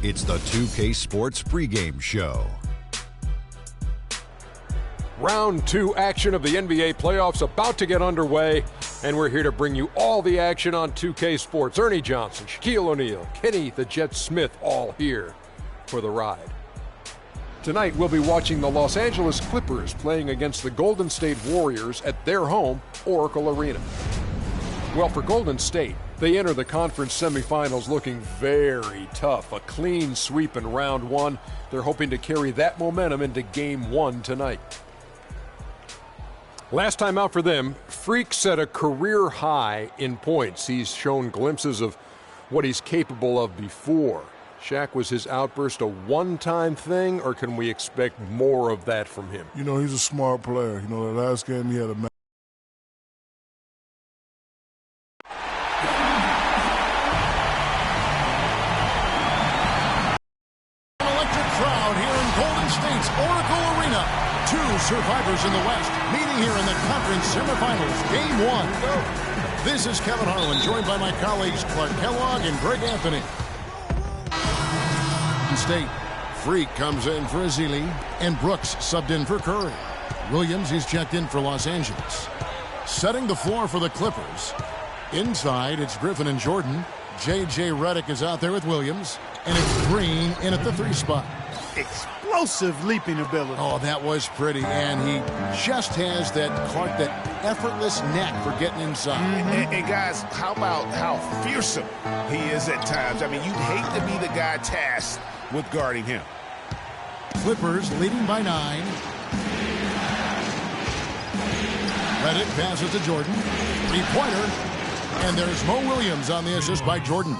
It's the 2K Sports pregame show. Round 2 action of the NBA playoffs about to get underway, and we're here to bring you all the action on 2K Sports. Ernie Johnson, Shaquille O'Neal, Kenny the Jet Smith, all here for the ride. Tonight we'll be watching the Los Angeles Clippers playing against the Golden State Warriors at their home, Oracle Arena. Well, for Golden State, they enter the conference semifinals looking very tough. A clean sweep in round 1. They're hoping to carry that momentum into game 1 tonight. Last time out for them, Freak set a career high in points. He's shown glimpses of what he's capable of before. Shaq, was his outburst a one-time thing, or can we expect more of that from him? You know, he's a smart player. You know, the last game he had a Oracle Arena. 2 survivors in the West meeting here in the conference semifinals. Game 1. This is Kevin Harlan, joined by my colleagues Clark Kellogg and Greg Anthony. State, Freak comes in for Ezeli, and Brooks subbed in for Curry. Williams is checked in for Los Angeles. Setting the floor for the Clippers. Inside, it's Griffin and Jordan. J.J. Redick is out there with Williams, and it's Green in at the 3 spot. Explosive leaping ability. Oh, that was pretty, and he just has that effortless knack for getting inside. And guys, how about how fearsome he is at times? I mean, you'd hate to be the guy tasked with guarding him. Clippers leading by 9. Redick passes to Jordan. 3-pointer. And there's Mo Williams on the assist by Jordan.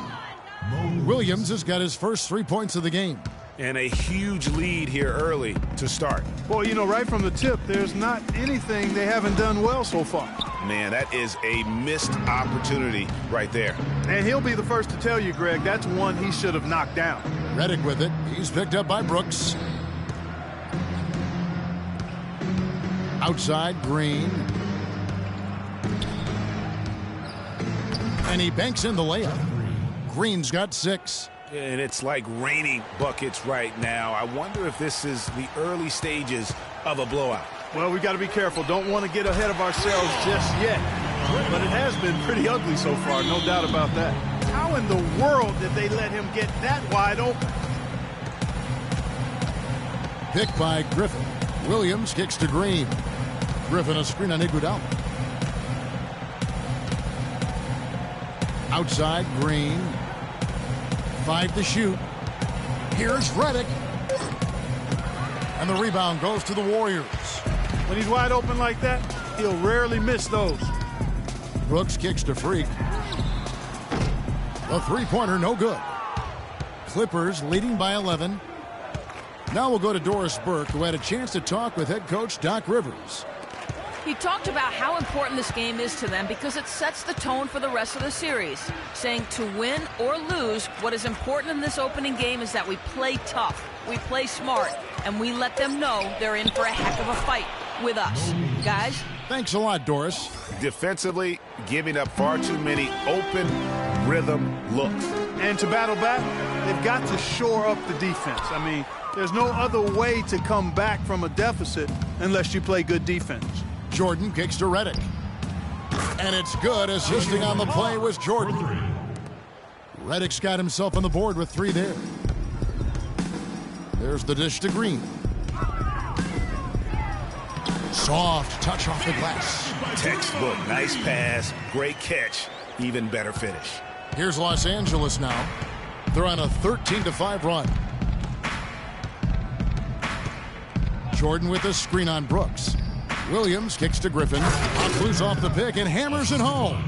Williams has got his first 3 points of the game. And a huge lead here early to start. Boy, you know, right from the tip, there's not anything they haven't done well so far. Man, that is a missed opportunity right there. And he'll be the first to tell you, Greg, that's one he should have knocked down. Redick with it. He's picked up by Brooks. Outside, Green. And he banks in the layup. Green's got 6. And it's like raining buckets right now. I wonder if this is the early stages of a blowout. Well, we got to be careful. Don't want to get ahead of ourselves just yet. But it has been pretty ugly so far, no doubt about that. How in the world did they let him get that wide open? Picked by Griffin. Williams kicks to Green. Griffin a screen on Iguodala. Outside, Green. 5 to shoot. Here's Redick. And the rebound goes to the Warriors. When he's wide open like that, he'll rarely miss those. Brooks kicks to Freak. The 3-pointer, no good. Clippers leading by 11. Now we'll go to Doris Burke, who had a chance to talk with head coach Doc Rivers. He talked about how important this game is to them because it sets the tone for the rest of the series, saying to win or lose, what is important in this opening game is that we play tough, we play smart, and we let them know they're in for a heck of a fight with us. Guys? Thanks a lot, Doris. Defensively, giving up far too many open rhythm looks. And to battle back, they've got to shore up the defense. I mean, there's no other way to come back from a deficit unless you play good defense. Jordan kicks to Redick. And it's good. Assisting on the play was Jordan. Redick's got himself on the board with 3 there. There's the dish to Green. Soft touch off the glass. Textbook. Nice pass. Great catch. Even better finish. Here's Los Angeles now. They're on a 13-5 run. Jordan with a screen on Brooks. Williams kicks to Griffin. Loose off the pick and hammers it home.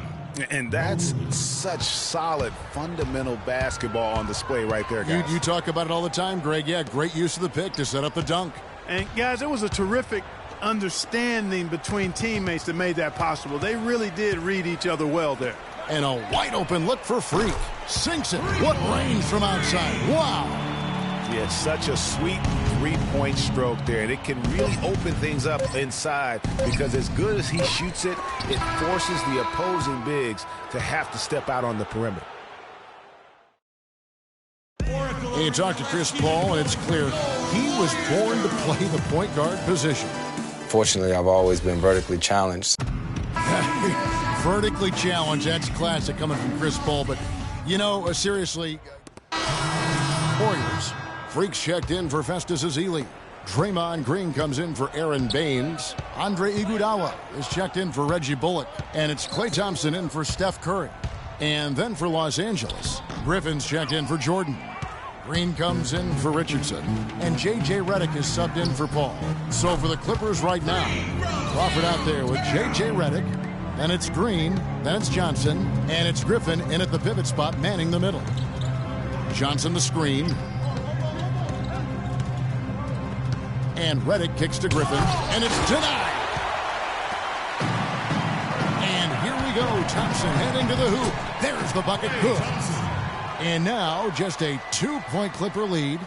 And that's such solid, fundamental basketball on display right there, guys. You talk about it all the time, Greg. Yeah, great use of the pick to set up the dunk. And, guys, it was a terrific understanding between teammates that made that possible. They really did read each other well there. And a wide-open look for Freak. Sinks it. What range from outside. Wow. Yeah, such a sweet 3-point stroke there, and it can really open things up inside because as good as he shoots it, it forces the opposing bigs to have to step out on the perimeter. You talk to Chris Paul, and it's clear he was born to play the point guard position. Fortunately, I've always been vertically challenged. Vertically challenged, that's classic coming from Chris Paul. But, you know, seriously, Warriors. Freaks checked in for Festus Ezeli. Draymond Green comes in for Aaron Baines. Andre Iguodala is checked in for Reggie Bullock. And it's Klay Thompson in for Steph Curry. And then for Los Angeles, Griffin's checked in for Jordan. Green comes in for Richardson. And J.J. Redick is subbed in for Paul. So for the Clippers right now, Crawford out there with J.J. Redick. Then it's Green. Then it's Johnson. And it's Griffin in at the pivot spot, manning the middle. Johnson the screen. And Redick kicks to Griffin. And it's denied. And here we go. Thompson heading to the hoop. There's the bucket. Good. And now just a 2-point Clipper lead.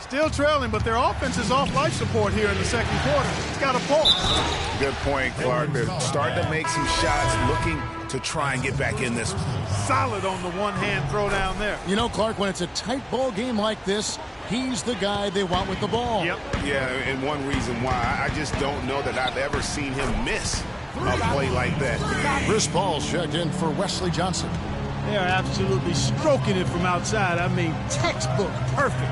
Still trailing, but their offense is off life support here in the second quarter. It's got a pulse. Good point, Clark. They're starting to make some shots, looking to try and get back in this one. Solid on the one-hand throw down there. You know, Clark, when it's a tight ball game like this, he's the guy they want with the ball. Yep. Yeah, and one reason why, I just don't know that I've ever seen him miss a play like that. Chris Paul's checked in for Wesley Johnson. They are absolutely stroking it from outside. I mean, textbook perfect.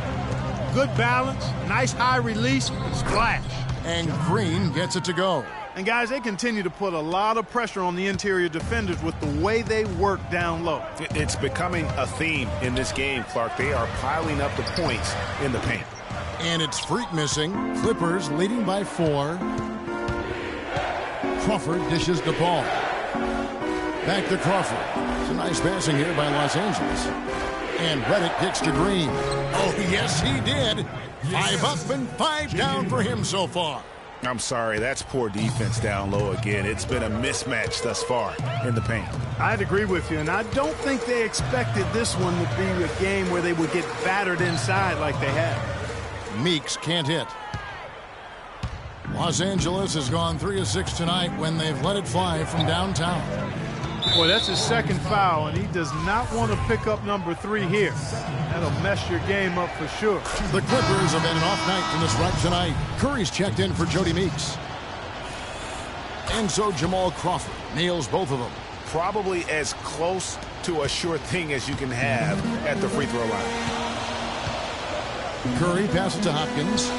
Good balance, nice high release, splash. And Green gets it to go. And guys, they continue to put a lot of pressure on the interior defenders with the way they work down low. It's becoming a theme in this game, Clark. They are piling up the points in the paint. And it's Freak missing. Clippers leading by 4. Crawford dishes the ball. Back to Crawford. It's a nice passing here by Los Angeles. And Redick kicks to Green. Oh, yes, he did. 5 up and 5 down for him so far. I'm sorry, that's poor defense down low again. It's been a mismatch thus far in the paint. I'd agree with you, and I don't think they expected this one to be a game where they would get battered inside like they have. Meeks can't hit. Los Angeles has gone 3 of 6 tonight when they've let it fly from downtown. Boy, that's his second foul, and he does not want to pick up number 3 here. That'll mess your game up for sure. The Clippers have had an off night from the stripe tonight. Curry's checked in for Jody Meeks. And so Jamal Crawford nails both of them. Probably as close to a sure thing as you can have at the free throw line. Curry passes to Hopkins.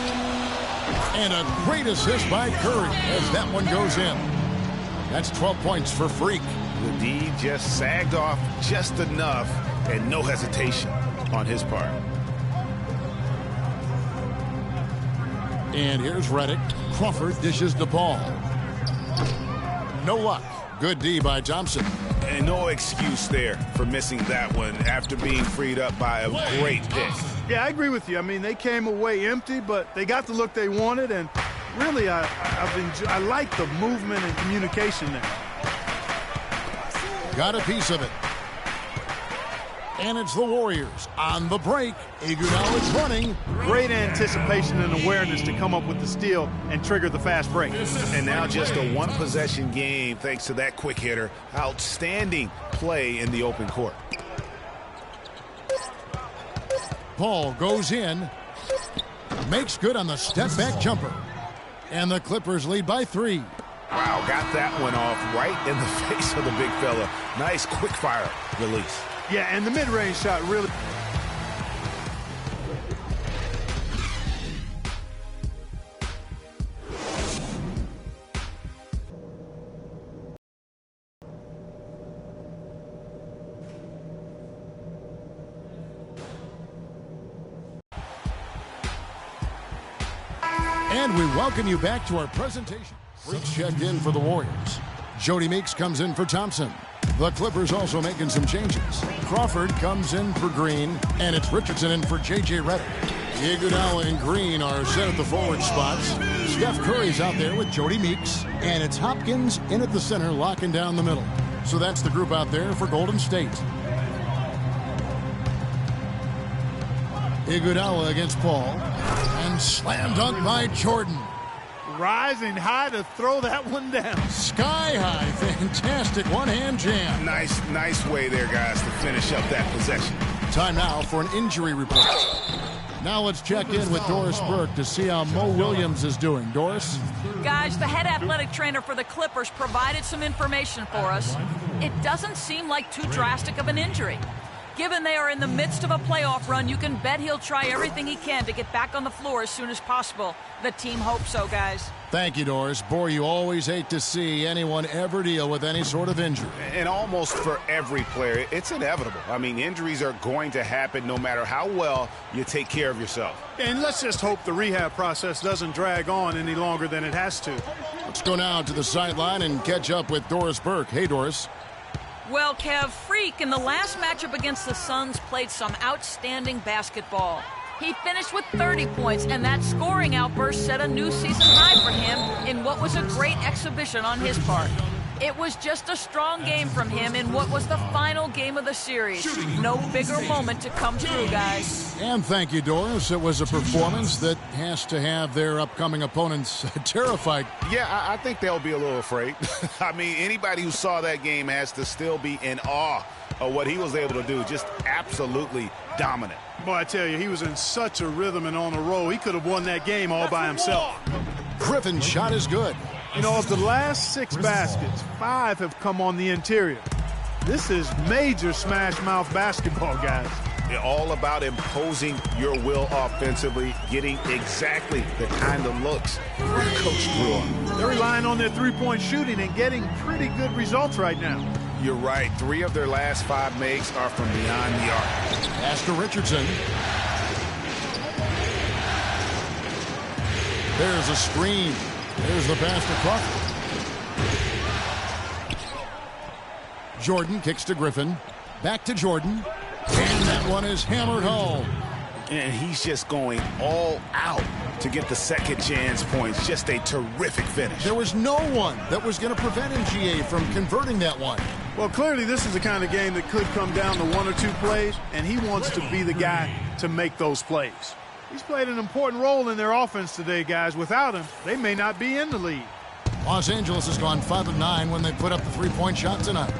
And a great assist by Curry as that one goes in. That's 12 points for Freak. The D just sagged off just enough and no hesitation on his part. And here's Redick. Crawford dishes the ball. No luck. Good D by Thompson. And no excuse there for missing that one after being freed up by a great pick. Yeah, I agree with you. I mean, they came away empty, but they got the look they wanted, and really, I like the movement and communication there. Got a piece of it. And it's the Warriors on the break. Iguodala is running. Great anticipation and awareness to come up with the steal and trigger the fast break. And now just a one-possession game thanks to that quick hitter. Outstanding play in the open court. Paul goes in. Makes good on the step-back jumper. And the Clippers lead by 3. Wow, got that one off right in the face of the big fella. Nice quick-fire release. Yeah, and the mid-range shot really... And we welcome you back to our presentation. Freaks checked in for the Warriors. Jody Meeks comes in for Thompson. The Clippers also making some changes. Crawford comes in for Green, and it's Richardson in for J.J. Redick. Iguodala and Green are set at the forward spots. Steph Curry's out there with Jody Meeks, and it's Hopkins in at the center, locking down the middle. So that's the group out there for Golden State. Iguodala against Paul, and slam dunk by Jordan. Rising high to throw that one down. Sky high, fantastic one-hand jam. Nice way there, guys, to finish up that possession. Time now for an injury report. Now let's check in with Doris Burke to see how Mo Williams is doing. Doris? Guys, the head athletic trainer for the Clippers provided some information for us. It doesn't seem like too drastic of an injury. Given they are in the midst of a playoff run, you can bet he'll try everything he can to get back on the floor as soon as possible. The team hopes so, guys. Thank you, Doris. Boy, you always hate to see anyone ever deal with any sort of injury. And almost for every player, it's inevitable. I mean, injuries are going to happen no matter how well you take care of yourself. And let's just hope the rehab process doesn't drag on any longer than it has to. Let's go now to the sideline and catch up with Doris Burke. Hey, Doris. Well, Kev, Freak in the last matchup against the Suns played some outstanding basketball. He finished with 30 points, and that scoring outburst set a new season high for him in what was a great exhibition on his part. It was just a strong game from him in what was the final game of the series. No bigger moment to come through, guys. And thank you, Doris. It was a performance that has to have their upcoming opponents terrified. Yeah, I think they'll be a little afraid. I mean, anybody who saw that game has to still be in awe of what he was able to do. Just absolutely dominant. Boy, I tell you, he was in such a rhythm and on a roll. He could have won that game all by himself. Griffin's shot is good. You know, of the last 6 baskets, 5 have come on the interior. This is major smash mouth basketball, guys. All about imposing your will offensively, getting exactly the kind of looks Coach drew on. They're relying on their three-point shooting and getting pretty good results right now. You're right. 3 of their last 5 makes are from beyond the arc. Pass to Richardson. There's a screen. There's the pass to Crawford. Jordan kicks to Griffin. Back to Jordan. And that one is hammered home. And he's just going all out to get the second chance points. Just a terrific finish. There was no one that was going to prevent MGA from converting that one. Well, clearly this is the kind of game that could come down to 1 or 2 plays, and he wants to be the guy to make those plays. He's played an important role in their offense today, guys. Without him, they may not be in the lead. Los Angeles has gone 5 of 9 when they put up the 3-point shot tonight.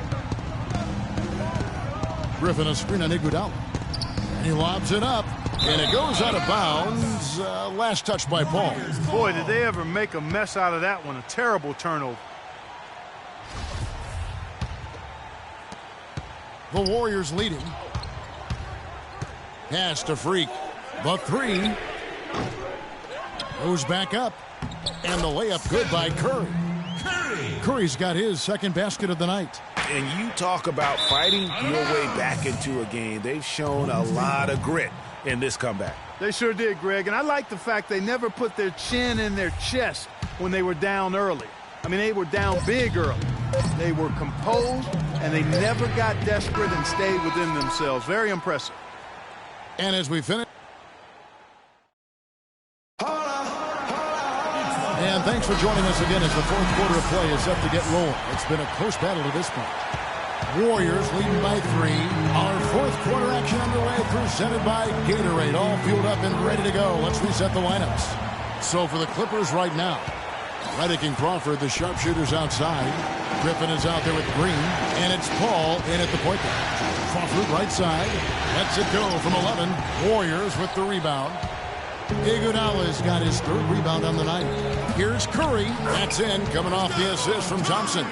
Griffin a screen on Iguodala. And he lobs it up. And it goes out of bounds. Last touch by Paul. Boy, did they ever make a mess out of that one. A terrible turnover. The Warriors leading. Pass to Freak. The 3 goes back up, and the layup good by Curry. Curry's got his second basket of the night. And you talk about fighting your way back into a game. They've shown a lot of grit in this comeback. They sure did, Greg, and I like the fact they never put their chin in their chest when they were down early. I mean, they were down big early. They were composed, and they never got desperate and stayed within themselves. Very impressive. And as we finish, and thanks for joining us again as the fourth quarter of play is set to get rolling. It's been a close battle to this point. Warriors leading by 3. Our fourth quarter action underway, presented by Gatorade. All fueled up and ready to go. Let's reset the lineups. So for the Clippers right now, Redick and Crawford, the sharpshooters outside. Griffin is out there with Green, and it's Paul in at the point guard. Crawford right side, lets it go from 11. Warriors with the rebound. Iguodala's got his 3rd rebound on the night. Here's Curry. That's in, coming off the assist from Thompson.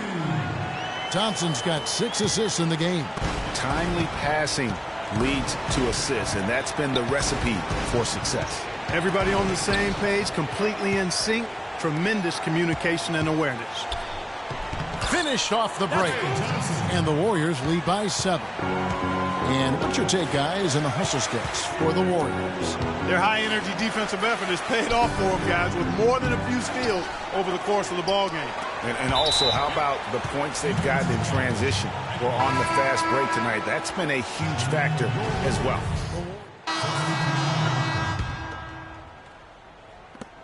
Thompson's got 6 assists in the game. Timely passing leads to assists, and that's been the recipe for success. Everybody on the same page, completely in sync. Tremendous communication and awareness. Finished off the break. And the Warriors lead by 7. And what's your take, guys, in the hustle sticks for the Warriors? Their high-energy defensive effort has paid off for them, guys, with more than a few steals over the course of the ballgame. And also, how about the points they've gotten in transition or on the fast break tonight? That's been a huge factor as well.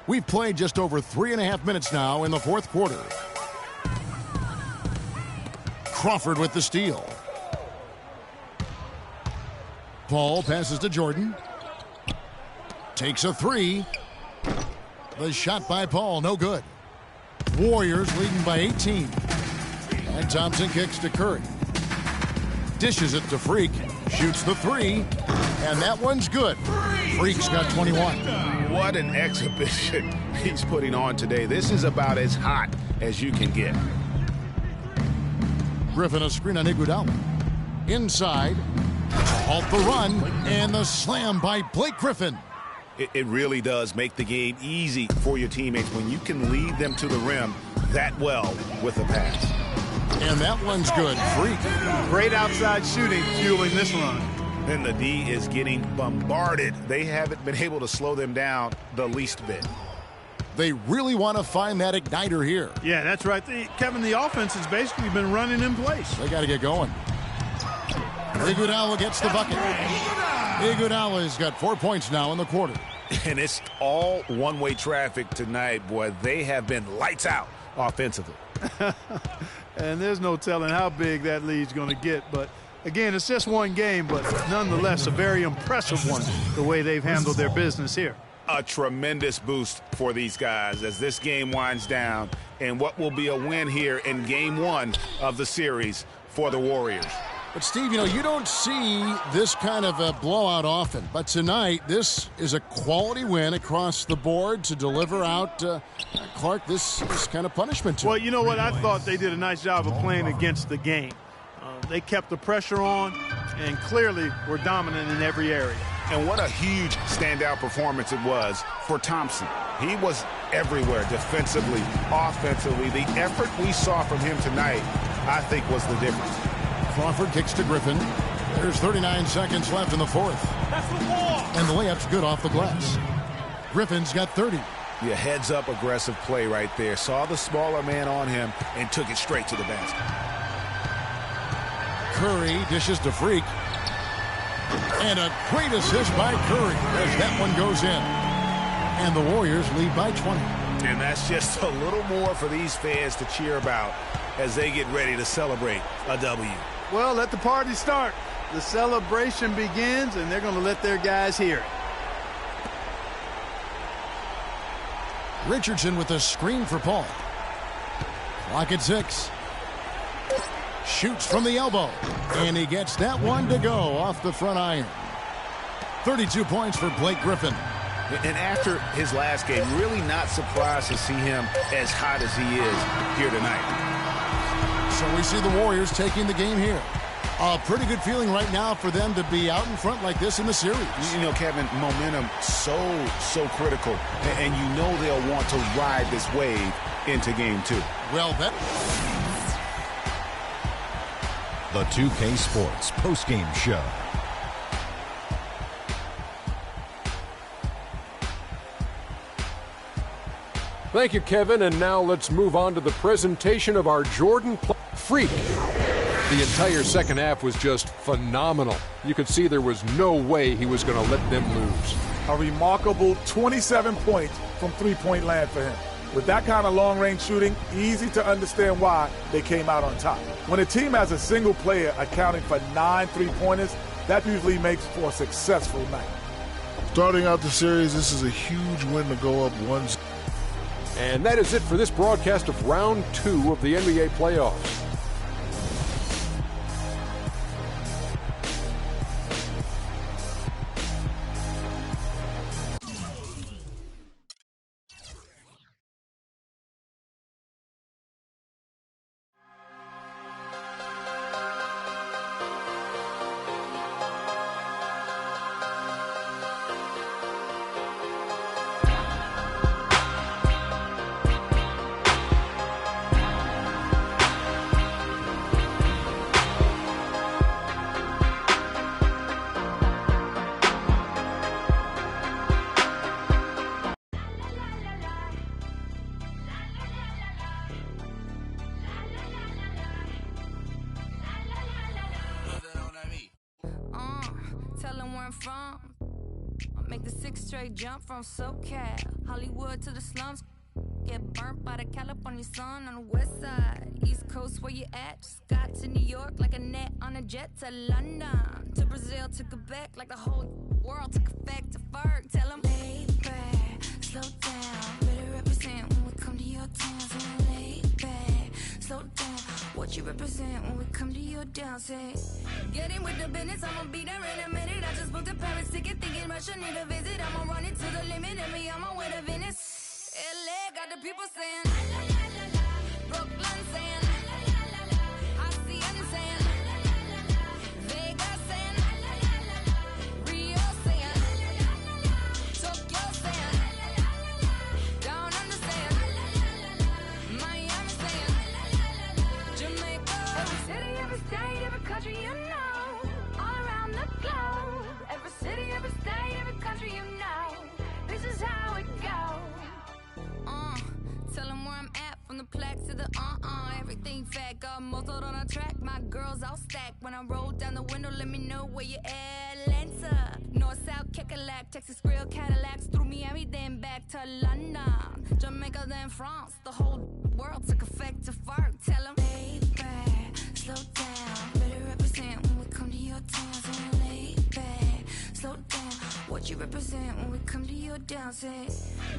We've played just over 3.5 minutes now in the fourth quarter. Crawford with the steal. Paul passes to Jordan. Takes a 3. The shot by Paul, no good. Warriors leading by 18. And Thompson kicks to Curry. Dishes it to Freak. Shoots the 3. And that one's good. Freak's got 21. What an exhibition he's putting on today. This is about as hot as you can get. Griffin a screen on Iguodala. Inside. Halt the run. And the slam by Blake Griffin. It really does make the game easy for your teammates when you can lead them to the rim that well with a pass. And that one's good. Freak. Great outside shooting fueling this run. And the D is getting bombarded. They haven't been able to slow them down the least bit. They really want to find that igniter here. Yeah, that's right. Kevin, the offense has basically been running in place. They got to get going. Iguodala gets the bucket. Iguodala's got 4 points now in the quarter. And it's all one-way traffic tonight, boy. They have been lights out offensively. And there's no telling how big that lead's going to get. But, again, it's just one game, but nonetheless a very impressive one, the way they've handled their business here. A tremendous boost for these guys as this game winds down and what will be a win here in game one of the series for the Warriors. But, Steve, you don't see this kind of a blowout often. But tonight, this is a quality win across the board to deliver out, Clark, this kind of punishment to Well, him. you know what? I thought they did a nice job of playing against the game. They kept the pressure on and clearly were dominant in every area. And what a huge standout performance it was for Thompson. He was everywhere defensively, offensively. The effort we saw from him tonight, I think, was the difference. Crawford kicks to Griffin. There's 39 seconds left in the fourth. And the layup's good off the glass. Griffin's got 30. Yeah, heads-up aggressive play right there. Saw the smaller man on him and took it straight to the basket. Curry dishes to Freak. And a great assist by Curry as that one goes in. And the Warriors lead by 20. And that's just a little more for these fans to cheer about as they get ready to celebrate a W. Well, let the party start. The celebration begins, and they're going to let their guys hear it. Richardson with a screen for Paul. Clock at 6. Shoots from the elbow. And he gets that one to go off the front iron. 32 points for Blake Griffin. And after his last game, really not surprised to see him as hot as he is here tonight. So we see the Warriors taking the game here. A pretty good feeling right now for them to be out in front like this in the series. You know, Kevin, momentum so critical. And you know they'll want to ride this wave into game two. Well, that... The 2K Sports postgame show. Thank you, Kevin. And now let's move on to the presentation of our Jordan Freak. The entire second half was just phenomenal. You could see there was no way he was going to let them lose. A remarkable 27 points from three-point land for him. With that kind of long-range shooting, easy to understand why they came out on top. When a team has a single player accounting for 9 three-pointers, that usually makes for a successful night. Starting out the series, this is a huge win to go up 1-0. And that is it for this broadcast of Round 2 of the NBA playoffs. Jump from SoCal, Hollywood to the slums. Get burnt by the California sun on the west side. East Coast, where you at? Just got to New York like a net on a jet to London. To Brazil, to Quebec, like the whole world took effect to Ferg. Tell them, lay back, slow down. Better represent when we come to your town. So lay back, slow down. What what you represent when we come to your dancing. Getting with the business, I'ma be there in a minute. I just booked a Paris ticket, thinking Russia need a visit. I'ma run it to the limit, and me on my way to Venice. LA got the people saying, la, la, la, la, la. Brooklyn saying, la, la, la, la, la. Hacienda saying, la, la, la, la, la. Vegas saying, la, la, la, la, la. Rio saying, la, la, la, la, la. Tokyo saying, la, la, la, la, la. Down under saying, la, la, la, la, la. Miami saying, la, la, la, la, la. Jamaica. Every city, every state, every country you know. All around the globe. Every city, every state, every country you know. This is how it goes. Tell them where I'm at, from the plaque to the everything fat, got muzzled on a track. My girls all stacked. When I roll down the window, let me know where you at. Atlanta, North, South, Kekalak, Texas Grill, Cadillacs, through Miami, then back to London, Jamaica, then France. The whole world took effect to fart. Tell them, lay back, slow down. Better represent when we come to your town. So lay back, slow down. What you represent when we come to your dancing.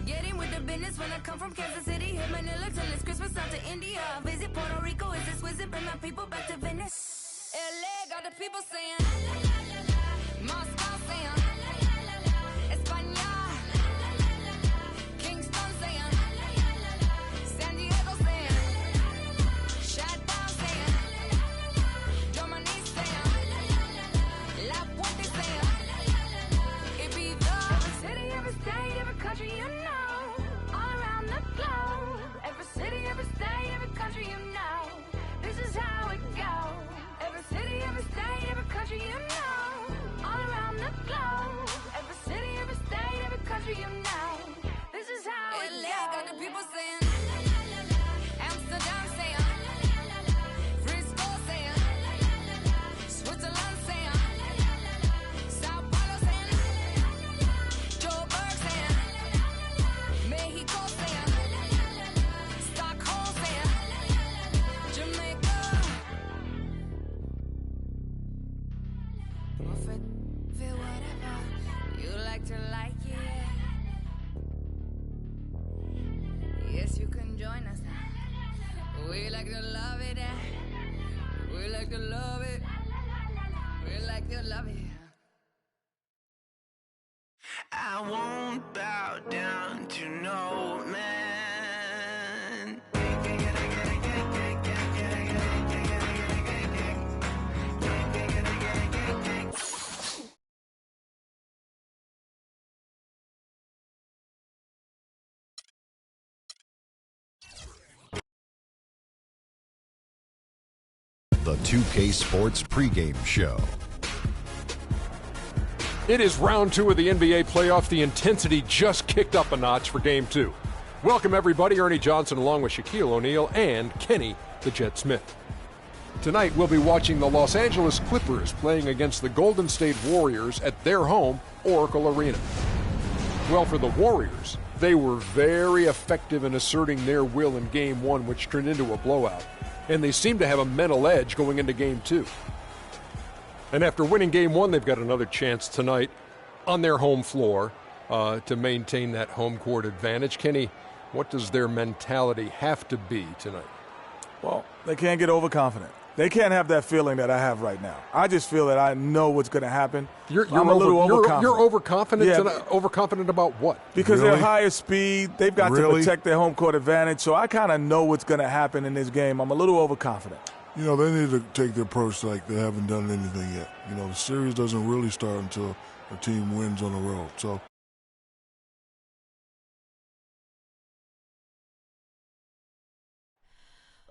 Getting with the business when I come from Kansas City. Hit Manila till it's Christmas, out to India. Visit Puerto Rico, it's exquisite. Bring my people back to Venice. LA got the people saying, la, la, la, la, la. Moscow saying, la, la, la, la, la. España, la, la, la, la, la. Kingston saying, la, la, la, la, la. San Diego saying, la, la, la, la, la. Shutdown saying, la, la, la, la, la. Dominique saying, la, la, la, la, la. La Puente saying, la, la, la, la, la. Ibiza. Every city, every state, every country you know. All around the globe. Every city, every state, every country you know. This is how it goes. Every city, every state, every country you know. All around the globe. Every city, every state, every country you know. This is how it goes. LA got the people saying, la, la, la, la, la. Amsterdam saying, la, la, la, la, la. Frisco saying, la, la, la, la, la. Switzerland saying, la, la, la, la, la. Sao Paulo saying, la, la, la, la, la. Joburg saying, la, la, la, la, la. Mexico saying, la, la, la, la, la. Stockholm saying, la, la, la, la, la. Jamaica. Feel whatever you like to like it. Yes, you can join us now. We like to love it. We like to love it. We like to love it. I won't bow down to no man. The 2K Sports pregame show. It is round 2 of the NBA playoffs. The intensity just kicked up a notch for Game 2. Welcome, everybody. Ernie Johnson along with Shaquille O'Neal and Kenny the Jet Smith. Tonight, we'll be watching the Los Angeles Clippers playing against the Golden State Warriors at their home, Oracle Arena. Well, for the Warriors, they were very effective in asserting their will in Game 1, which turned into a blowout. And they seem to have a mental edge going into Game 2. And after winning Game 1, they've got another chance tonight on their home floor to maintain that home court advantage. Kenny, what does their mentality have to be tonight? Well, they can't get overconfident. They can't have that feeling that I have right now. I just feel that I know what's going to happen. I'm a little overconfident. You're overconfident? Yeah. Overconfident about what? Because they're higher speed. They've got to protect their home court advantage. So I kind of know what's going to happen in this game. I'm a little overconfident. You know, they need to take the approach like they haven't done anything yet. You know, the series doesn't really start until a team wins on the road. So.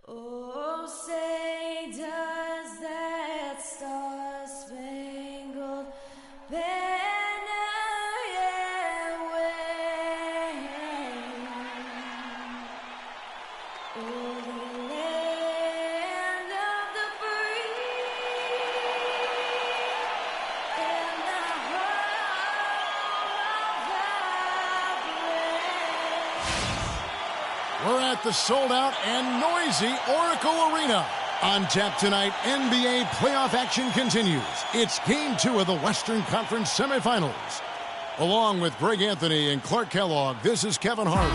Oh, say does that star-spangled banner yet wave? Oh, the land of the free and the home of the brave. We're at the sold-out and noisy Oracle Arena. On tap tonight, NBA playoff action continues. It's Game 2 of the Western Conference semifinals. Along with Greg Anthony and Clark Kellogg, this is Kevin Harlan.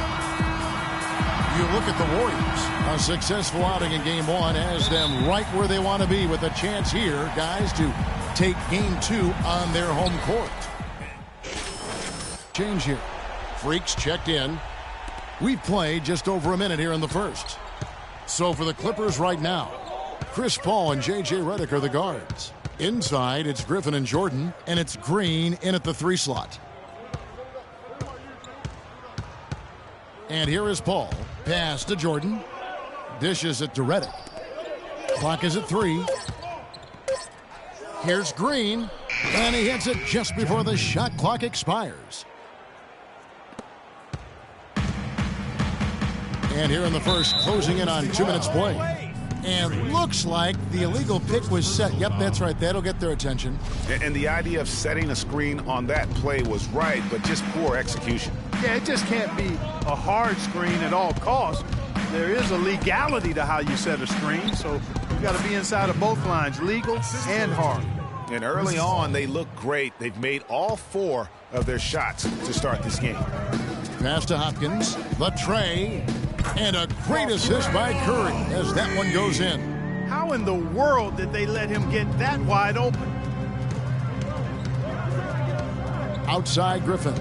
You look at the Warriors. A successful outing in Game 1 has them right where they want to be with a chance here, guys, to take Game 2 on their home court. Change here. Freaks checked in. We've played just over a minute here in the first. So for the Clippers right now, Chris Paul and J.J. Redick are the guards. Inside, it's Griffin and Jordan, and it's Green in at the 3 slot. And here is Paul. Pass to Jordan. Dishes it to Redick. Clock is at 3. Here's Green. And he hits it just before the shot clock expires. And here in the first, closing in on 2 minutes play. And looks like the illegal pick was set. Yep, that's right. That'll get their attention. And the idea of setting a screen on that play was right, but just poor execution. Yeah, it just can't be a hard screen at all costs. There is a legality to how you set a screen, so you got to be inside of both lines, legal and hard. And early on, they look great. They've made all 4 of their shots to start this game. Pass to Hopkins. The tray. And a great assist by Curry as that one goes in. How in the world did they let him get that wide open? Outside Griffin.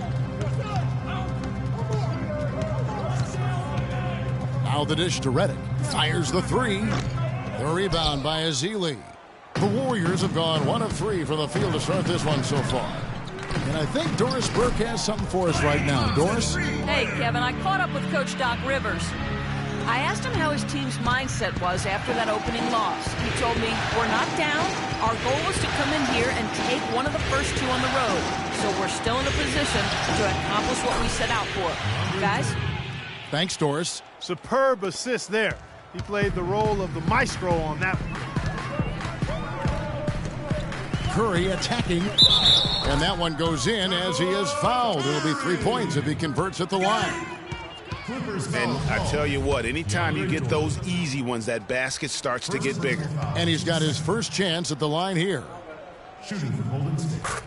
Now the dish to Redick. Fires the 3. The rebound by Ezeli. The Warriors have gone 1 of 3 from the field to start this one so far. And I think Doris Burke has something for us right now. Doris? Hey, Kevin, I caught up with Coach Doc Rivers. I asked him how his team's mindset was after that opening loss. He told me, we're not down. Our goal was to come in here and take one of the first 2 on the road. So we're still in a position to accomplish what we set out for. Guys? Thanks, Doris. Superb assist there. He played the role of the maestro on that one. Curry attacking. And that one goes in as he is fouled. It'll be 3 points if he converts at the line. And I tell you what, anytime you get those easy ones, that basket starts to get bigger. And he's got his first chance at the line here. Shooting from Golden State.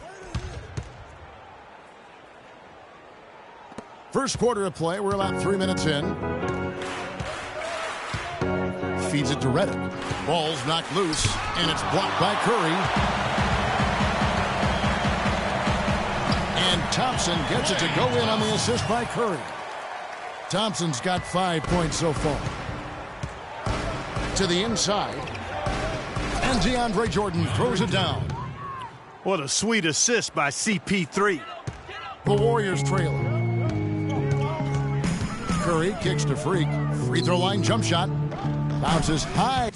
First quarter of play. We're about 3 minutes in. Feeds it to Redick. Ball's knocked loose, and it's blocked by Curry. And Thompson gets it to go in on the assist by Curry. Thompson's got 5 points so far. To the inside. And DeAndre Jordan throws it down. What a sweet assist by CP3. The Warriors trailing. Curry kicks to Freak. Free throw line jump shot. Bounces high.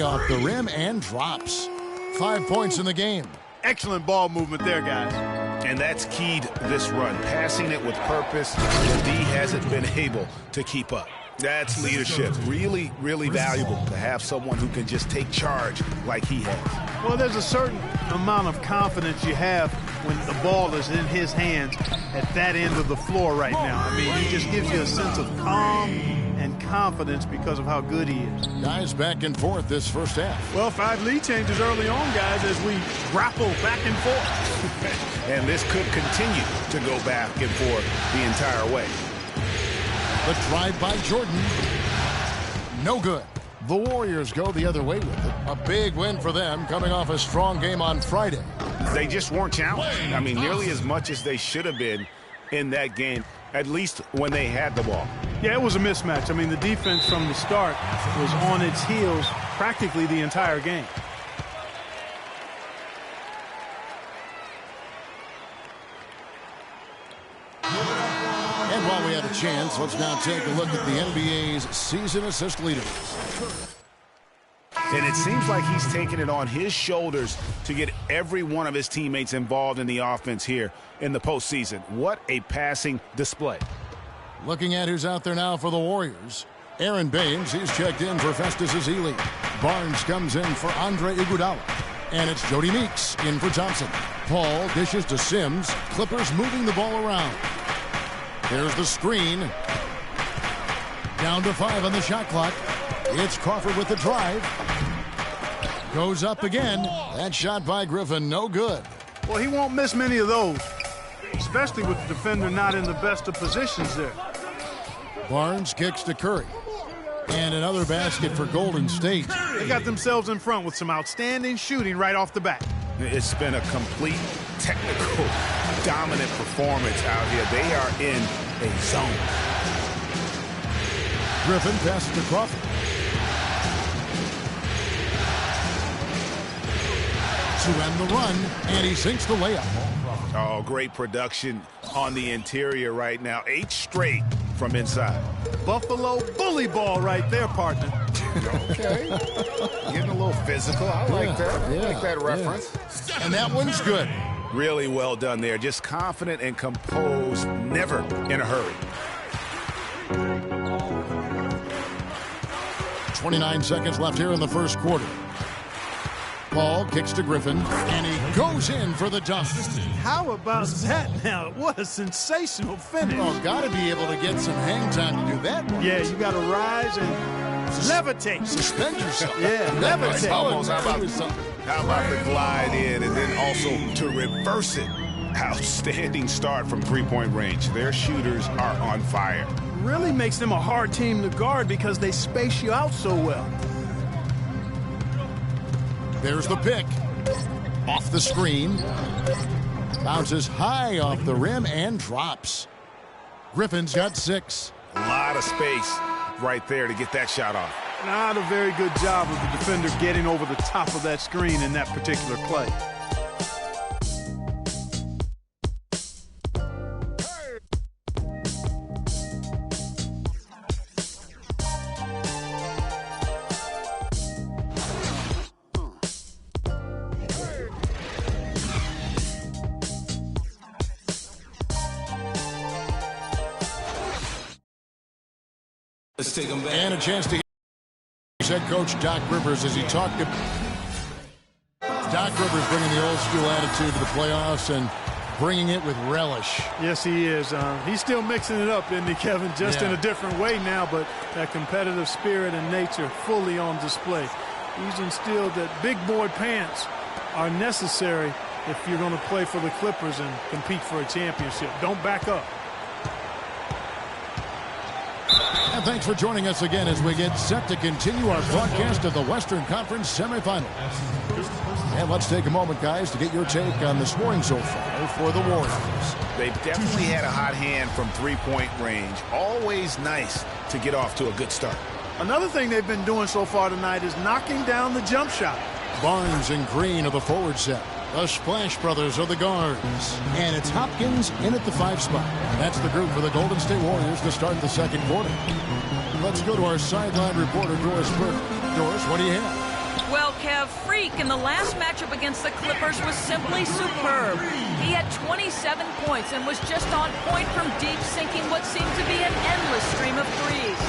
off the rim and drops. 5 points in the game. Excellent ball movement there, guys. And that's keyed this run. Passing it with purpose. The D hasn't been able to keep up. That's leadership. Really, really valuable to have someone who can just take charge like he has. Well, there's a certain amount of confidence you have when the ball is in his hands at that end of the floor right now. I mean, he just gives you a sense of calm and confidence because of how good he is. Guys back and forth this first half. Well, 5 lead changes early on, guys, as we grapple back and forth. And this could continue to go back and forth the entire way. The drive by Jordan. No good. The Warriors go the other way with it. A big win for them coming off a strong game on Friday. They just weren't challenged. I mean, nearly as much as they should have been in that game, at least when they had the ball. Yeah, it was a mismatch. I mean, the defense from the start was on its heels practically the entire game. And while we have a chance, let's now take a look at the NBA's season assist leaders. And it seems like he's taking it on his shoulders to get every one of his teammates involved in the offense here in the postseason. What a passing display. Looking at who's out there now for the Warriors. Aaron Baines, he's checked in for Festus Ezeli. Barnes comes in for Andre Iguodala. And it's Jody Meeks in for Thompson. Paul dishes to Sims. Clippers moving the ball around. There's the screen. Down to 5 on the shot clock. It's Crawford with the drive. Goes up again. That shot by Griffin, no good. Well, he won't miss many of those, especially with the defender not in the best of positions there. Barnes kicks to Curry. And another basket for Golden State. They got themselves in front with some outstanding shooting right off the bat. It's been a complete technical, dominant performance out here. They are in a zone. Griffin passes to Crawford. To end the run, and he sinks the layup. Oh, great production on the interior right now. 8 straight from inside. Buffalo bully ball right there, partner. Okay. Getting a little physical. I like that. I like that reference. Yeah. And that one's good. Really well done there. Just confident and composed, never in a hurry. 29 seconds left here in the first quarter. Paul kicks to Griffin, and he goes in for the dunk. How about that now? What a sensational finish. Oh, got to be able to get some hang time to do that one. Yeah, you got to rise and levitate. Suspend yourself. Yeah, levitate. Almost. How about the glide in and then also to reverse it? Outstanding start from three-point range. Their shooters are on fire. Really makes them a hard team to guard because they space you out so well. There's the pick. Off the screen. Bounces high off the rim and drops. Griffin's got 6. A lot of space right there to get that shot off. Not a very good job of the defender getting over the top of that screen in that particular play. Let's take them back. And a chance to hear head coach Doc Rivers as he talked to Doc Rivers bringing the old school attitude to the playoffs and bringing it with relish. Yes, he is. He's still mixing it up, isn't he, Kevin? Just in a different way now, but that competitive spirit and nature fully on display. He's instilled that big boy pants are necessary if you're going to play for the Clippers and compete for a championship. Don't back up. And thanks for joining us again as we get set to continue our broadcast of the Western Conference semifinals. And let's take a moment, guys, to get your take on the scoring so far for the Warriors. They've definitely had a hot hand from three-point range. Always nice to get off to a good start. Another thing they've been doing so far tonight is knocking down the jump shot. Barnes and Green are the forward set. The Splash Brothers are the guards. And it's Hopkins in at the 5 spot. That's the group for the Golden State Warriors to start the second quarter. Let's go to our sideline reporter, Doris Burke. Doris, what do you have? Well, Kev, Freak in the last matchup against the Clippers was simply superb. He had 27 points and was just on point from deep, sinking what seemed to be an endless stream of threes.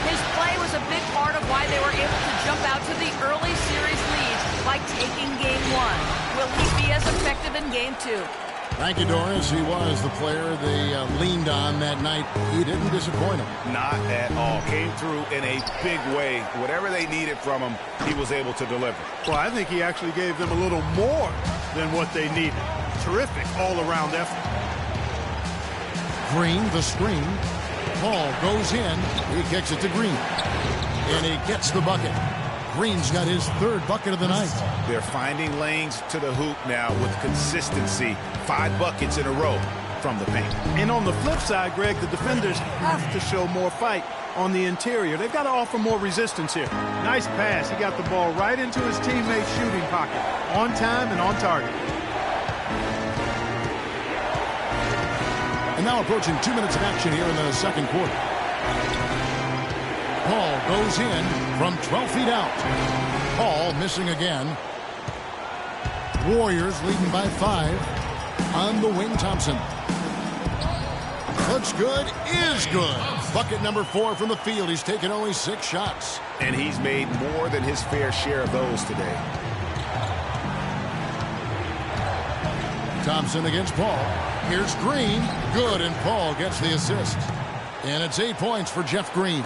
His play was a big part of why they were able to jump out to the early series lead by taking Game 1. Will he be as effective in Game 2? Thank you, Doris. He was the player they leaned on that night. He didn't disappoint them. Not at all. Came through in a big way. Whatever they needed from him, he was able to deliver. Well, I think he actually gave them a little more than what they needed. Terrific all-around effort. Green, the screen. Ball goes in. He kicks it to Green. And he gets the bucket. Green's got his third bucket of the night. They're finding lanes to the hoop now with consistency. 5 buckets in a row from the paint. And on the flip side, Greg, the defenders have to show more fight on the interior. They've got to offer more resistance here. Nice pass. He got the ball right into his teammate's shooting pocket. On time and on target. And now approaching 2 minutes of action here in the second quarter. Paul goes in from 12 feet out. Paul missing again. Warriors leading by 5 on the wing. Thompson. Looks good, is good. Bucket number 4 from the field. He's taken only 6 shots. And he's made more than his fair share of those today. Thompson against Paul. Here's Green. Good, and Paul gets the assist. And it's 8 points for Jeff Green.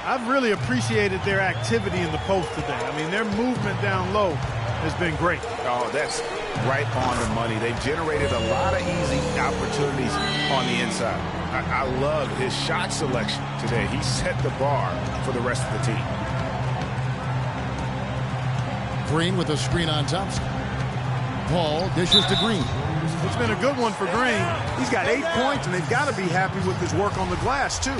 I've really appreciated their activity in the post today. I mean, their movement down low has been great. Oh, that's right on the money. They've generated a lot of easy opportunities on the inside. I love his shot selection today. He set the bar for the rest of the team. Green with a screen on Thompson. Paul dishes to Green. It's been a good one for Green. He's got 8 points, and they've got to be happy with his work on the glass, too.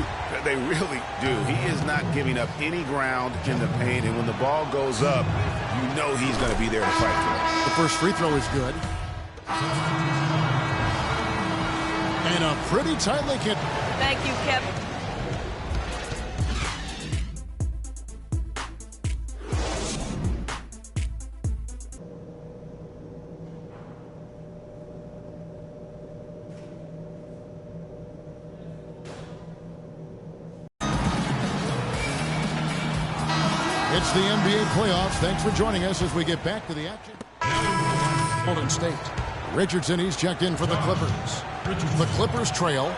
They really do. He is not giving up any ground in the paint, and when the ball goes up, you know he's going to be there to fight for it. The first free throw is good. And a pretty tightly hit. Thank you, Kevin. It's the NBA playoffs. Thanks for joining us as we get back to the action. Golden State. Richardson, he's checked in for the Clippers. The Clippers trail.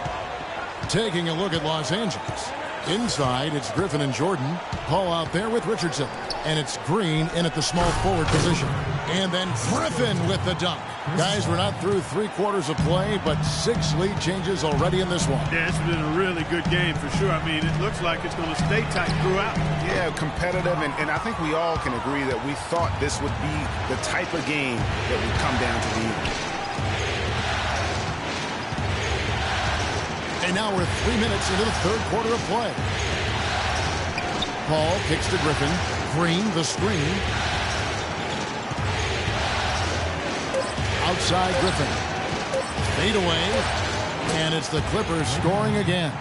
Taking a look at Los Angeles. Inside, it's Griffin and Jordan. Paul out there with Richardson. And it's Green in at the small forward position. And then Griffin with the dunk. Guys, we're not through 3 quarters of play, but 6 lead changes already in this one. Yeah, it's been a really good game for sure. I mean, it looks like it's going to stay tight throughout. Yeah, competitive, and I think we all can agree that we thought this would be the type of game that would come down to the end. And now we're 3 minutes into the third quarter of play. Paul kicks to Griffin. Green, the screen. Outside Griffin. Fade away. And it's the Clippers scoring again.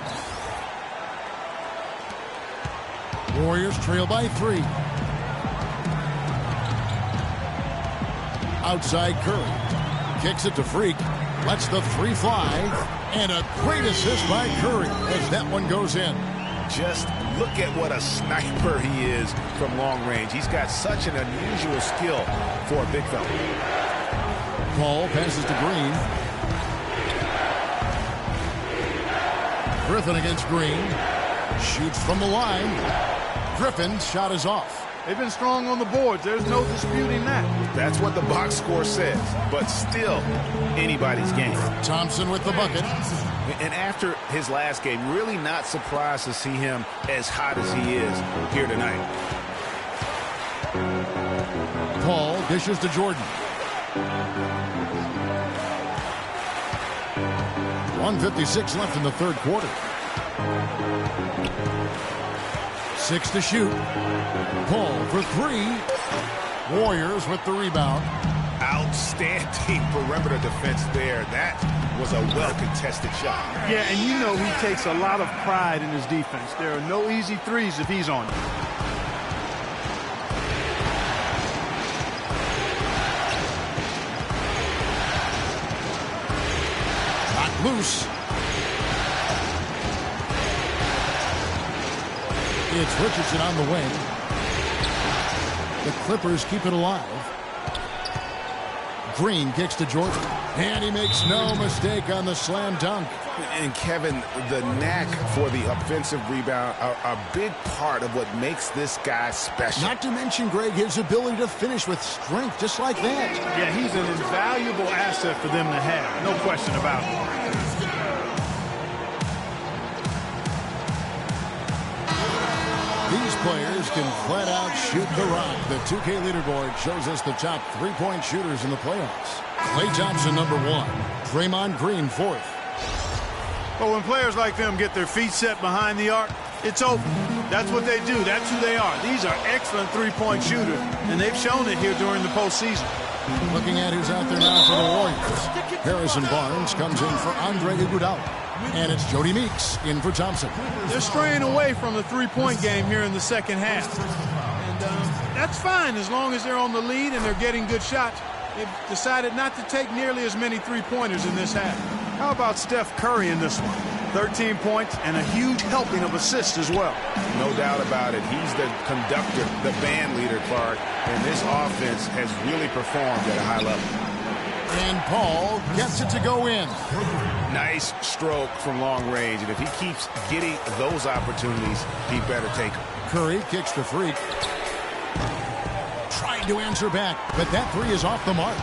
Warriors trail by 3. Outside Curry. Kicks it to Freak. Lets the 3 fly. And a great assist by Curry as that one goes in. Just look at what a sniper he is from long range. He's got such an unusual skill for a big fella. Paul passes to Green. Griffin against Green. Shoots from the line. Griffin's shot is off. They've been strong on the boards. There's no disputing that. That's what the box score says, but still anybody's game. Thompson with the bucket. And after his last game, really not surprised to see him as hot as he is here tonight. Paul dishes to Jordan. 1:56 left in the third quarter. 6 to shoot. Paul for 3. Warriors with the rebound. Outstanding perimeter defense there. That was a well-contested shot. Yeah, and you know he takes a lot of pride in his defense. There are no easy threes if he's on you. Loose. It's Richardson on the wing. The Clippers keep it alive. Green kicks to Jordan. And he makes no mistake on the slam dunk. And Kevin, the knack for the offensive rebound, a big part of what makes this guy special. Not to mention, Greg, his ability to finish with strength just like that. Yeah, he's an invaluable asset for them to have. No question about it. These players can flat out shoot the rock. The 2K leaderboard shows us the top three-point shooters in the playoffs. Klay Thompson, number 1. Draymond Green, 4th. But when players like them get their feet set behind the arc, it's over. That's what they do. That's who they are. These are excellent three-point shooters, and they've shown it here during the postseason. Looking at who's out there now for the Warriors. Harrison Barnes comes in for Andre Iguodala. And it's Jody Meeks in for Thompson. They're straying away from the three-point game here in the second half. And that's fine as long as they're on the lead and they're getting good shots. They've decided not to take nearly as many three-pointers in this half. How about Steph Curry in this one? 13 points and a huge helping of assists as well. No doubt about it. He's the conductor, the band leader, Clark. And this offense has really performed at a high level. And Paul gets it to go in. Nice stroke from long range. And if he keeps getting those opportunities, he better take them. Curry kicks to Freak. Trying to answer back, but that three is off the mark.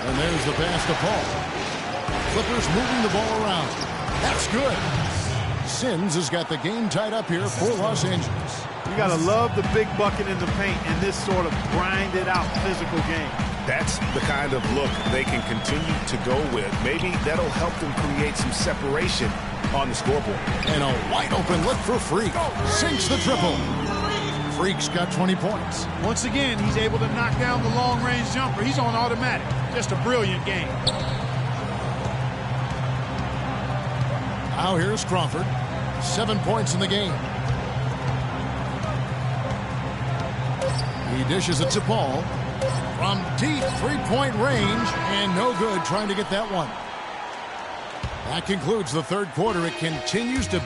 And there's the pass to Paul. Clippers moving the ball around. That's good. Sims has got the game tied up here for Los Angeles. You got to love the big bucket in the paint in this sort of grinded-out physical game. That's the kind of look they can continue to go with. Maybe that'll help them create some separation on the scoreboard. And a wide-open look for Freak. Sinks the triple. Freak's got 20 points. Once again, he's able to knock down the long-range jumper. He's on automatic. Just a brilliant game. Now here's Crawford. 7 points in the game. He dishes it to Paul. From deep three-point range, and no good trying to get that one. That concludes the third quarter. It continues to...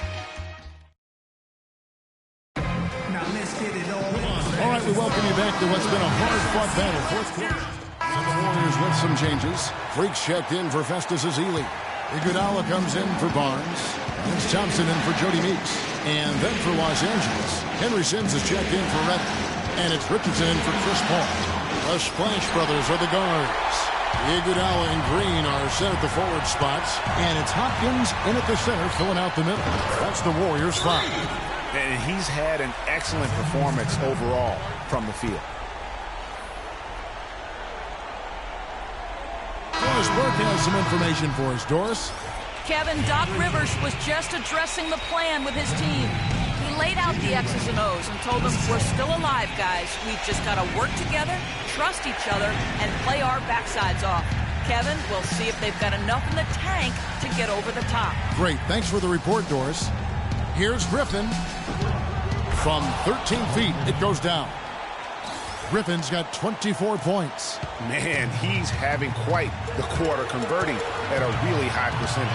All right, we welcome you back to what's been a hard-fought battle. Fourth quarter. And the Warriors with some changes. Freaks checked in for Festus Ezeli. Iguodala comes in for Barnes. It's Thompson in for Jody Meeks. And then for Los Angeles, Henry Sims is checked in for Reddick. And it's Richardson in for Chris Paul. The Splash Brothers are the guards. Iguodala and Green are set at the forward spots. And it's Hopkins in at the center, filling out the middle. That's the Warriors' 5. And he's had an excellent performance overall from the field. Doris Burke has some information for us. Doris? Kevin, Doc Rivers was just addressing the plan with his team. He laid out the X's and O's and told them, we're still alive, guys. We've just got to work together, trust each other, and play our backsides off. Kevin, we'll see if they've got enough in the tank to get over the top. Great. Thanks for the report, Doris. Here's Griffin. From 13 feet, it goes down. Griffin's got 24 points. Man, he's having quite the quarter, converting at a really high percentage.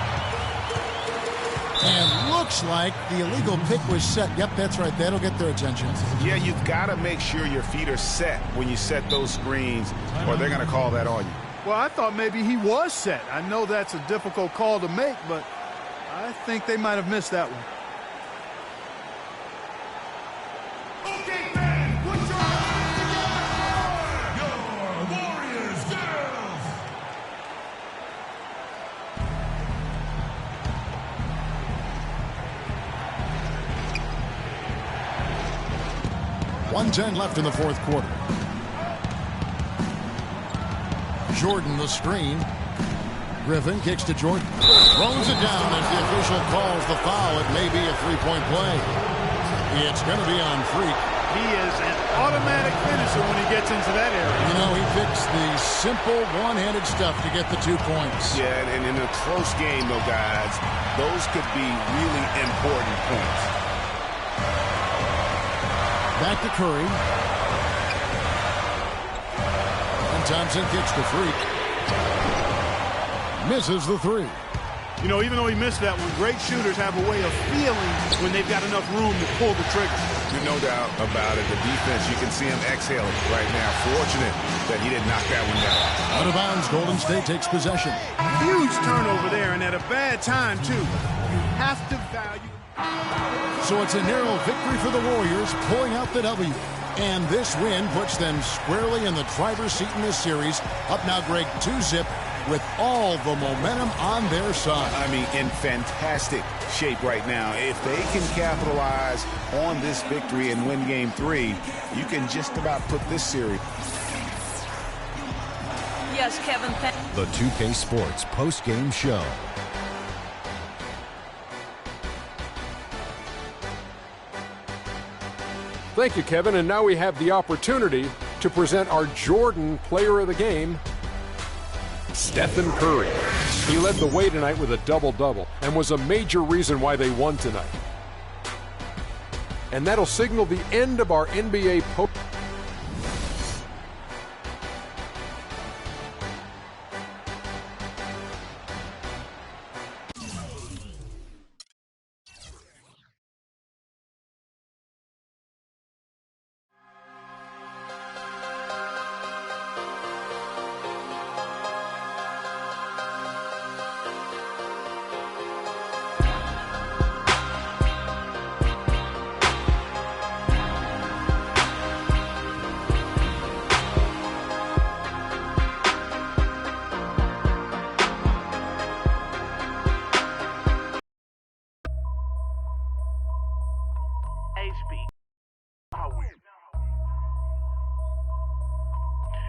And looks like the illegal pick was set. Yep, that's right. That'll get their attention. Yeah, you've got to make sure your feet are set when you set those screens, or they're going to call that on you. Well, I thought maybe he was set. I know that's a difficult call to make, but I think they might have missed that one. Okay, man, put your hands together! Your Warriors girls! 1:10 left in the fourth quarter. Jordan the screen. Griffin kicks to Jordan. Throws it down as the official calls the foul. It may be a three-point play. It's going to be on Freak. He is an automatic finisher when he gets into that area. You know, he picks the simple one-handed stuff to get the 2 points. Yeah, and in a close game, though, guys, those could be really important points. Back to Curry. And Thompson kicks to Freak. Misses the three. You know, even though he missed that one, great shooters have a way of feeling when they've got enough room to pull the trigger. There's no doubt about it. The defense, you can see him exhaling right now. Fortunate that he didn't knock that one down. Out of bounds, Golden State takes possession. Huge turnover there, and at a bad time, too. You have to value. So it's a narrow victory for the Warriors, pulling out the W. And this win puts them squarely in the driver's seat in this series. Up now, Greg, 2-zip. With all the momentum on their side. I mean, in fantastic shape right now. If they can capitalize on this victory and win Game 3, you can just about put this series. Yes, Kevin. The 2K Sports post-game show. Thank you, Kevin. And now we have the opportunity to present our Jordan Player of the Game, Stephen Curry. He led the way tonight with a double-double and was a major reason why they won tonight. And that'll signal the end of our NBA post.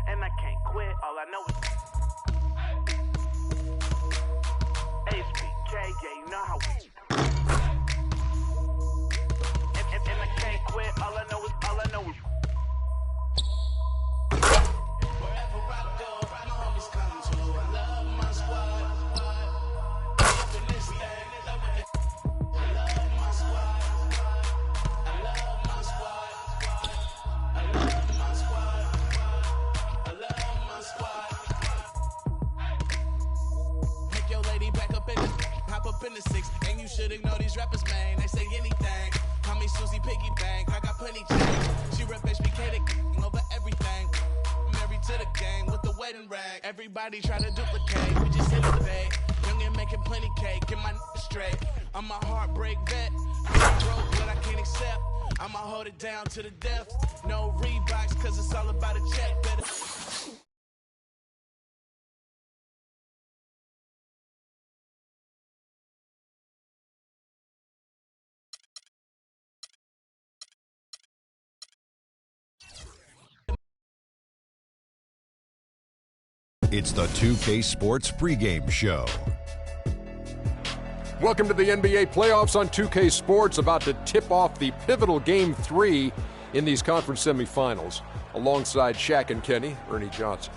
And I can't quit, all I know is HBK, yeah, you know how we and I can't quit, all I know is wherever I go, my homies come to. I love my squad. Up in this thing, I love my squad. I love my squad. I love my squad. I love my squad. Make your lady back up in the hop up in the 6, and you should ignore these rappers, man. They say anything. Call me Susie Piggy Bank. I got plenty change. She rep HBK over everything. Married to the game with the wedding rag. Everybody try to duplicate. We just elevate. Young and making plenty cake. Get my straight. I'm a heartbreak vet. I'm broke, but I can't accept. I'ma hold it down to the death. No Reeboks, cause it's all about a check. Better. It's the 2K Sports pregame show. Welcome to the NBA playoffs on 2K Sports, about to tip off the pivotal Game 3 in these conference semifinals. Alongside Shaq and Kenny, Ernie Johnson.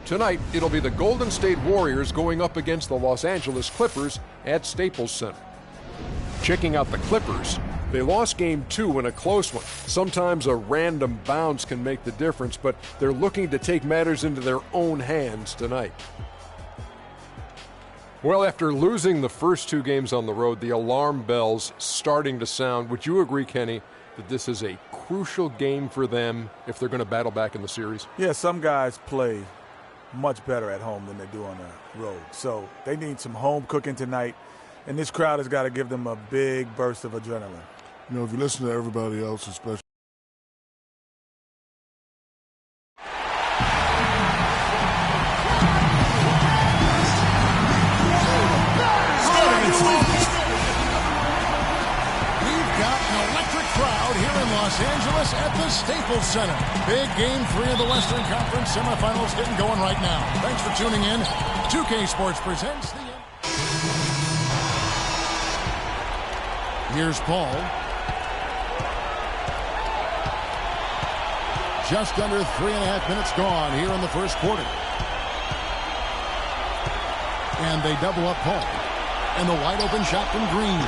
Tonight, it'll be the Golden State Warriors going up against the Los Angeles Clippers at Staples Center. Checking out the Clippers, they lost Game 2 in a close one. Sometimes a random bounce can make the difference, but they're looking to take matters into their own hands tonight. Well, after losing the first 2 games on the road, the alarm bells starting to sound. Would you agree, Kenny, that this is a crucial game for them if they're going to battle back in the series? Yeah, some guys play much better at home than they do on the road. So they need some home cooking tonight, and this crowd has got to give them a big burst of adrenaline. You know, if you listen to everybody else, especially. Los Angeles at the Staples Center. Big Game 3 of the Western Conference semifinals getting going right now. Thanks for tuning in. 2K Sports presents the... Here's Paul. Just under 3.5 minutes gone here in the first quarter. And they double up Paul. And the wide open shot from Green.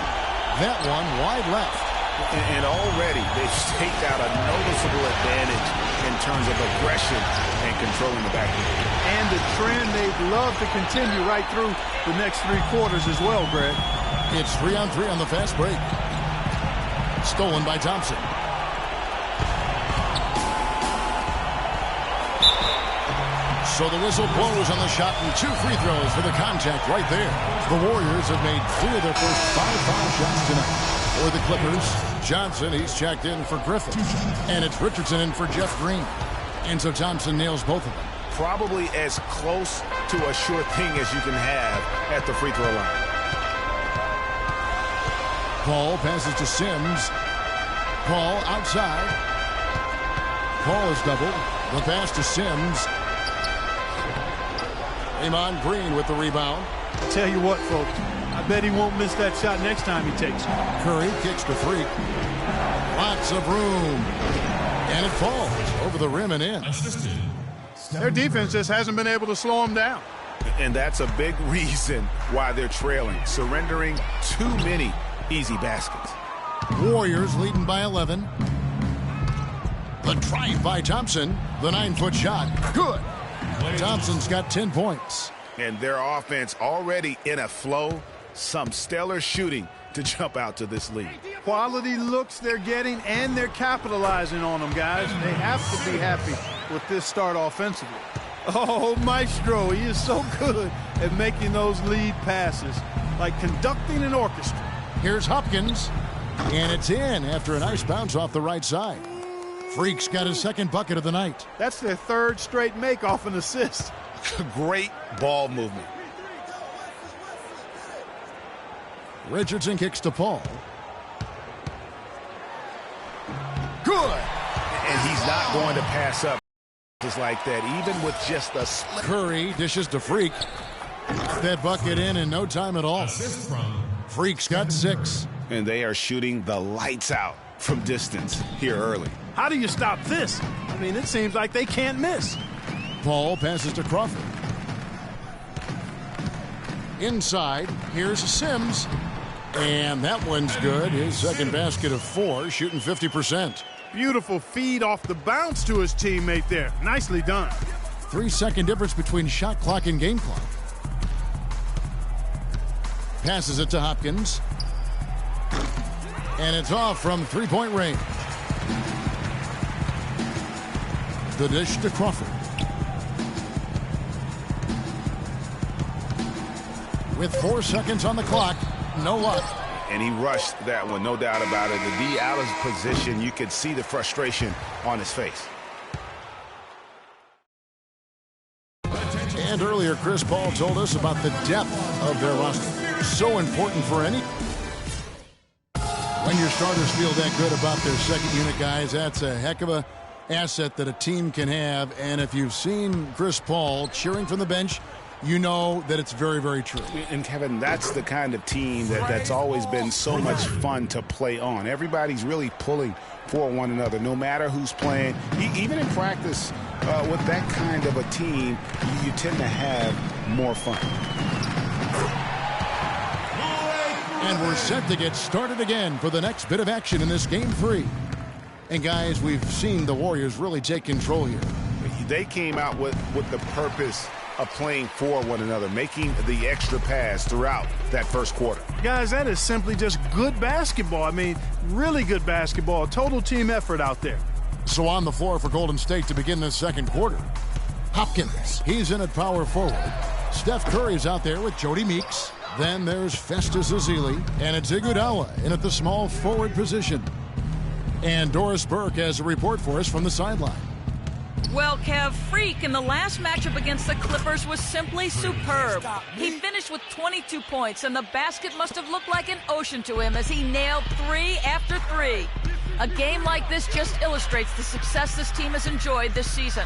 That one wide left. And already they've staked out a noticeable advantage in terms of aggression and controlling the backcourt. And the trend they'd love to continue right through the next 3 quarters as well, Greg. It's 3-on-3 on the fast break. Stolen by Thompson. So the whistle blows on the shot and 2 free throws for the contact right there. The Warriors have made 3 of their first 5 foul shots tonight. For the Clippers, Johnson, he's checked in for Griffin. And it's Richardson in for Jeff Green. And so Thompson nails both of them. Probably as close to a sure thing as you can have at the free throw line. Paul passes to Sims. Paul outside. Paul is doubled. The pass to Sims. Draymond Green with the rebound. I tell you what, folks, I bet he won't miss that shot next time he takes it. Curry kicks to Freak. Lots of room. And it falls over the rim and in. Their defense just hasn't been able to slow them down. And that's a big reason why they're trailing, surrendering too many easy baskets. Warriors leading by 11. The drive by Thompson. The 9-foot shot. Good. Thompson's got 10 points. And their offense already in a flow. Some stellar shooting to jump out to this lead. Quality looks they're getting, and they're capitalizing on them, guys. They have to be happy with this start offensively. Oh, Maestro, he is so good at making those lead passes, like conducting an orchestra. Here's Hopkins, and it's in after a nice bounce off the right side. Freak's got his 2nd bucket of the night. That's their 3rd straight make off an assist. Great ball movement. Richardson kicks to Paul. Good. And he's not going to pass up just like that, even with just a slip. Curry dishes to Freak. That bucket in no time at all. Freak's got 6. And they are shooting the lights out from distance here early. How do you stop this? I mean, it seems like they can't miss. Paul passes to Crawford. Inside, here's Sims. And that one's good. His 2nd basket of 4, shooting 50%. Beautiful feed off the bounce to his teammate there. Nicely done. 3-second difference between shot clock and game clock. Passes it to Hopkins. And it's off from 3-point range. The dish to Crawford. With 4 seconds on the clock, no luck. And he rushed that one, no doubt about it. The D out of position, you could see the frustration on his face. And earlier, Chris Paul told us about the depth of their roster. So important for any. When your starters feel that good about their 2nd unit guys, that's a heck of a asset that a team can have. And if you've seen Chris Paul cheering from the bench, you know that it's very, very true. And Kevin, that's the kind of team that's always been so much fun to play on. Everybody's really pulling for one another, no matter who's playing. Even in practice, with that kind of a team, you tend to have more fun. And we're set to get started again for the next bit of action in this Game 3. And guys, we've seen the Warriors really take control here. They came out with the purpose of playing for one another, making the extra pass throughout that 1st quarter. Guys, that is simply just good basketball. I mean, really good basketball. Total team effort out there. So on the floor for Golden State to begin this 2nd quarter. Hopkins, he's in at power forward. Steph Curry's out there with Jody Meeks. Then there's Festus Ezeli, and it's Iguodala in at the small forward position. And Doris Burke has a report for us from the sideline. Well, Kev, Freak in the last matchup against the Clippers was simply superb. He finished with 22 points, and the basket must have looked like an ocean to him as he nailed 3 after 3. A game like this just illustrates the success this team has enjoyed this season.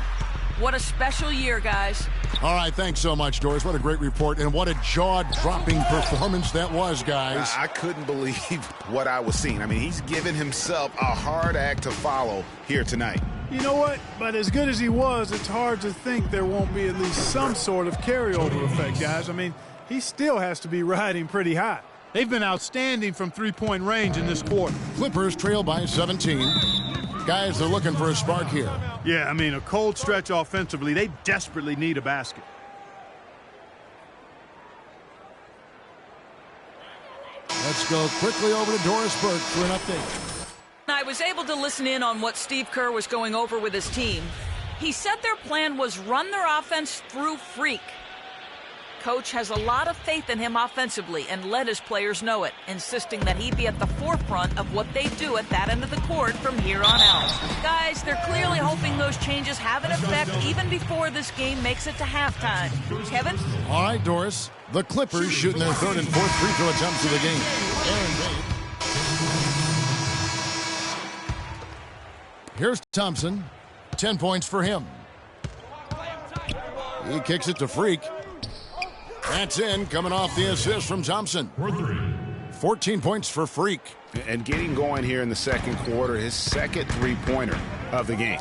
What a special year, guys. All right, thanks so much, Doris. What a great report, and what a jaw-dropping performance that was, guys. I couldn't believe what I was seeing. I mean, he's given himself a hard act to follow here tonight. You know what? But as good as he was, it's hard to think there won't be at least some sort of carryover effect, guys. I mean, he still has to be riding pretty high. They've been outstanding from three-point range in this quarter. Clippers trail by 17. Guys, they're looking for a spark here. Yeah, I mean, a cold stretch offensively. They desperately need a basket. Let's go quickly over to Doris Burke for an update. I was able to listen in on what Steve Kerr was going over with his team. He said their plan was run their offense through Freak. Coach has a lot of faith in him offensively and let his players know it, insisting that he be at the forefront of what they do at that end of the court from here on out. Guys, they're clearly hoping those changes have an effect even before this game makes it to halftime. Kevin? All right, Doris. The Clippers shooting their third and fourth free throw attempts of the game. Aaron Bain. Here's Thompson. 10 points for him. He kicks it to Freak. That's in, coming off the assist from Thompson. 14 points for Freak. And getting going here in the second quarter, his second three-pointer of the game.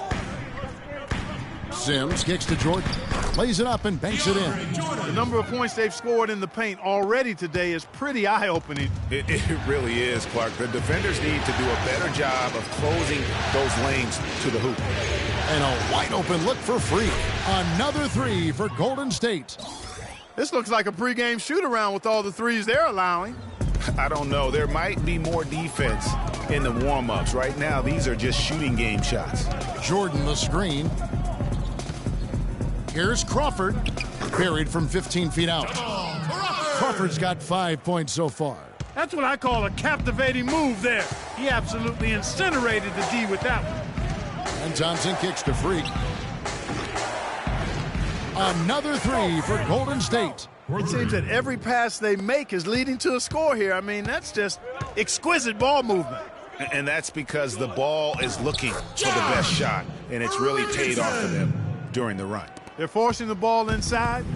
Sims kicks to Jordan. Lays it up and banks it in. The number of points they've scored in the paint already today is pretty eye-opening. It really is, Clark. The defenders need to do a better job of closing those lanes to the hoop. And a wide-open look for Freak. Another three for Golden State. This looks like a pregame shoot-around with all the threes they're allowing. I don't know. There might be more defense in the warm-ups. Right now, these are just shooting game shots. Jordan the screen. Here's Crawford. Buried from 15 feet out. Crawford's got 5 points so far. That's what I call a captivating move there. He absolutely incinerated the D with that one. And Thompson kicks to Freak. Another three for Golden State. It seems that every pass they make is leading to a score here. I mean, that's just exquisite ball movement. And that's because the ball is looking for the best shot, and it's really paid off for them during the run. They're forcing the ball inside,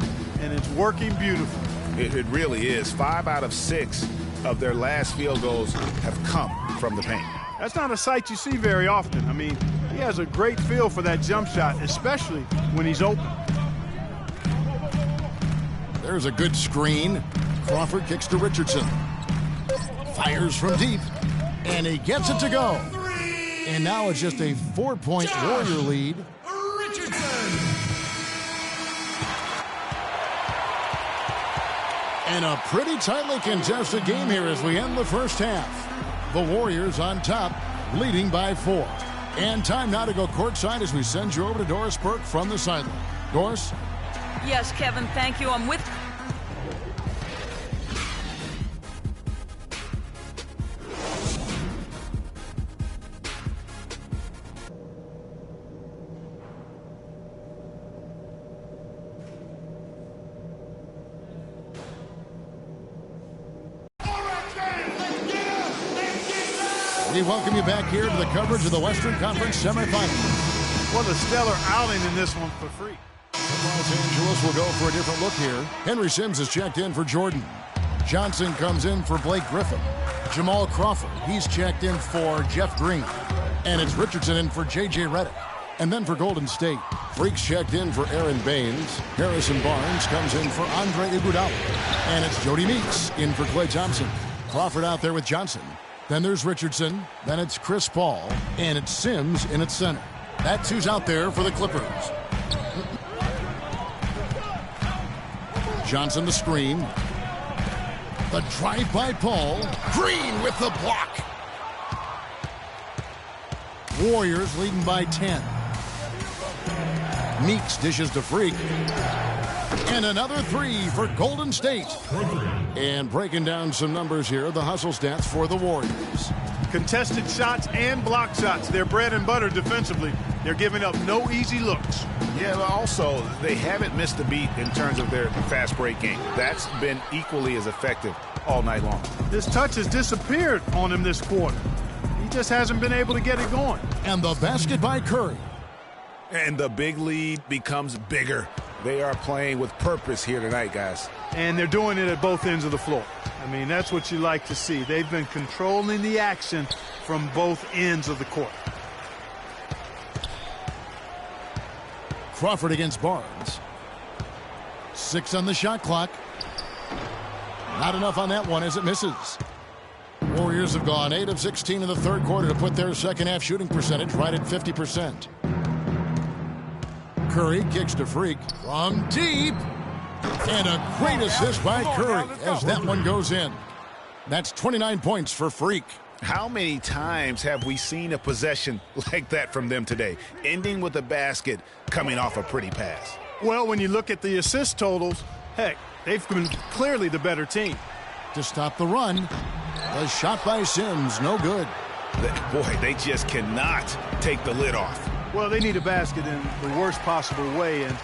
and it's working beautifully. It really is. 5 out of 6 of their last field goals have come from the paint. That's not a sight you see very often. I mean, he has a great feel for that jump shot, especially when he's open. There's a good screen. Crawford kicks to Richardson. Fires from deep. And he gets it to go. And now it's just a 4-point Warrior lead. Richardson. And a pretty tightly contested game here as we end the first half. The Warriors on top, leading by 4. And time now to go courtside as we send you over to Doris Burke from the sideline. Doris? Yes, Kevin, thank you. I'm with... We welcome you back here to the coverage of the Western Conference semifinals. What a stellar outing in this one for Freak. Los Angeles will go for a different look here. Henry Sims is checked in for Jordan. Johnson comes in for Blake Griffin. Jamal Crawford, he's checked in for Jeff Green. And it's Richardson in for J.J. Redick. And then for Golden State, Freak's checked in for Aaron Baines. Harrison Barnes comes in for Andre Iguodala. And it's Jody Meeks in for Klay Thompson. Crawford out there with Johnson. Then there's Richardson. Then it's Chris Paul. And it's Sims in at center. That's who's out there for the Clippers. Johnson the screen. The drive by Paul. Green with the block. Warriors leading by 10. Meeks dishes to Freak. And another three for Golden State. And breaking down some numbers here, the hustle stats for the Warriors. Contested shots and block shots. They're bread and butter defensively. They're giving up no easy looks. Yeah, but also, they haven't missed a beat in terms of their fast break game. That's been equally as effective all night long. This touch has disappeared on him this quarter. He just hasn't been able to get it going. And the basket by Curry. And the big lead becomes bigger. They are playing with purpose here tonight, guys. And they're doing it at both ends of the floor. I mean, that's what you like to see. They've been controlling the action from both ends of the court. Crawford against Barnes. 6 on the shot clock. Not enough on that one as it misses. Warriors have gone 8 of 16 in the third quarter to put their second half shooting percentage right at 50%. Curry kicks to Freak from deep. And a great assist by Curry as that one goes in. That's 29 points for Freak. How many times have we seen a possession like that from them today, ending with a basket coming off a pretty pass? Well, when you look at the assist totals, heck, they've been clearly the better team. To stop the run, the shot by Sims, no good. Boy, they just cannot take the lid off. Well, they need a basket in the worst possible way, and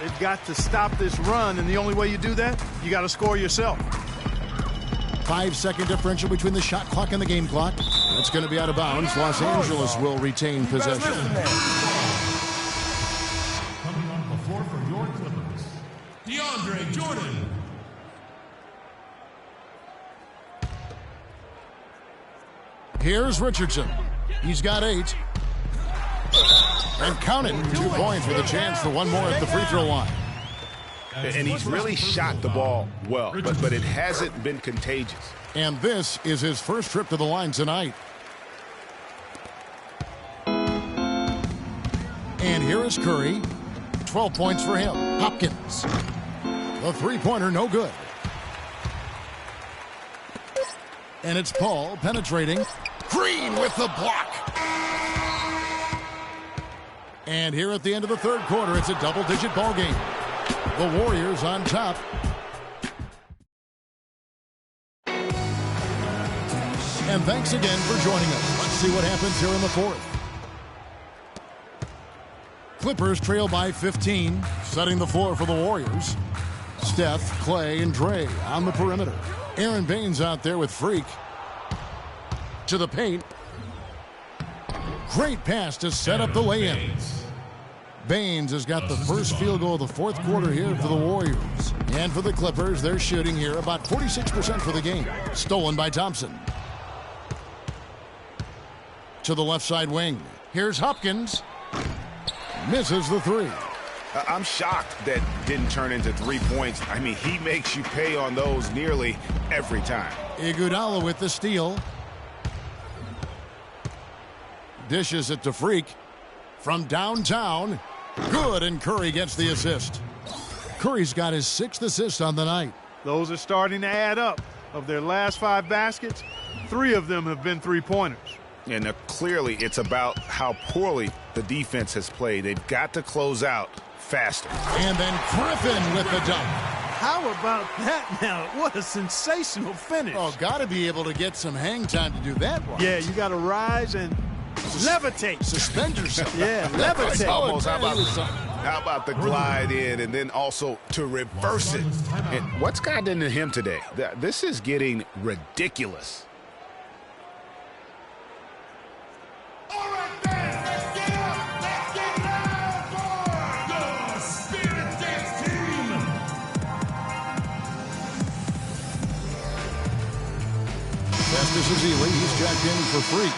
they've got to stop this run, and the only way you do that, you got to score yourself. 5-second differential between the shot clock and the game clock. That's going to be out of bounds. Los Angeles will retain possession. Coming on the floor for your Clippers, DeAndre Jordan. Here's Richardson. He's got 8. And counting 2 points with a chance for one more at the free throw line. And he's really shot the ball well, but it hasn't been contagious. And this is his first trip to the line tonight. And here is Curry. 12 points for him. Hopkins. The three-pointer, no good. And it's Paul penetrating. Green with the block. And here at the end of the third quarter, it's a double-digit ball game. The Warriors on top. And thanks again for joining us. Let's see what happens here in the fourth. Clippers trail by 15, setting the floor for the Warriors. Steph, Clay, and Dre on the perimeter. Aaron Baines out there with Freak. To the paint. Great pass to set up the lay-in. Baines has got the first field goal of the fourth quarter here for the Warriors. And for the Clippers, they're shooting here about 46% for the game. Stolen by Thompson. To the left side wing. Here's Hopkins. Misses the three. I'm shocked that didn't turn into 3 points. I mean, he makes you pay on those nearly every time. Iguodala with the steal. Dishes it to Freak. From downtown. Good, and Curry gets the assist. Curry's got his 6th assist on the night. Those are starting to add up. Of their last 5 baskets, 3 of them have been three-pointers. And clearly it's about how poorly the defense has played. They've got to close out faster. And then Griffin with the dunk. How about that now? What a sensational finish. Oh, got to be able to get some hang time to do that one. Yeah, you got to rise and levitate. Suspend yourself. Yeah, levitate. Almost. How about the glide in and then also to reverse it? And what's gotten into him today? This is getting ridiculous. All right, fans, let's get up. Let's get loud for the Spirit Dance Team. Festus Ezeli, he's jacked in for Freak.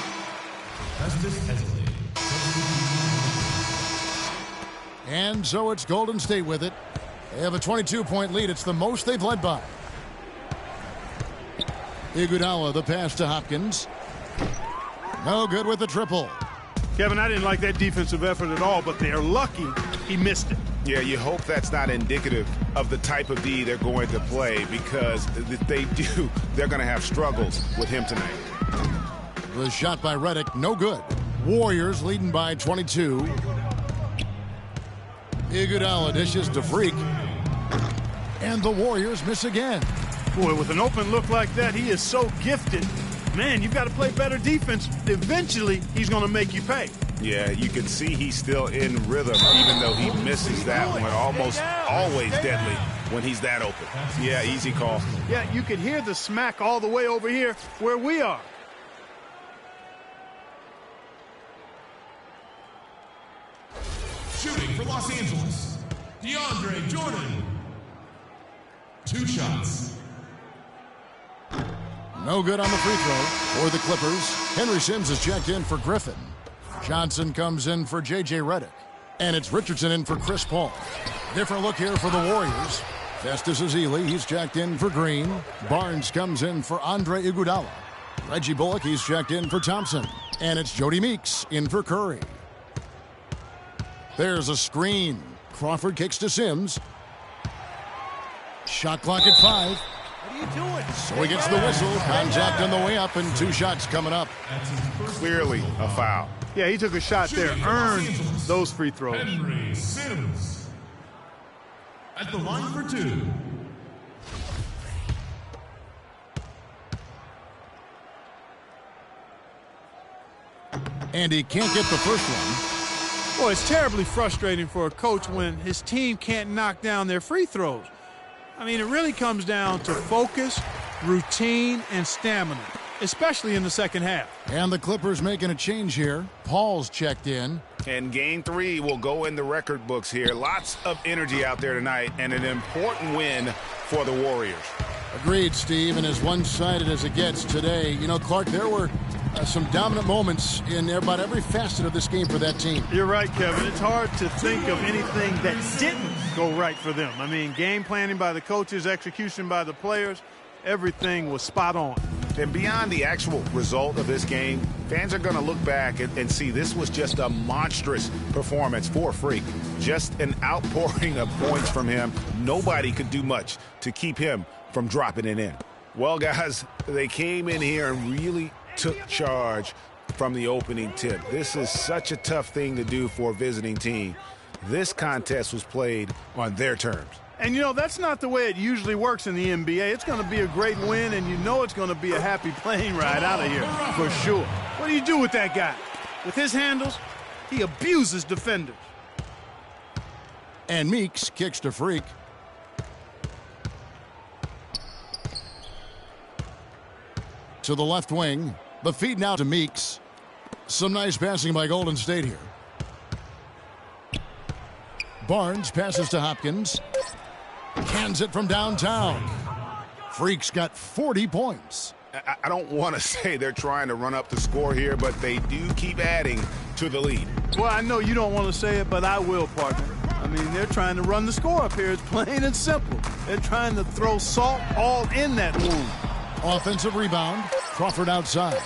Festus Ezeli. And so it's Golden State with it. They have a 22-point lead. It's the most they've led by. Iguodala, the pass to Hopkins. No good with the triple. Kevin, I didn't like that defensive effort at all, but they're lucky he missed it. Yeah, you hope that's not indicative of the type of D they're going to play, because if they do, they're going to have struggles with him tonight. The shot by Redick, no good. Warriors leading by 22. Iguodala dishes to Freak. And the Warriors miss again. Boy, with an open look like that, he is so gifted. Man, you've got to play better defense. Eventually, he's going to make you pay. Yeah, you can see he's still in rhythm, even though he misses that one. Almost always deadly when he's that open. Yeah, easy call. Yeah, you could hear the smack all the way over here where we are. Shooting for Los Angeles, DeAndre Jordan. 2 shots. No good on the free throw for the Clippers. Henry Sims is checked in for Griffin. Johnson comes in for J.J. Redick. And it's Richardson in for Chris Paul. Different look here for the Warriors. Festus Ezeli, he's checked in for Green. Barnes comes in for Andre Iguodala. Reggie Bullock, he's checked in for Thompson. And it's Jody Meeks in for Curry. There's a screen. Crawford kicks to Sims. Shot clock at 5. What are you doing? So he gets the whistle. Contact on the way up and 2 shots coming up. Clearly a foul. Yeah, he took a shot there, earned those free throws. Henry Sims at the line for 2. And he can't get the first one. Boy, it's terribly frustrating for a coach when his team can't knock down their free throws. I mean, it really comes down to focus, routine, and stamina, especially in the second half. And the Clippers making a change here. Paul's checked in. And game 3 will go in the record books here. Lots of energy out there tonight and an important win for the Warriors. Agreed, Steve, and as one-sided as it gets today, you know, Clark, there were some dominant moments in about every facet of this game for that team. You're right, Kevin. It's hard to think of anything that didn't go right for them. I mean, game planning by the coaches, execution by the players, everything was spot on. And beyond the actual result of this game, fans are going to look back and see this was just a monstrous performance for Freak. Just an outpouring of points from him. Nobody could do much to keep him from dropping it in. Well, guys, they came in here and really took charge from the opening tip. This is such a tough thing to do for a visiting team. This contest was played on their terms. And, you know, that's not the way it usually works in the NBA. It's going to be a great win, and you know it's going to be a happy plane ride out of here for sure. What do you do with that guy? With his handles, he abuses defenders. And Meeks kicks to Freak. To the left wing. The feed now to Meeks. Some nice passing by Golden State here. Barnes passes to Hopkins. Hands it from downtown. Freak's got 40 points. I don't want to say they're trying to run up the score here, but they do keep adding to the lead. Well, I know you don't want to say it, but I will, partner. I mean, they're trying to run the score up here. It's plain and simple. They're trying to throw salt all in that wound. Offensive rebound. Crawford outside.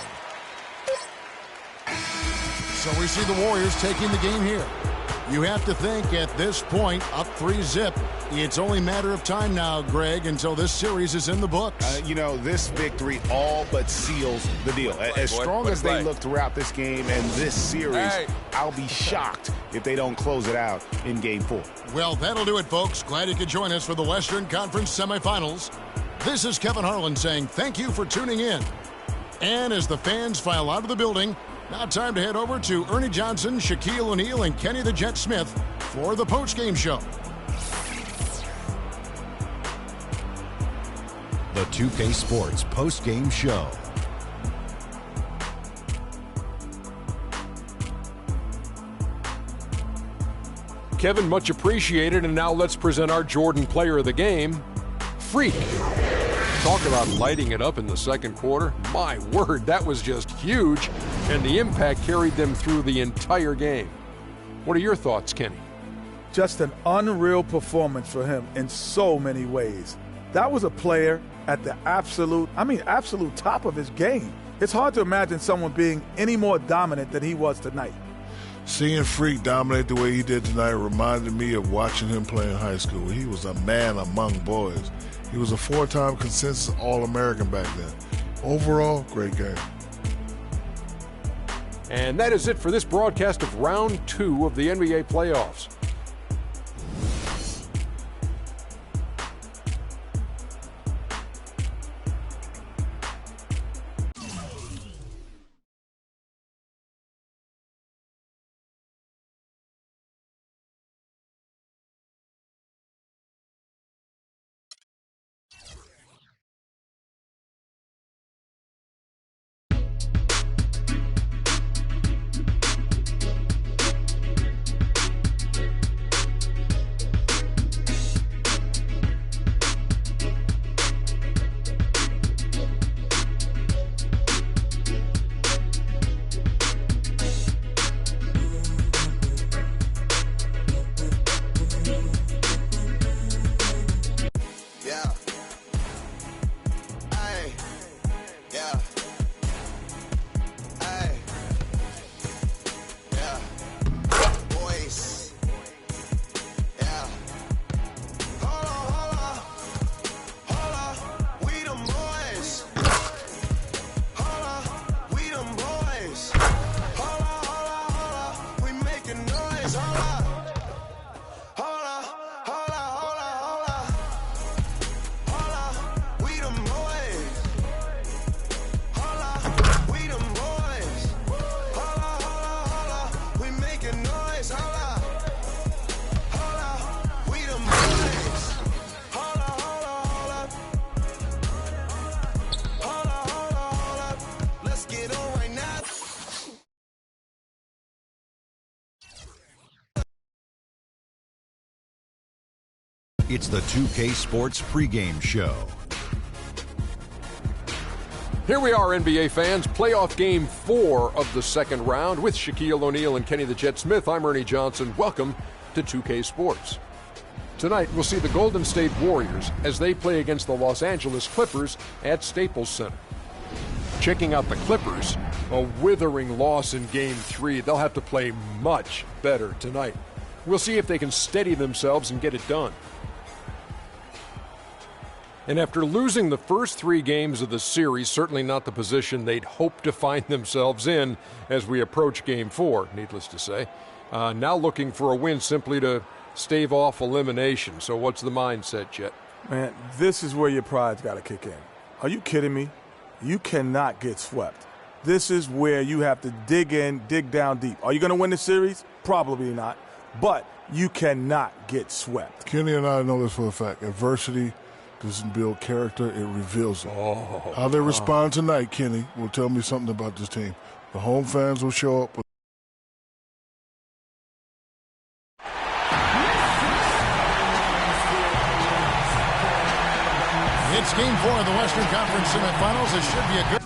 So we see the Warriors taking the game here. You have to think at this point, up 3-zip. It's only a matter of time now, Greg, until this series is in the books. You know, this victory all but seals the deal. As strong as they look throughout this game and this series, I'll be shocked if they don't close it out in Game 4. Well, that'll do it, folks. Glad you could join us for the Western Conference semifinals. This is Kevin Harlan saying thank you for tuning in. And as the fans file out of the building, now time to head over to Ernie Johnson, Shaquille O'Neal, and Kenny the Jet Smith for the postgame show. The 2K Sports postgame show. Kevin, much appreciated, and now let's present our Jordan player of the game, Freak. Talk about lighting it up in the second quarter. My word, that was just huge, and the impact carried them through the entire game. What are your thoughts, Kenny? Just an unreal performance for him in so many ways. That was a player at the absolute top of his game. It's hard to imagine someone being any more dominant than he was tonight. Seeing Freak dominate the way he did tonight reminded me of watching him play in high school. He was a man among boys. He was a 4-time consensus All-American back then. Overall, great game. And that is it for this broadcast of Round 2 of the NBA playoffs. It's the 2K Sports pregame show. Here we are, NBA fans. Playoff game 4 of the second round with Shaquille O'Neal and Kenny the Jet Smith. I'm Ernie Johnson. Welcome to 2K Sports. Tonight, we'll see the Golden State Warriors as they play against the Los Angeles Clippers at Staples Center. Checking out the Clippers, a withering loss in Game 3. They'll have to play much better tonight. We'll see if they can steady themselves and get it done. And after losing the first 3 games of the series, certainly not the position they'd hoped to find themselves in as we approach Game 4, needless to say. Now looking for a win simply to stave off elimination. So what's the mindset, Jet? Man, this is where your pride's got to kick in. Are you kidding me? You cannot get swept. This is where you have to dig in, dig down deep. Are you going to win the series? Probably not. But you cannot get swept. Kenny and I know this for a fact. Adversity doesn't build character, it reveals it. How they respond tonight, Kenny, will tell me something about this team. The home fans will show up. It's Game 4 of the Western Conference semifinals. It should be a good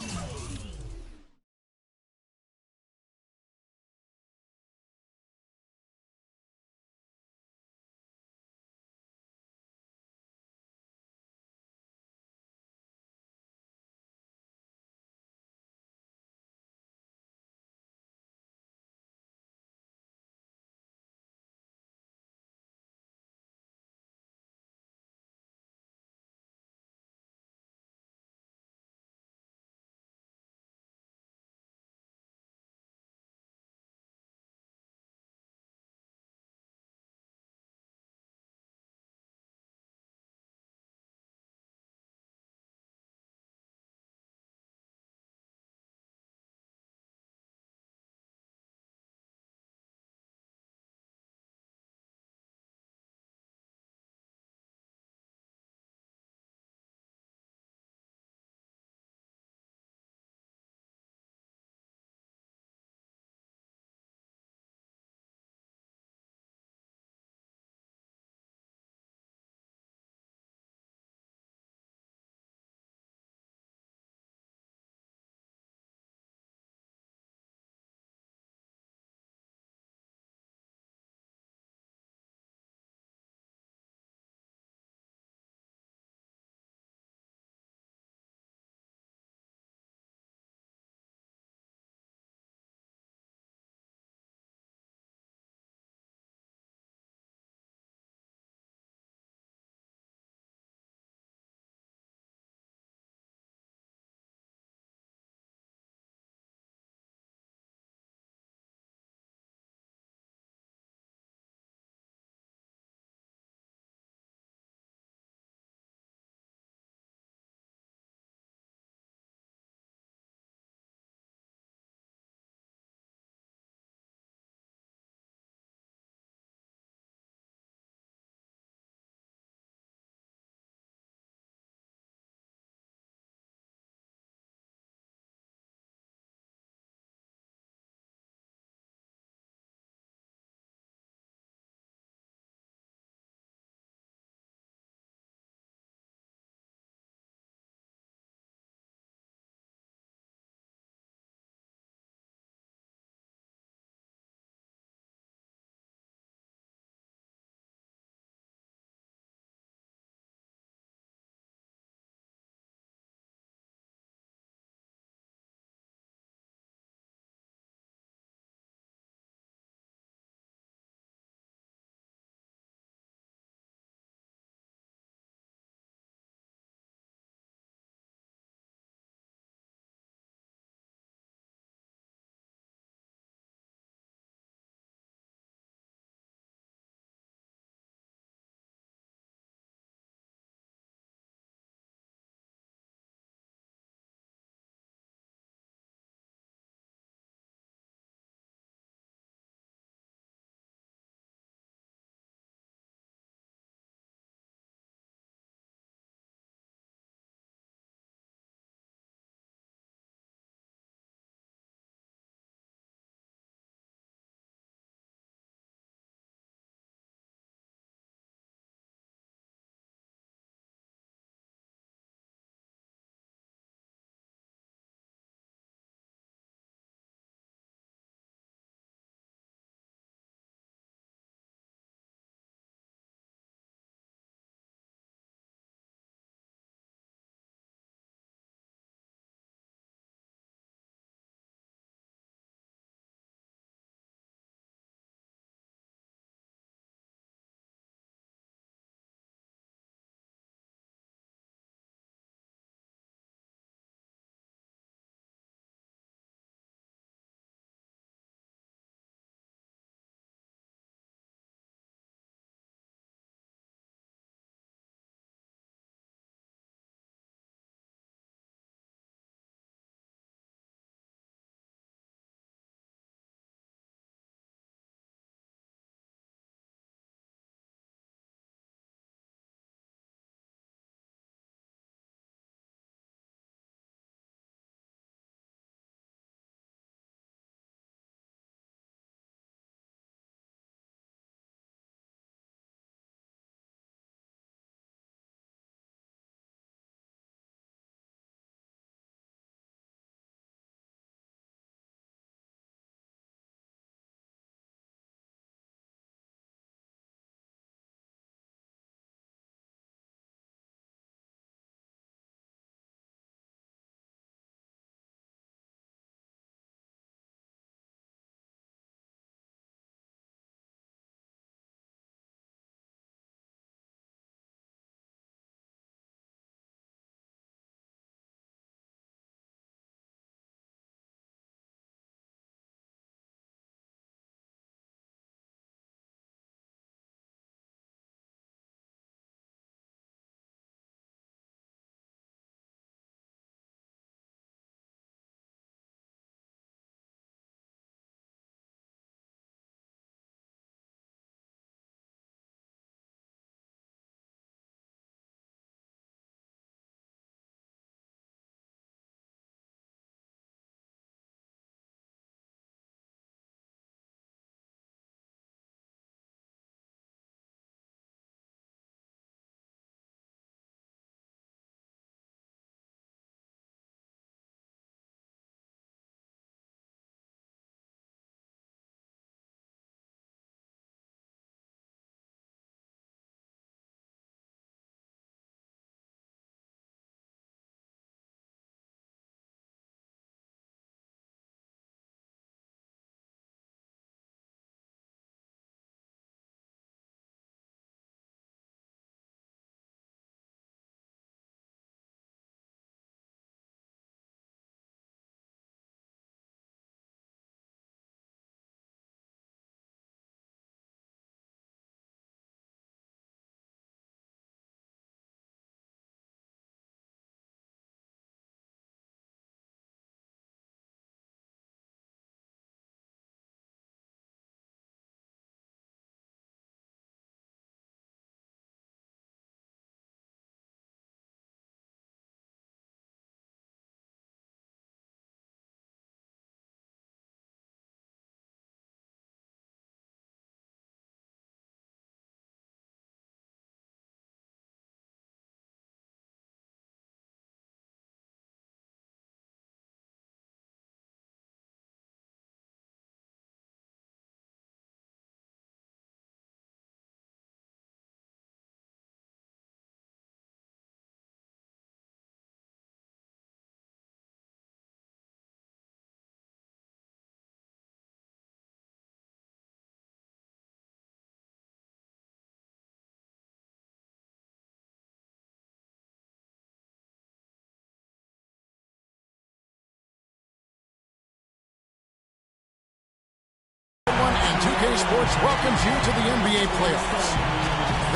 2K Sports welcomes you to the NBA playoffs.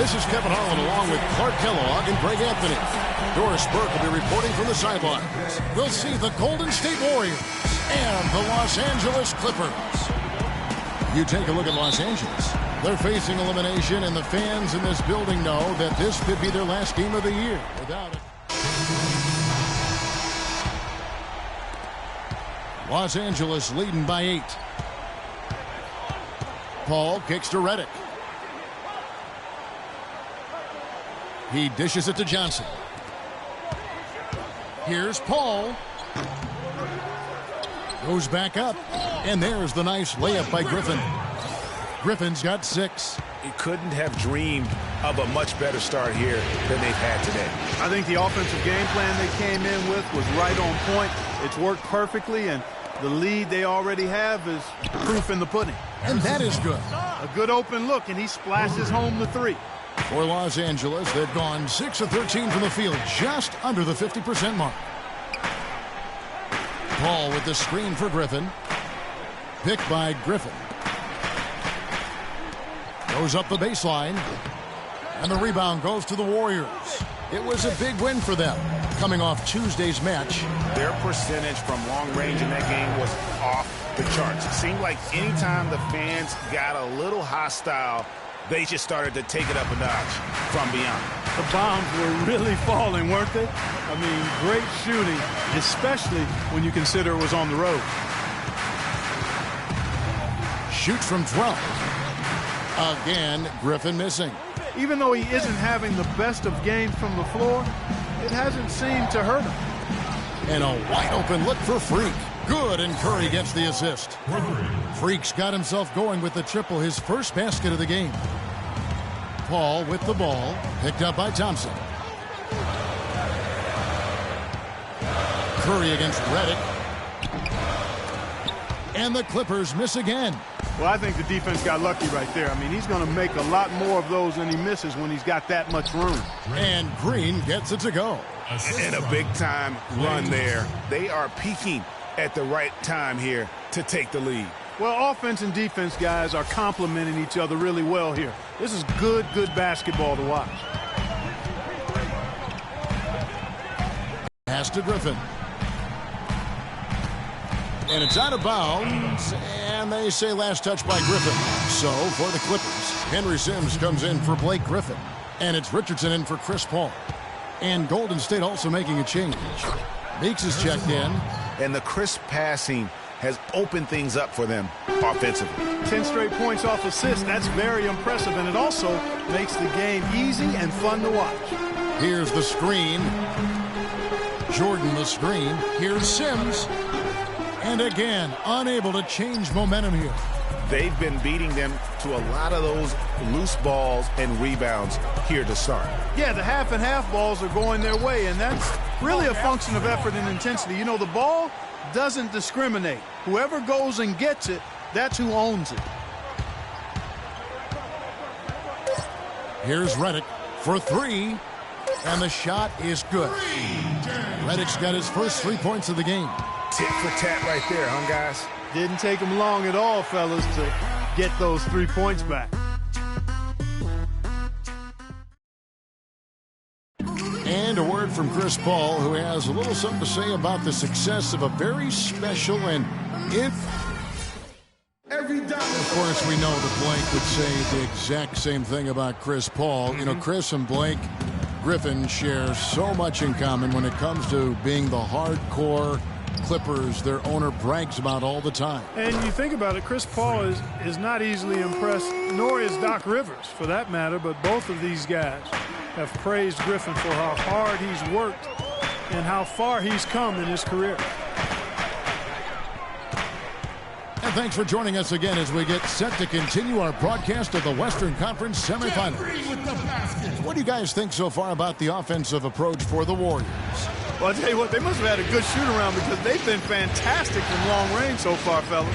This is Kevin Harlan along with Clark Kellogg and Greg Anthony. Doris Burke will be reporting from the sidelines. We'll see the Golden State Warriors and the Los Angeles Clippers. You take a look at Los Angeles. They're facing elimination, and the fans in this building know that this could be their last game of the year. Without it. Los Angeles leading by 8. Paul kicks to Redick. He dishes it to Johnson. Here's Paul. Goes back up. And there's the nice layup by Griffin. Griffin's got 6. He couldn't have dreamed of a much better start here than they've had today. I think the offensive game plan they came in with was right on point. It's worked perfectly, and the lead they already have is proof in the pudding. And that is good. A good open look, and he splashes home the 3. For Los Angeles, they've gone 6 of 13 from the field, just under the 50% mark. Paul with the screen for Griffin. Picked by Griffin. Goes up the baseline. And the rebound goes to the Warriors. It was a big win for them, coming off Tuesday's match. Their percentage from long range in that game was off the charts. It seemed like anytime the fans got a little hostile, they just started to take it up a notch from beyond. The bombs were really falling, weren't they? I mean, great shooting, especially when you consider it was on the road. Shoots from 12. Again, Griffin missing. Even though he isn't having the best of games from the floor, it hasn't seemed to hurt him. And a wide open look for Freak. Good, and Curry gets the assist. Freak's got himself going with the triple, his first basket of the game. Paul with the ball, picked up by Thompson. Curry against Redick. And the Clippers miss again. Well, I think the defense got lucky right there. I mean, he's going to make a lot more of those than he misses when he's got that much room. And Green gets it to go. And a big-time run there. They are peaking at the right time here to take the lead. Well, offense and defense guys are complementing each other really well here. This is good basketball to watch. Pass to Griffin. And it's out of bounds, and they say last touch by Griffin. So, for the Clippers, Henry Sims comes in for Blake Griffin. And it's Richardson in for Chris Paul. And Golden State also making a change. Meeks is checked in. And the crisp passing has opened things up for them offensively. 10 straight points off assists. That's very impressive, and it also makes the game easy and fun to watch. Here's the screen. Jordan the screen. Here's Sims. And again, unable to change momentum here. They've been beating them to a lot of those loose balls and rebounds here to start. Yeah, the half and half balls are going their way, and that's really a function of effort and intensity. You know, the ball doesn't discriminate. Whoever goes and gets it, that's who owns it. Here's Redick for 3, and the shot is good. Redick's got his first 3 points of the game. Tit for tat right there, huh, guys? Didn't take them long at all, fellas, to get those 3 points back. And a word from Chris Paul, who has a little something to say about the success of a very special and Of course, we know that Blake would say the exact same thing about Chris Paul. You know, Chris and Blake Griffin share so much in common when it comes to being the hardcore Clippers their owner brags about all the time. And you think about it, Chris Paul is not easily impressed, nor is Doc Rivers for that matter, but both of these guys have praised Griffin for how hard he's worked and how far he's come in his career. And thanks for joining us again as we get set to continue our broadcast of the Western Conference semifinals. What do you guys think so far about the offensive approach for the Warriors? Well, I'll tell you what, they must have had a good shoot-around because they've been fantastic from long range so far, fellas.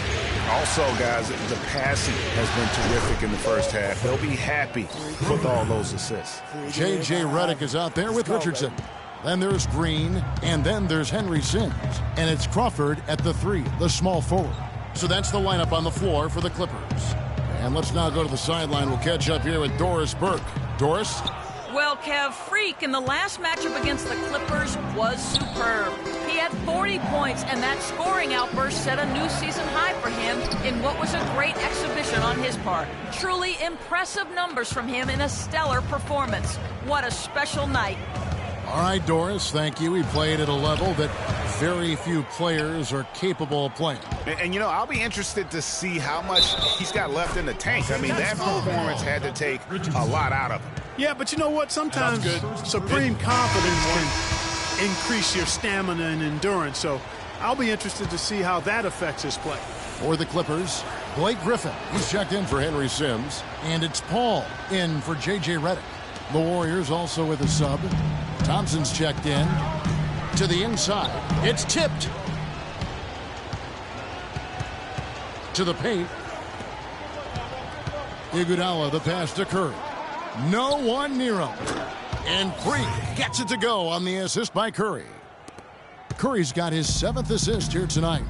Also, guys, the passing has been terrific in the first half. They'll be happy with all those assists. J.J. Redick is out there with Richardson. Then there's Green, and then there's Henry Sims. And it's Crawford at the 3, the small forward. So that's the lineup on the floor for the Clippers. And let's now go to the sideline. We'll catch up here with Doris Burke. Doris? Well, Kev, Freak in the last matchup against the Clippers was superb. He had 40 points, and that scoring outburst set a new season high for him in what was a great exhibition on his part. Truly impressive numbers from him in a stellar performance. What a special night. All right, Doris, thank you. He played at a level that very few players are capable of playing. And, you know, I'll be interested to see how much he's got left in the tank. I mean, that performance had to take a lot out of him. Yeah, but you know what? Sometimes supreme confidence can increase your stamina and endurance. So I'll be interested to see how that affects his play. For the Clippers, Blake Griffin. He's checked in for Henry Sims. And it's Paul in for J.J. Redick. The Warriors also with a sub. Thompson's checked in. To the inside. It's tipped. To the paint. Iguodala, the pass to Curry. No one near him. And Freak gets it to go on the assist by Curry. Curry's got his 7th assist here tonight.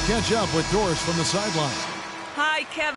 Catch up with Doris from the sideline. Hi, Kevin.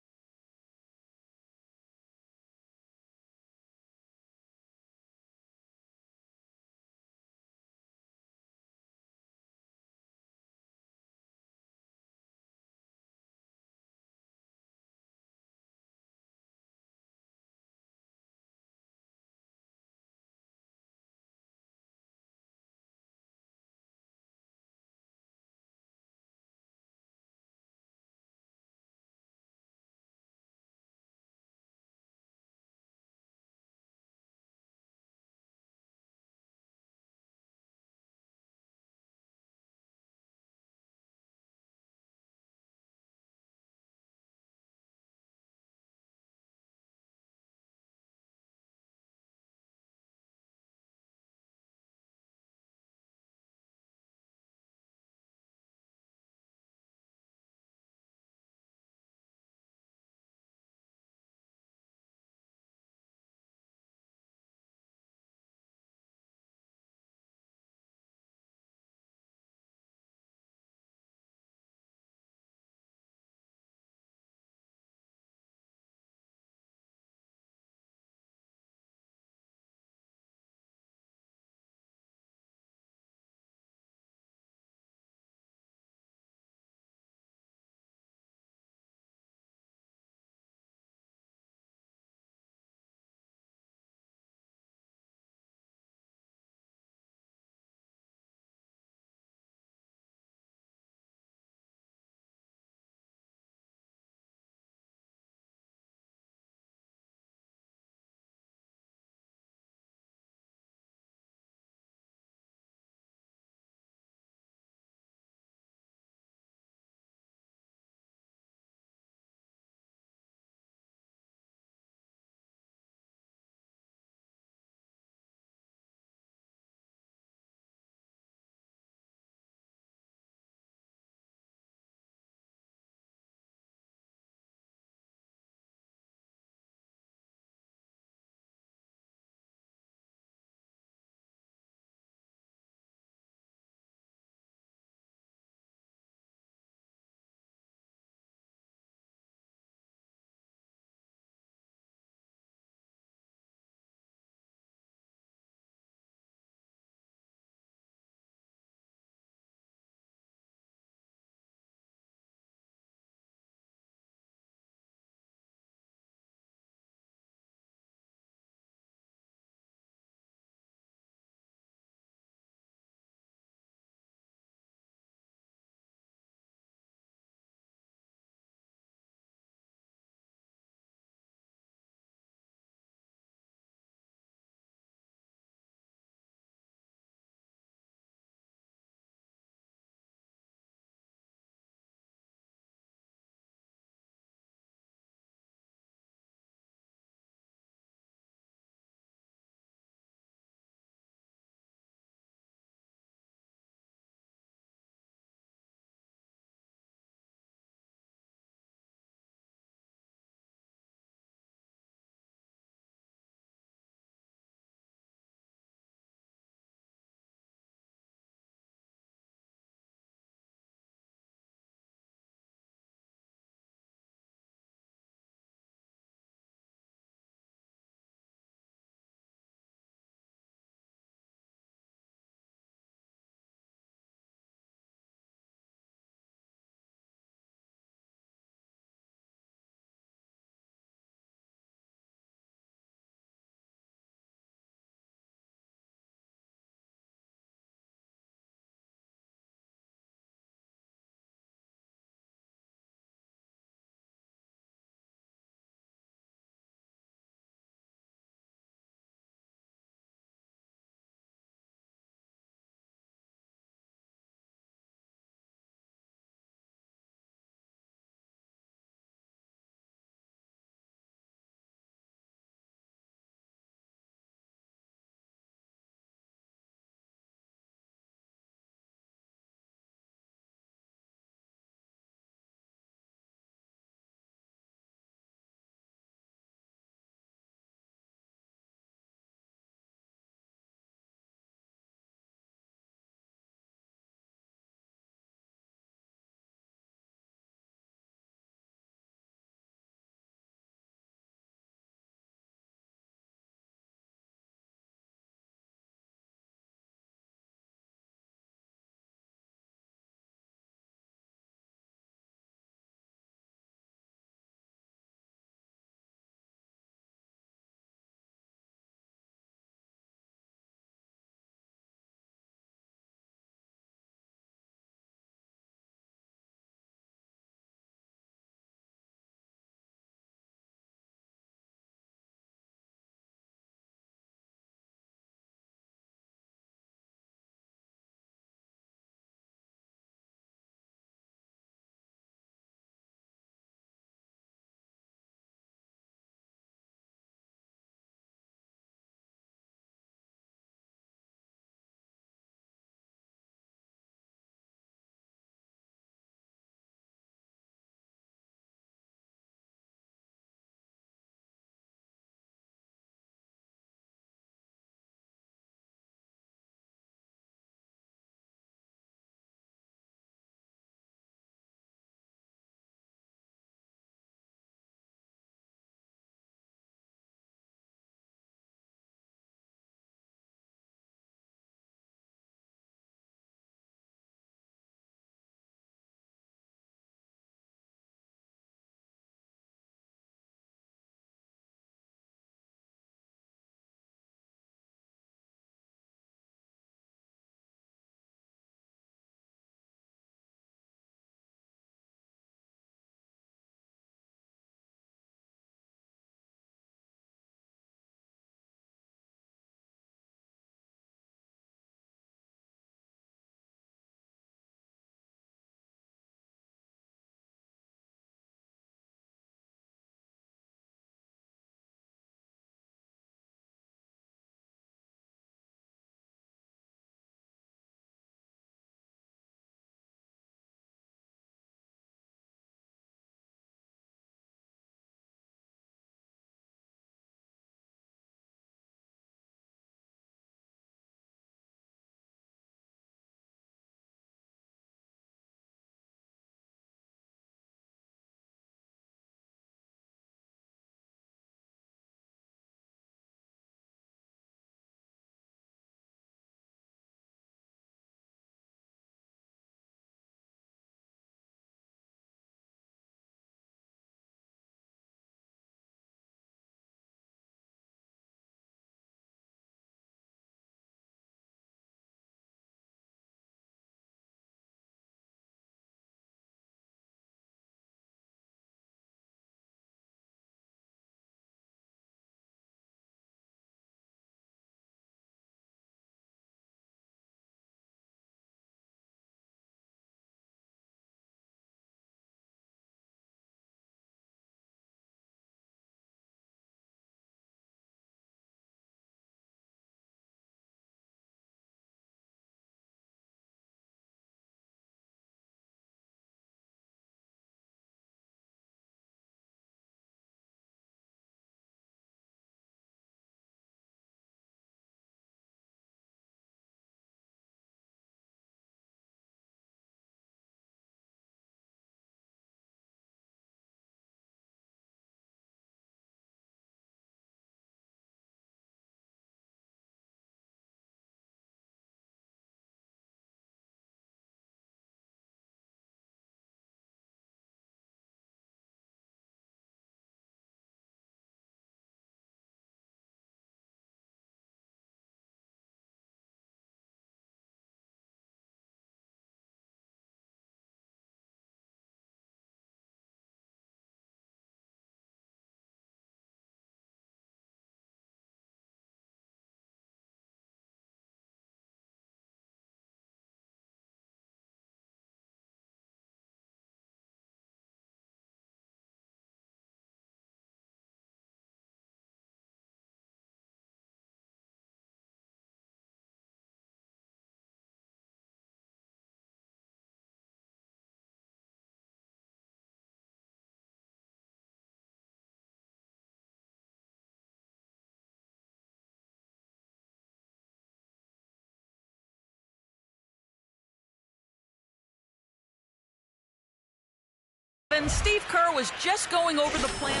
And Steve Kerr was just going over the plan.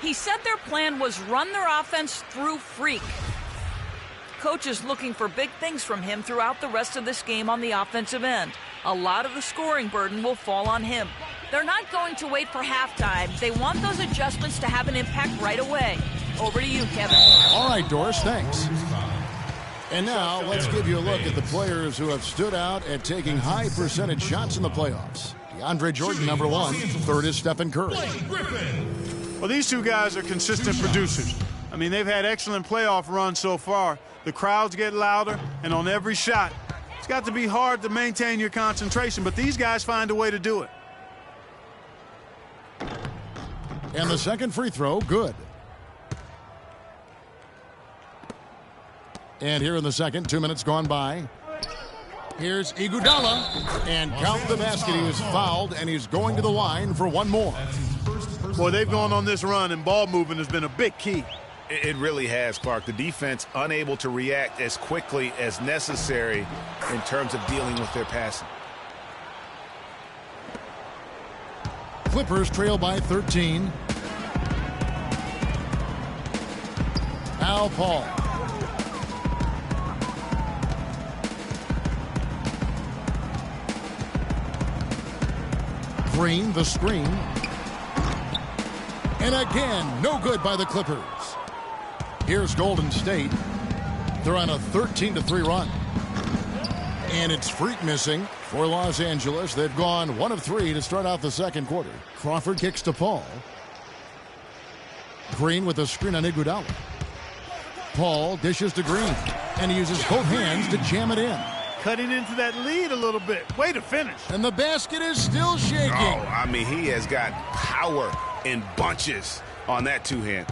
He said their plan was run their offense through Freak. Coach is looking for big things from him throughout the rest of this game on the offensive end. A lot of the scoring burden will fall on him. They're not going to wait for halftime. They want those adjustments to have an impact right away. Over to you, Kevin. All right, Doris, thanks. And now let's give you a look at the players who have stood out at taking high percentage shots in the playoffs. DeAndre Jordan, number 1. Third is Stephen Curry. Well, these two guys are consistent producers. I mean, they've had excellent playoff runs so far. The crowds get louder, and on every shot, it's got to be hard to maintain your concentration, but these guys find a way to do it. And the second free throw, good. And here in the second, 2 minutes gone by. Here's Iguodala, and count the basket. He was fouled, and he's going to the line for one more. Boy, they've gone on this run, and ball movement has been a big key. It really has, Clark. The defense unable to react as quickly as necessary in terms of dealing with their passing. Clippers trail by 13. Al Paul. Green, the screen. And again, no good by the Clippers. Here's Golden State. They're on a 13-3 run. And it's Freak missing for Los Angeles. They've gone 1 of 3 to start out the second quarter. Crawford kicks to Paul. Green with a screen on Iguodala. Paul dishes to Green. And he uses both hands to jam it in. Cutting into that lead a little bit. Way to finish. And the basket is still shaking. Oh, I mean, he has got power in bunches on that two-hand.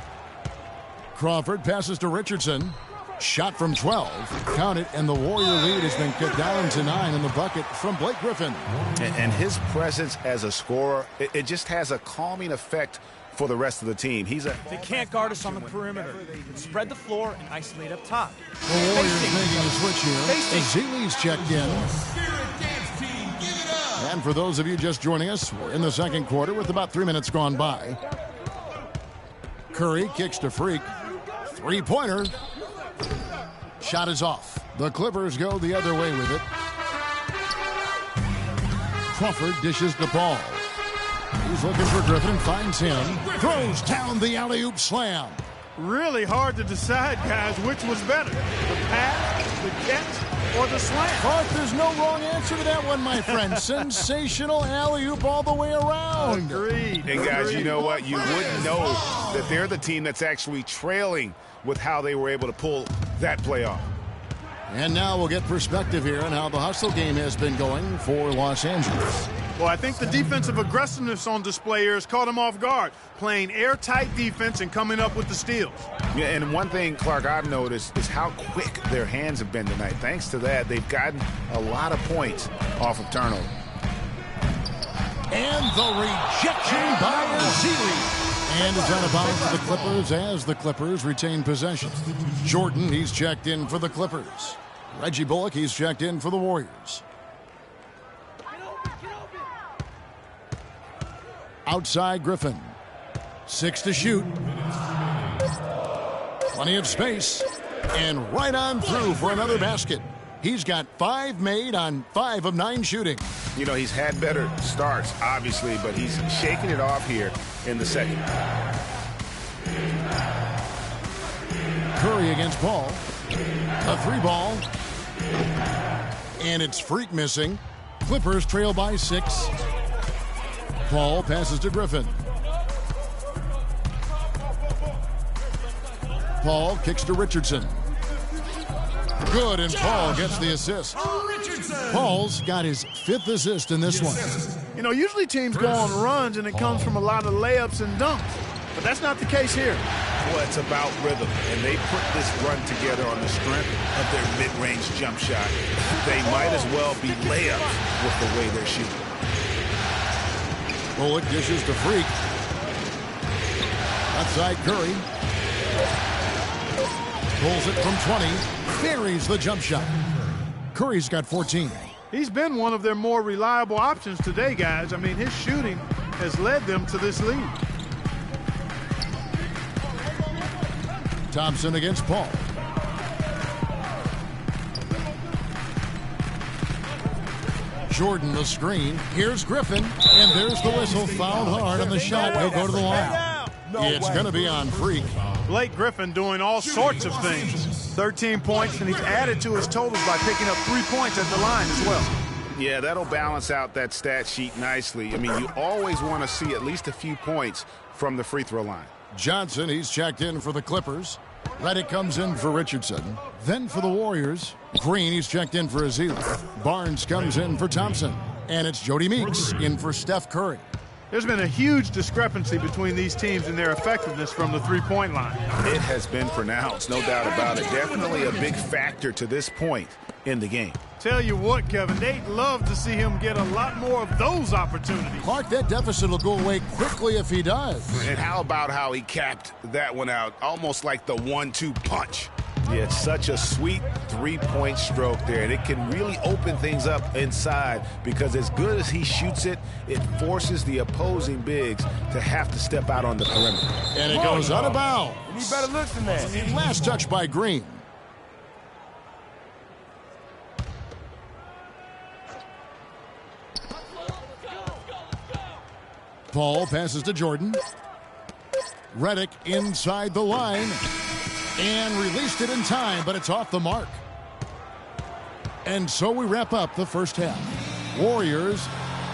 Crawford passes to Richardson. Shot from 12. Count it, and the Warrior lead has been cut down to 9 in the bucket from Blake Griffin. And his presence as a scorer, it just has a calming effect for the rest of the team. They can't guard us on the perimeter. Spread the floor and isolate up top. The Warriors making a switch here. Ezeli's checked in. And for those of you just joining us, we're in the second quarter with about 3 minutes gone by. Curry kicks to Freak. Three-pointer. Shot is off. The Clippers go the other way with it. Crawford dishes to Paul. He's looking for Griffin, finds him. Throws down the alley-oop slam. Really hard to decide, guys, which was better. The pass, the catch, or the slam. Clark, there's no wrong answer to that one, my friend. Sensational alley-oop all the way around. Agreed. And guys, you know what? You wouldn't know that they're the team that's actually trailing with how they were able to pull that play off. And now we'll get perspective here on how the hustle game has been going for Los Angeles. Well, I think the defensive aggressiveness on display here has caught them off guard, playing airtight defense and coming up with the steals. Yeah, and one thing, Clark, I've noticed is how quick their hands have been tonight. Thanks to that, they've gotten a lot of points off of turnover. And the rejection by Ezeli. And it's out of bounds for the Clippers as the Clippers retain possession. Jordan, he's checked in for the Clippers. Reggie Bullock, he's checked in for the Warriors. Outside Griffin. 6 to shoot. Plenty of space. And right on through for another basket. He's got 5 made on 5 of 9 shooting. You know, he's had better starts, obviously, but he's shaking it off here in the second. Curry against Paul. A 3-ball. And it's Freak missing. Clippers trail by 6. Paul passes to Griffin. Paul kicks to Richardson. Good, and Paul gets the assist. Paul's got his 5th assist in this one. You know, usually teams go on runs and it comes from a lot of layups and dunks. But that's not the case here. Well, it's about rhythm, and they put this run together on the strength of their mid-range jump shot. They might as well be layups with the way they're shooting. Bullock dishes to Freak. Outside Curry. Pulls it from 20. Buries the jump shot. Curry's got 14. He's been one of their more reliable options today, guys. I mean, his shooting has led them to this lead. Thompson against Paul. Jordan the screen. Here's Griffin. And there's the whistle. Fouled hard on the shot. He'll go to the line. It's going to be on Freak. Blake Griffin doing all sorts of things. 13 points, and he's added to his totals by picking up 3 points at the line as well. Yeah, that'll balance out that stat sheet nicely. I mean, you always want to see at least a few points from the free throw line. Johnson, he's checked in for the Clippers. Redick comes in for Richardson. Then for the Warriors, Green, he's checked in for Ezeli. Barnes comes in for Thompson. And it's Jody Meeks in for Steph Curry. There's been a huge discrepancy between these teams in their effectiveness from the three-point line. It has been pronounced, no doubt about it. Definitely a big factor to this point in the game. Tell you what, Kevin, they'd love to see him get a lot more of those opportunities. Clark, that deficit will go away quickly if he does. And how about how he capped that one out, almost like the 1-2 punch. Yeah, it's such a sweet three-point stroke there, and it can really open things up inside because as good as he shoots it, it forces the opposing bigs to have to step out on the perimeter. And it goes out of bounds. You need better looks than that. Last touch by Green. Paul passes to Jordan. Redick inside the line. And released it in time, but it's off the mark. And so we wrap up the first half. Warriors.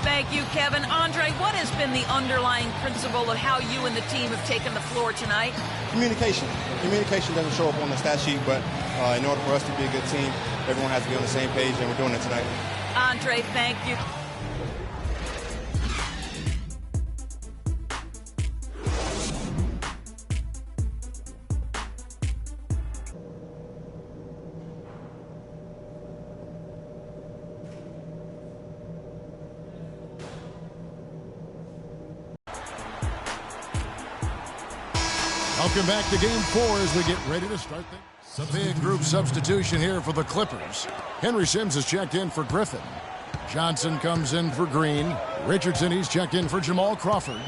Thank you, Kevin. Andre, what has been the underlying principle of how you and the team have taken the floor tonight? Communication. Communication doesn't show up on the stat sheet, but in order for us to be a good team, everyone has to be on the same page, and we're doing it tonight. Andre, thank you. Welcome back to Game 4 as we get ready to start things. A big group substitution here for the Clippers. Henry Sims has checked in for Griffin. Johnson comes in for Green. Richardson, he's checked in for Jamal Crawford.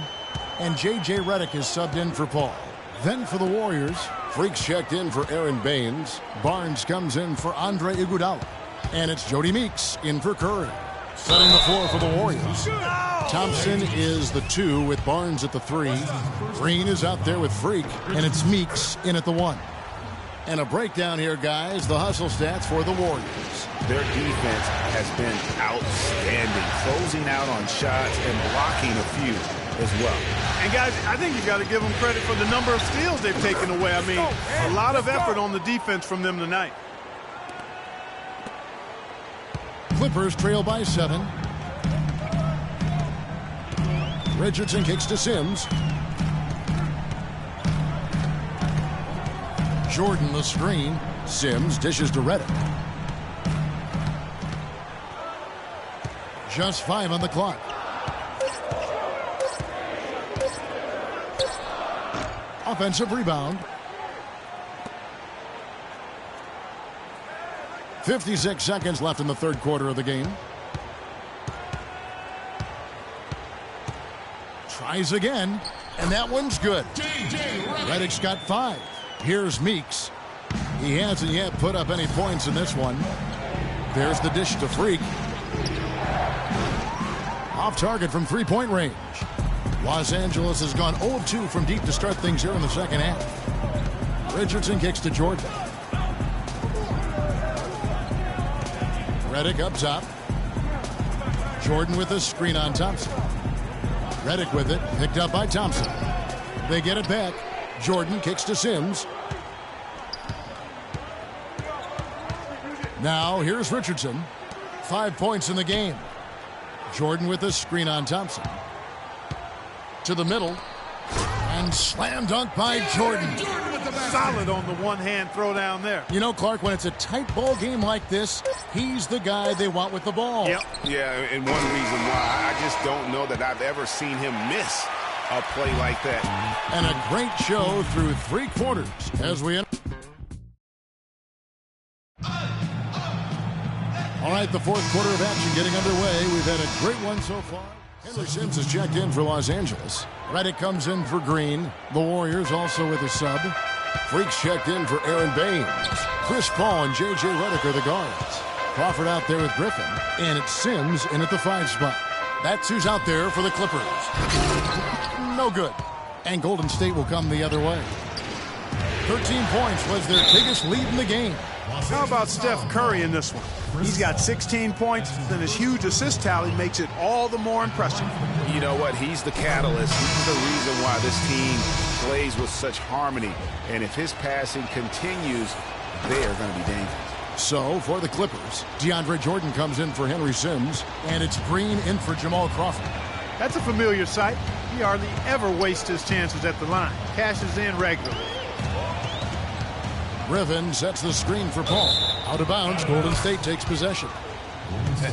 And J.J. Redick is subbed in for Paul. Then for the Warriors, Freaks checked in for Aaron Baines. Barnes comes in for Andre Iguodala. And it's Jody Meeks in for Curry. Setting the floor for the Warriors. Thompson is the 2 with Barnes at the 3. Green is out there with Freak, and it's Meeks in at the 1. And a breakdown here, guys, the hustle stats for the Warriors. Their defense has been outstanding, closing out on shots and blocking a few as well. And, guys, I think you got to give them credit for the number of steals they've taken away. I mean, a lot of effort on the defense from them tonight. Clippers trail by 7. Richardson kicks to Sims. Jordan the screen. Sims dishes to Redick. Just 5 on the clock. Offensive rebound. 56 seconds left in the third quarter of the game. Tries again, and that one's good. Redick's got 5. Here's Meeks. He hasn't yet put up any points in this one. There's the dish to Freak. Off target from three-point range. Los Angeles has gone 0-2 from deep to start things here in the second half. Richardson kicks to Jordan. Redick up top. Jordan with a screen on Thompson. Redick with it, picked up by Thompson. They get it back. Jordan kicks to Sims. Now here's Richardson. 5 points in the game. Jordan with a screen on Thompson. To the middle. And slam dunk by Jordan. Solid on the one-hand throw down there. You know, Clark, when it's a tight ball game like this, he's the guy they want with the ball. Yep. Yeah, and one reason why I just don't know that I've ever seen him miss a play like that. And a great show through 3 quarters as we end. All right, right, the fourth quarter of action getting underway. We've had a great one so far. Henry Sims has checked in for Los Angeles. Reddick comes in for Green. The Warriors also with a sub. Freaks checked in for Aaron Baines. Chris Paul and J.J. Reddick are the guards. Crawford out there with Griffin. And it's Sims in at the 5 spot. That's who's out there for the Clippers. No good. And Golden State will come the other way. 13 points was their biggest lead in the game. How about Steph Curry in this one? He's got 16 points, and his huge assist tally makes it all the more impressive. You know what? He's the catalyst. He's the reason why this team plays with such harmony. And if his passing continues, they are going to be dangerous. So, for the Clippers, DeAndre Jordan comes in for Henry Sims, and it's Green in for Jamal Crawford. That's a familiar sight. He hardly ever wastes his chances at the line. Cashes in regularly. Griffin sets the screen for Paul. Out of bounds, Golden State takes possession.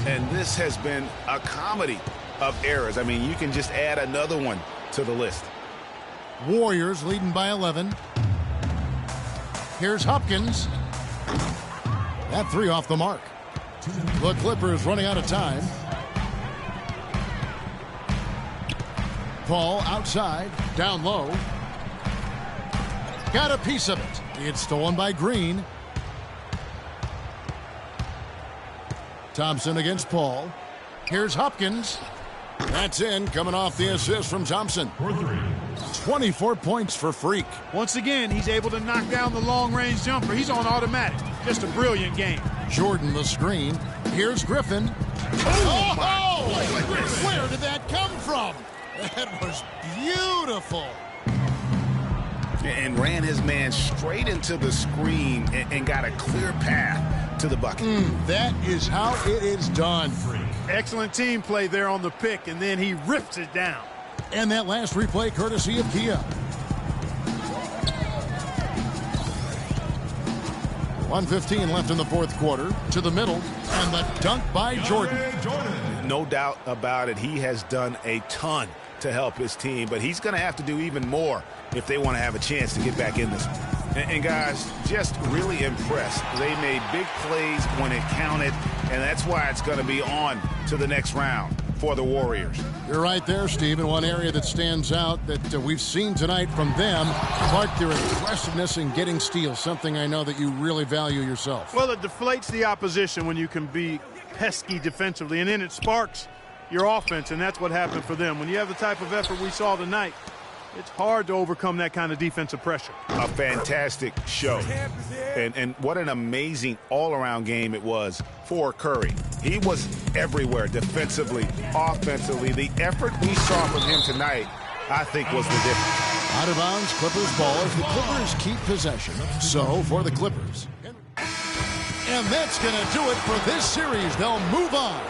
And this has been a comedy of errors. I mean, you can just add another one to the list. Warriors leading by 11. Here's Hopkins. That 3 off the mark. The Clippers running out of time. Paul outside, down low. Got a piece of it. It's stolen by Green. Thompson against Paul. Here's Hopkins. That's in, coming off the assist from Thompson. 24 points for Freak. Once again, he's able to knock down the long-range jumper. He's on automatic. Just a brilliant game. Jordan the screen. Here's Griffin. Oh! Where did that come from? That was beautiful. And ran his man straight into the screen and got a clear path to the bucket. That is how it is done. Excellent team play there on the pick, and then he rips it down. And that last replay courtesy of Kia. 1:15 left in the fourth quarter. To the middle, and the dunk by Jordan. No doubt about it. He has done a ton to help his team, but he's going to have to do even more if they want to have a chance to get back in this one. And guys, just really impressed. They made big plays when it counted, and that's why it's going to be on to the next round for the Warriors. You're right there, Steve. And one area that stands out that we've seen tonight from them, Clark, their aggressiveness in getting steals, something I know that you really value yourself. Well, it deflates the opposition when you can be pesky defensively, and then it sparks your offense, and that's what happened for them. When you have the type of effort we saw tonight, it's hard to overcome that kind of defensive pressure. A fantastic show. And what an amazing all-around game it was for Curry. He was everywhere defensively, offensively. The effort we saw from him tonight, I think, was the difference. Out of bounds, Clippers ball as the Clippers keep possession. So, for the Clippers. And that's going to do it for this series. They'll move on.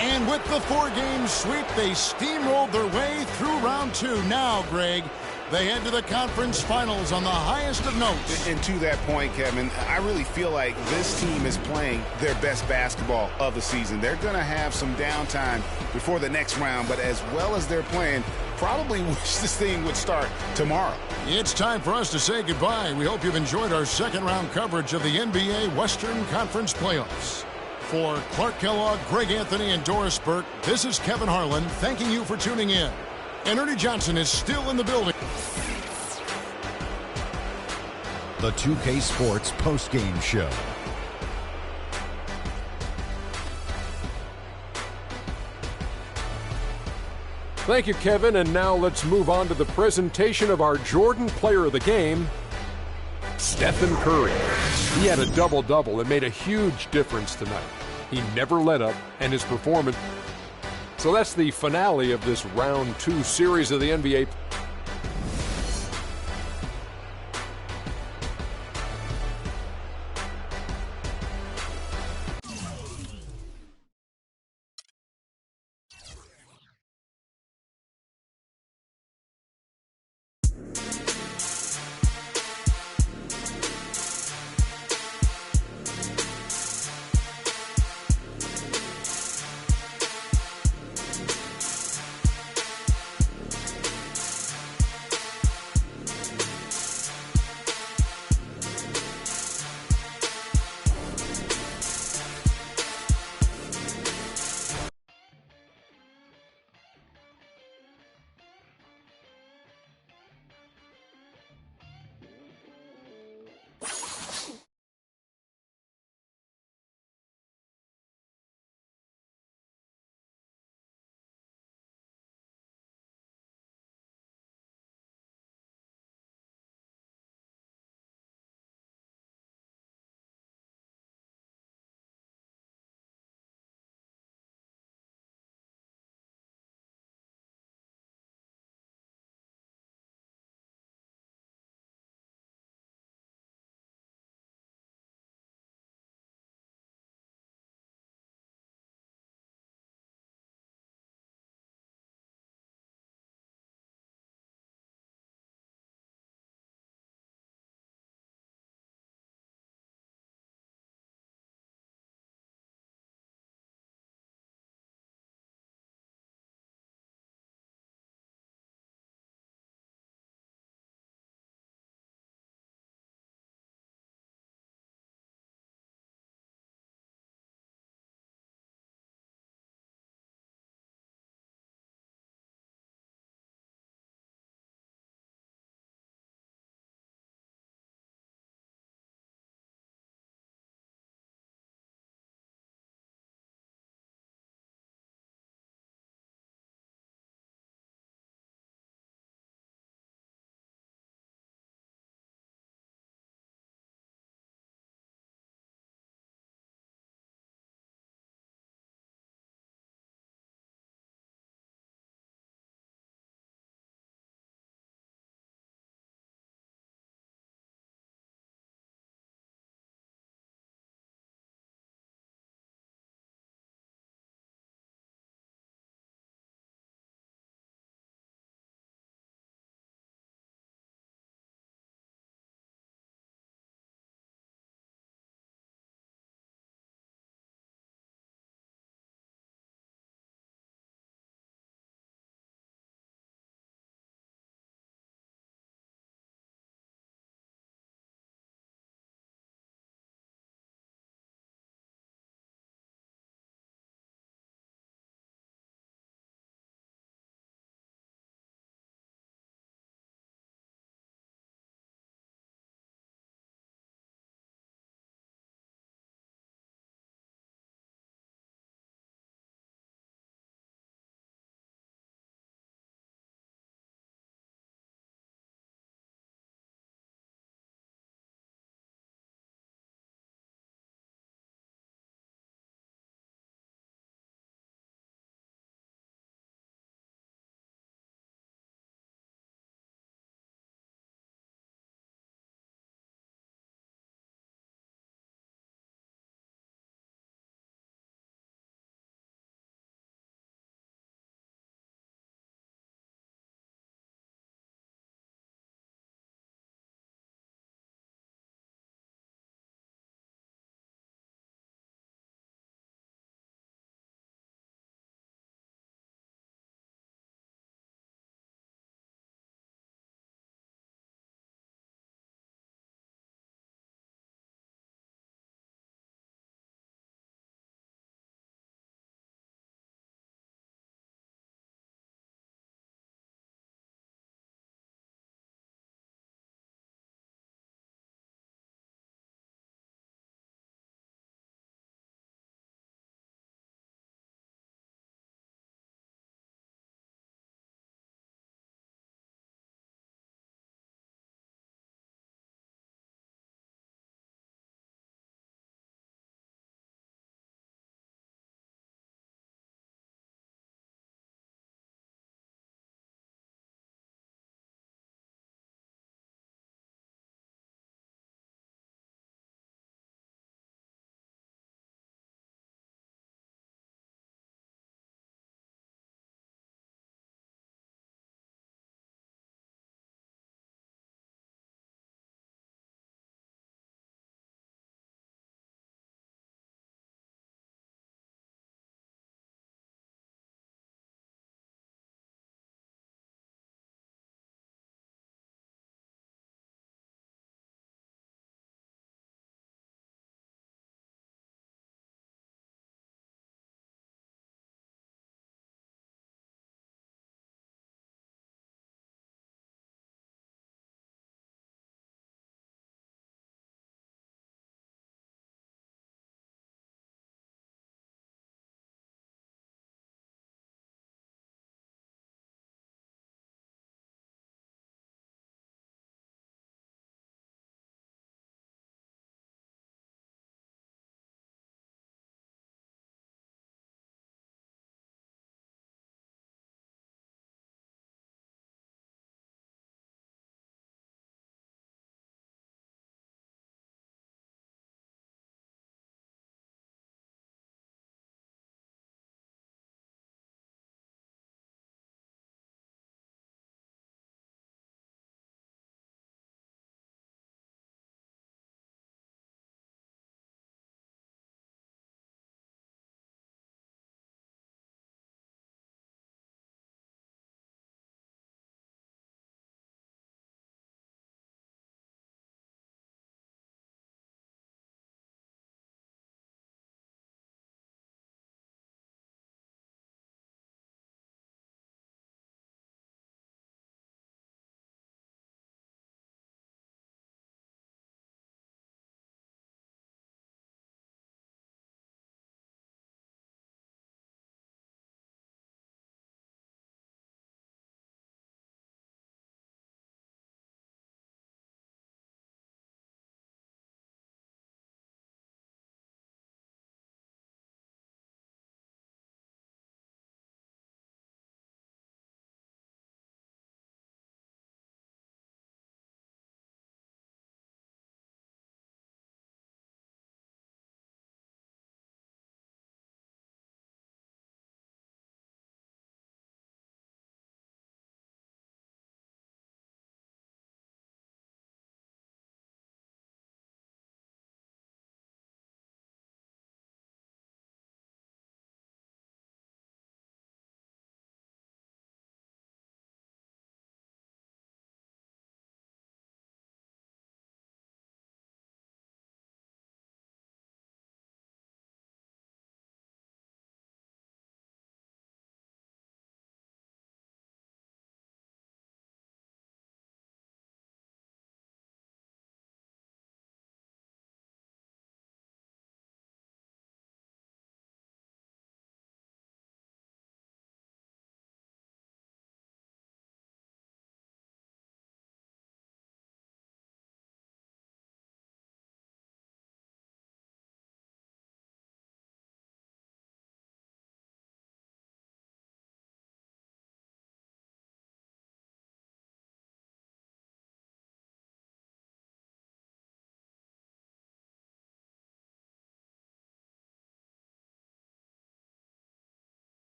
And with the 4-game sweep, they steamrolled their way through round 2. Now, Greg, they head to the conference finals on the highest of notes. And to that point, Kevin, I really feel like this team is playing their best basketball of the season. They're going to have some downtime before the next round, but as well as they're playing, probably wish this thing would start tomorrow. It's time for us to say goodbye. We hope you've enjoyed our second-round coverage of the NBA Western Conference Playoffs. For Clark Kellogg, Greg Anthony, and Doris Burke, this is Kevin Harlan thanking you for tuning in. And Ernie Johnson is still in the building. The 2K Sports postgame show. Thank you, Kevin. And now let's move on to the presentation of our Jordan Player of the Game, Stephen Curry. He had a double-double that made a huge difference tonight. He never let up, and his performance. So that's the finale of this round 2 series of the NBA.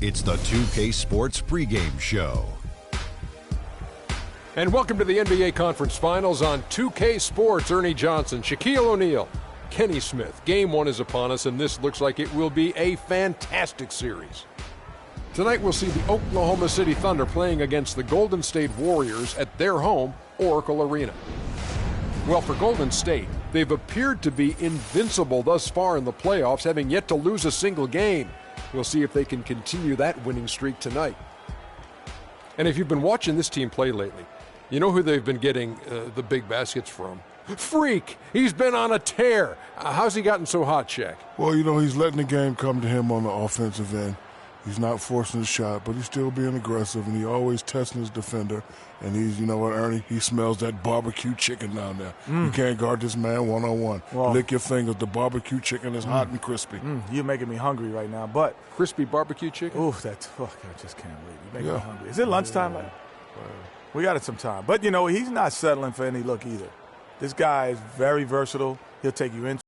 It's the 2K Sports pregame show. And welcome to the NBA Conference Finals on 2K Sports. Ernie Johnson, Shaquille O'Neal, Kenny Smith. Game 1 is upon us, and this looks like it will be a fantastic series. Tonight we'll see the Oklahoma City Thunder playing against the Golden State Warriors at their home, Oracle Arena. Well, for Golden State, they've appeared to be invincible thus far in the playoffs, having yet to lose a single game. We'll see if they can continue that winning streak tonight. And if you've been watching this team play lately, you know who they've been getting the big baskets from? Freak! He's been on a tear. How's he gotten so hot, Shaq? Well, you know, he's letting the game come to him on the offensive end. He's not forcing his shot, but he's still being aggressive, and he's always testing his defender. And he's, you know what, Ernie? He smells that barbecue chicken down there. You can't guard this man one-on-one. Well, lick your fingers. The barbecue chicken is hot and crispy. You're making me hungry right now, but... Crispy barbecue chicken? Ooh, I just can't wait. You make me hungry. Is it lunchtime? We got it some time. But, you know, he's not settling for any look either. This guy is very versatile. He'll take you inside,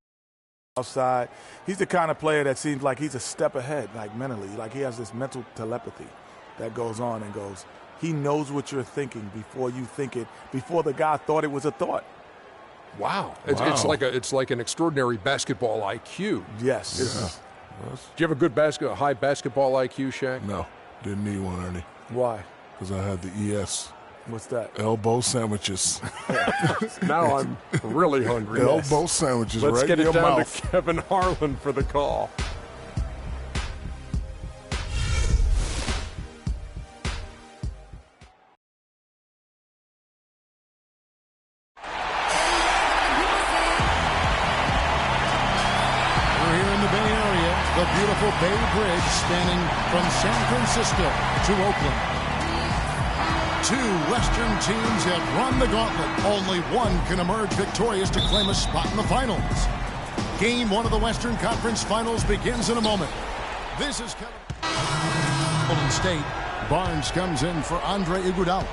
outside. He's the kind of player that seems like he's a step ahead, like mentally. Like he has this mental telepathy that goes on and goes. He knows what you're thinking before you think it, before the guy thought it was a thought. Wow. It's like an extraordinary basketball IQ. Yes. Do you have a high basketball IQ, Shaq? No, didn't need one, Ernie. Why? Because I had the ES. What's that? Elbow sandwiches. Now I'm really hungry. Elbow sandwiches. Let's right get in it your down mouth. to Kevin Harlan for the call. The beautiful Bay Bridge spanning from San Francisco to Oakland. Two Western teams have run the gauntlet. Only one can emerge victorious to claim a spot in the finals. Game 1 of the Western Conference Finals begins in a moment. This is Golden State. Barnes comes in for Andre Iguodala.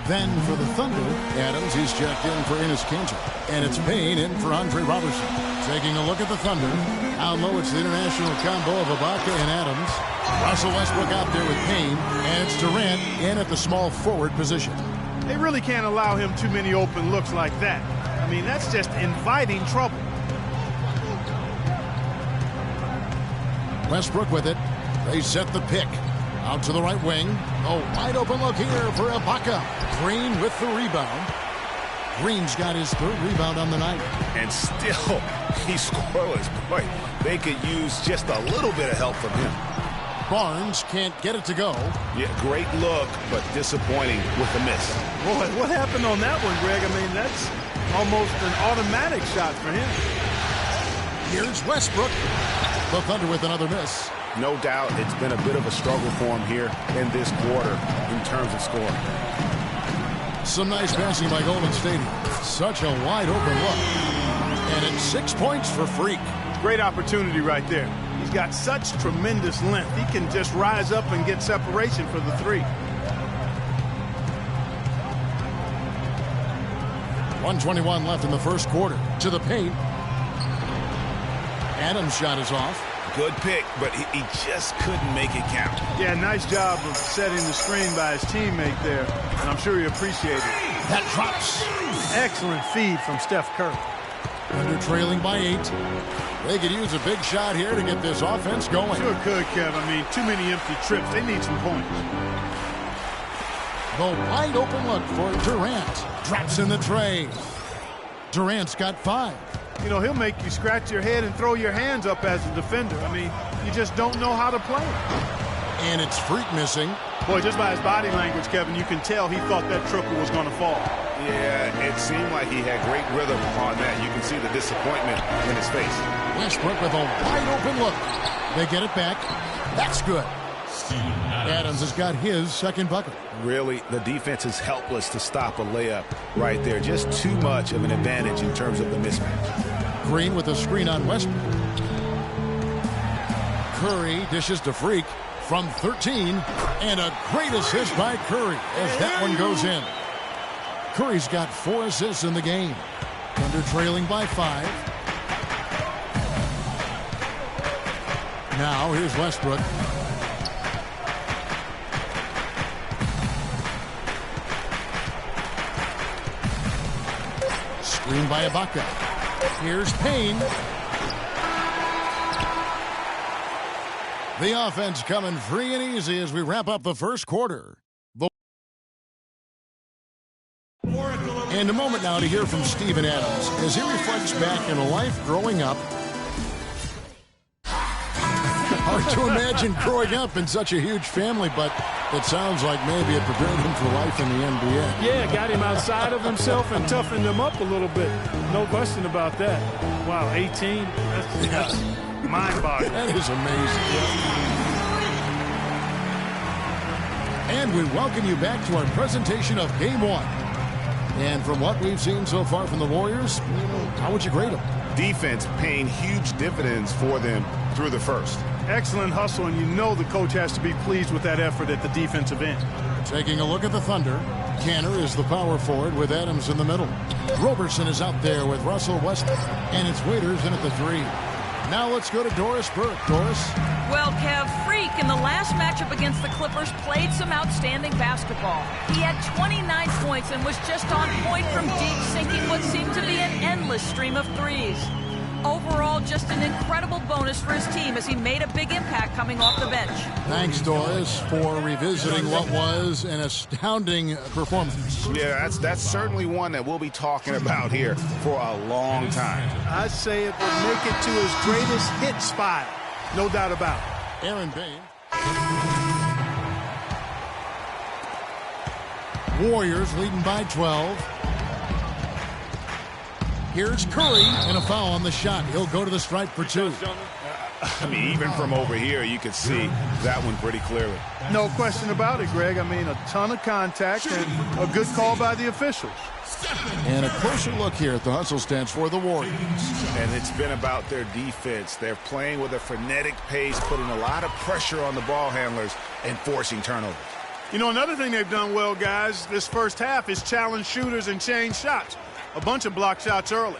Then for the Thunder, Adams is checked in for Enes Kanter. And it's Payne in for Andre Robertson. Taking a look at the Thunder. Down low, it's the international combo of Ibaka and Adams. Russell Westbrook out there with Payne. And it's Durant in at the small forward position. They really can't allow him too many open looks like that. I mean, that's just inviting trouble. Westbrook with it. They set the pick. Out to the right wing. A wide open look here for Ibaka. Green with the rebound. Green's got his 3rd rebound on the night. And still, he's scoreless. Boy, they could use just a little bit of help from him. Barnes can't get it to go. Yeah, great look, but disappointing with the miss. Boy, what happened on that one, Greg? I mean, that's almost an automatic shot for him. Here's Westbrook. The Thunder with another miss. No doubt it's been a bit of a struggle for him here in this quarter in terms of scoring. Some nice passing by Golden State. Such a wide open look. And it's 6 points for Freak. Great opportunity right there. He's got such tremendous length. He can just rise up and get separation for the 3. 1:21 left in the first quarter. To the paint. Adams' shot is off. Good pick, but he just couldn't make it count. Yeah, nice job of setting the screen by his teammate there, and I'm sure he appreciated it. That drops. Excellent feed from Steph Curry. Under trailing by 8. They could use a big shot here to get this offense going. Sure could, Kev. I mean, too many empty trips. They need some points. The wide open look for Durant. Drops in the tray. Durant's got 5. You know, he'll make you scratch your head and throw your hands up as a defender. I mean, you just don't know how to play him. And it's Freak missing. Boy, just by his body language, Kevin, you can tell he thought that triple was going to fall. Yeah, it seemed like he had great rhythm on that. You can see the disappointment in his face. Westbrook with a wide open look. They get it back. That's good. Adams has got his 2nd bucket. Really, the defense is helpless to stop a layup right there. Just too much of an advantage in terms of the mismatch. Green with a screen on Westbrook. Curry dishes to Freak from 13. And a great assist by Curry as that one goes in. Curry's got 4 assists in the game. Thunder trailing by 5. Now here's Westbrook. Screen by Ibaka. Here's Payne. The offense coming free and easy as we wrap up the first quarter. And a moment now to hear from Steven Adams as he reflects back on life growing up. Hard to imagine growing up in such a huge family, but it sounds like maybe it prepared him for life in the NBA. Yeah, got him outside of himself and toughened him up a little bit. No question about that. Wow, 18? That's mind-boggling. That is amazing. And we welcome you back to our presentation of Game 1. And from what we've seen so far from the Warriors, how would you grade them? Defense paying huge dividends for them through the first. Excellent hustle, and you know the coach has to be pleased with that effort at the defensive end. Taking a look at the Thunder, Kanter is the power forward with Adams in the middle. Roberson is out there with Russell Westbrook, and it's Waiters in at the 3. Now let's go to Doris Burke. Doris? Well, Kev, Freak in the last matchup against the Clippers played some outstanding basketball. He had 29 points and was just on point from deep, sinking what seemed to be an endless stream of threes. Overall, just an incredible bonus for his team as he made a big impact coming off the bench. Thanks, Doris, for revisiting what was an astounding performance. Yeah, that's certainly one that we'll be talking about here for a long time. I'd say it would make it to his greatest hit spot. No doubt about it. Aaron Bain. Warriors leading by 12. Here's Curry, and a foul on the shot. He'll go to the stripe for 2. I mean, even from over here, you could see that one pretty clearly. No question about it, Greg. I mean, a ton of contact and a good call by the officials. And a closer look here at the hustle stats for the Warriors. And it's been about their defense. They're playing with a frenetic pace, putting a lot of pressure on the ball handlers and forcing turnovers. You know, another thing they've done well, guys, this first half is challenge shooters and change shots. A bunch of block shots early.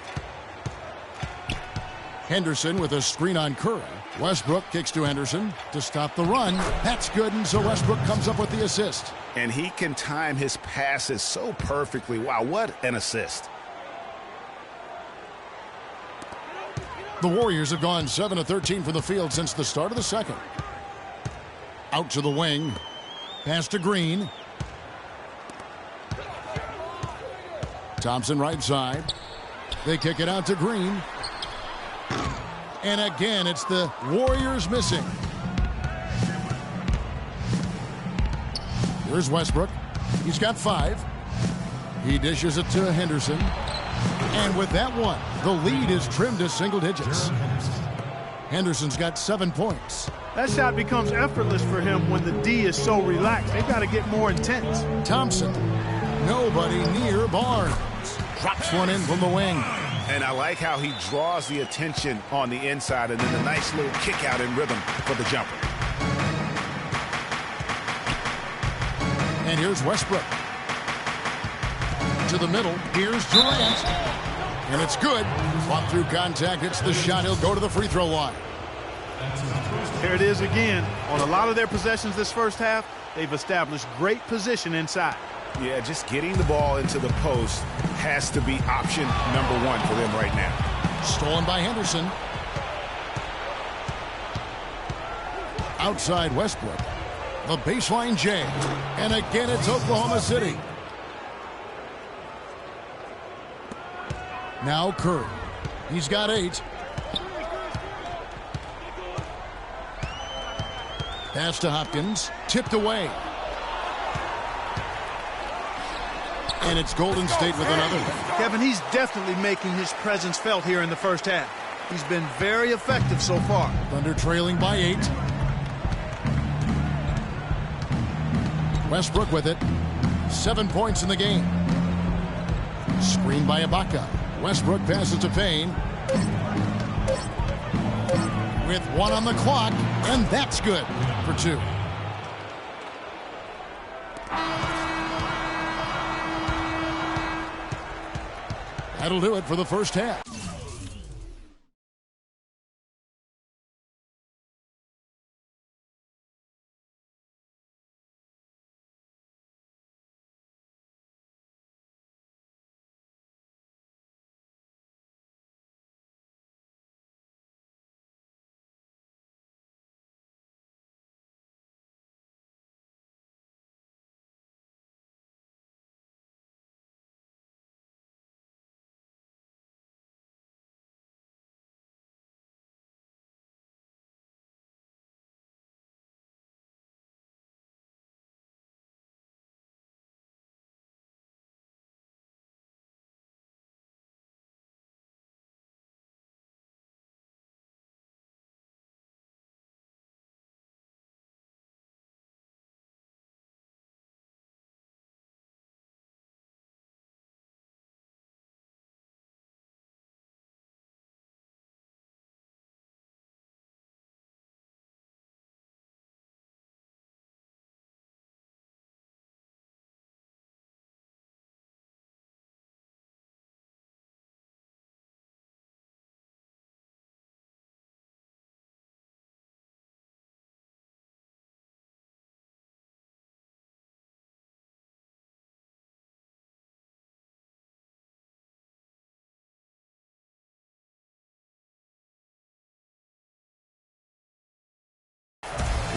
Henderson with a screen on Curry. Westbrook kicks to Henderson to stop the run. That's good, and so Westbrook comes up with the assist. And he can time his passes so perfectly. Wow, what an assist. The Warriors have gone 7 of 13 from the field since the start of the second. Out to the wing. Pass to Green. Thompson right side. They kick it out to Green. And again, it's the Warriors missing. Here's Westbrook. He's got 5. He dishes it to Henderson. And with that one, the lead is trimmed to single digits. Henderson's got 7 points. That shot becomes effortless for him when the D is so relaxed. They've got to get more intense. Thompson. Nobody near Barnes. Drops one in from the wing. And I like how he draws the attention on the inside and then a nice little kick out in rhythm for the jumper. And here's Westbrook. To the middle. Here's Durant. And it's good. Fought through contact. It's the shot. He'll go to the free throw line. There it is again. On a lot of their possessions this first half, they've established great position inside. Yeah, just getting the ball into the post has to be option number 1 for them right now. Stolen by Henderson. Outside Westbrook. The baseline J. And again, it's Oklahoma City. Now Curry. He's got 8. Pass to Hopkins. Tipped away. And it's Golden State with another. Kevin, he's definitely making his presence felt here in the first half. He's been very effective so far. Thunder trailing by 8. Westbrook with it. 7 points in the game. Screen by Ibaka. Westbrook passes to Payne. With 1 on the clock, and that's good for 2. That'll do it for the first half.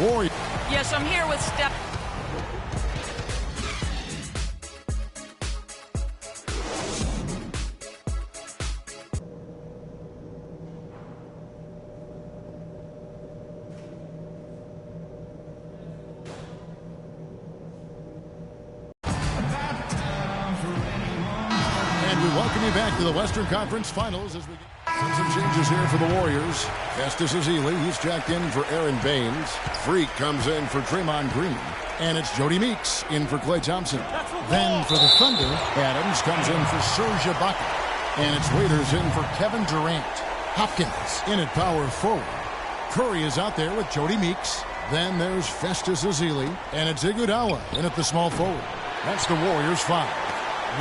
Warriors. Yes, I'm here with Steph. And we welcome you back to the Western Conference Finals as we get some changes here for the Warriors. Festus Ezeli, he's jacked in for Aaron Baines. Freak comes in for Draymond Green. And it's Jody Meeks in for Klay Thompson. Then for the Thunder, Adams comes in for Serge Ibaka. And it's Waiters in for Kevin Durant. Hopkins in at power forward. Curry is out there with Jody Meeks. Then there's Festus Ezeli. And it's Iguodala in at the small forward. That's the Warriors 5.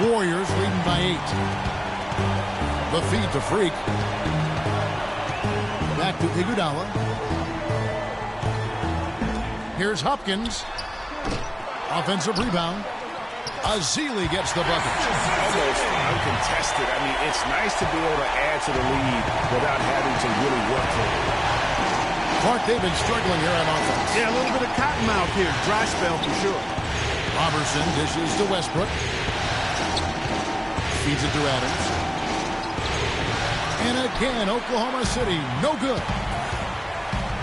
Warriors leading by 8. The feed to Freak. Back to Iguodala. Here's Hopkins. Offensive rebound. Ezeli gets the bucket. Almost uncontested. I mean, it's nice to be able to add to the lead without having to really work for it. Clark Davis struggling here on offense. Yeah, a little bit of cotton mouth here. Dry spell for sure. Robertson dishes to Westbrook. Feeds it to Adams. And again, Oklahoma City, no good.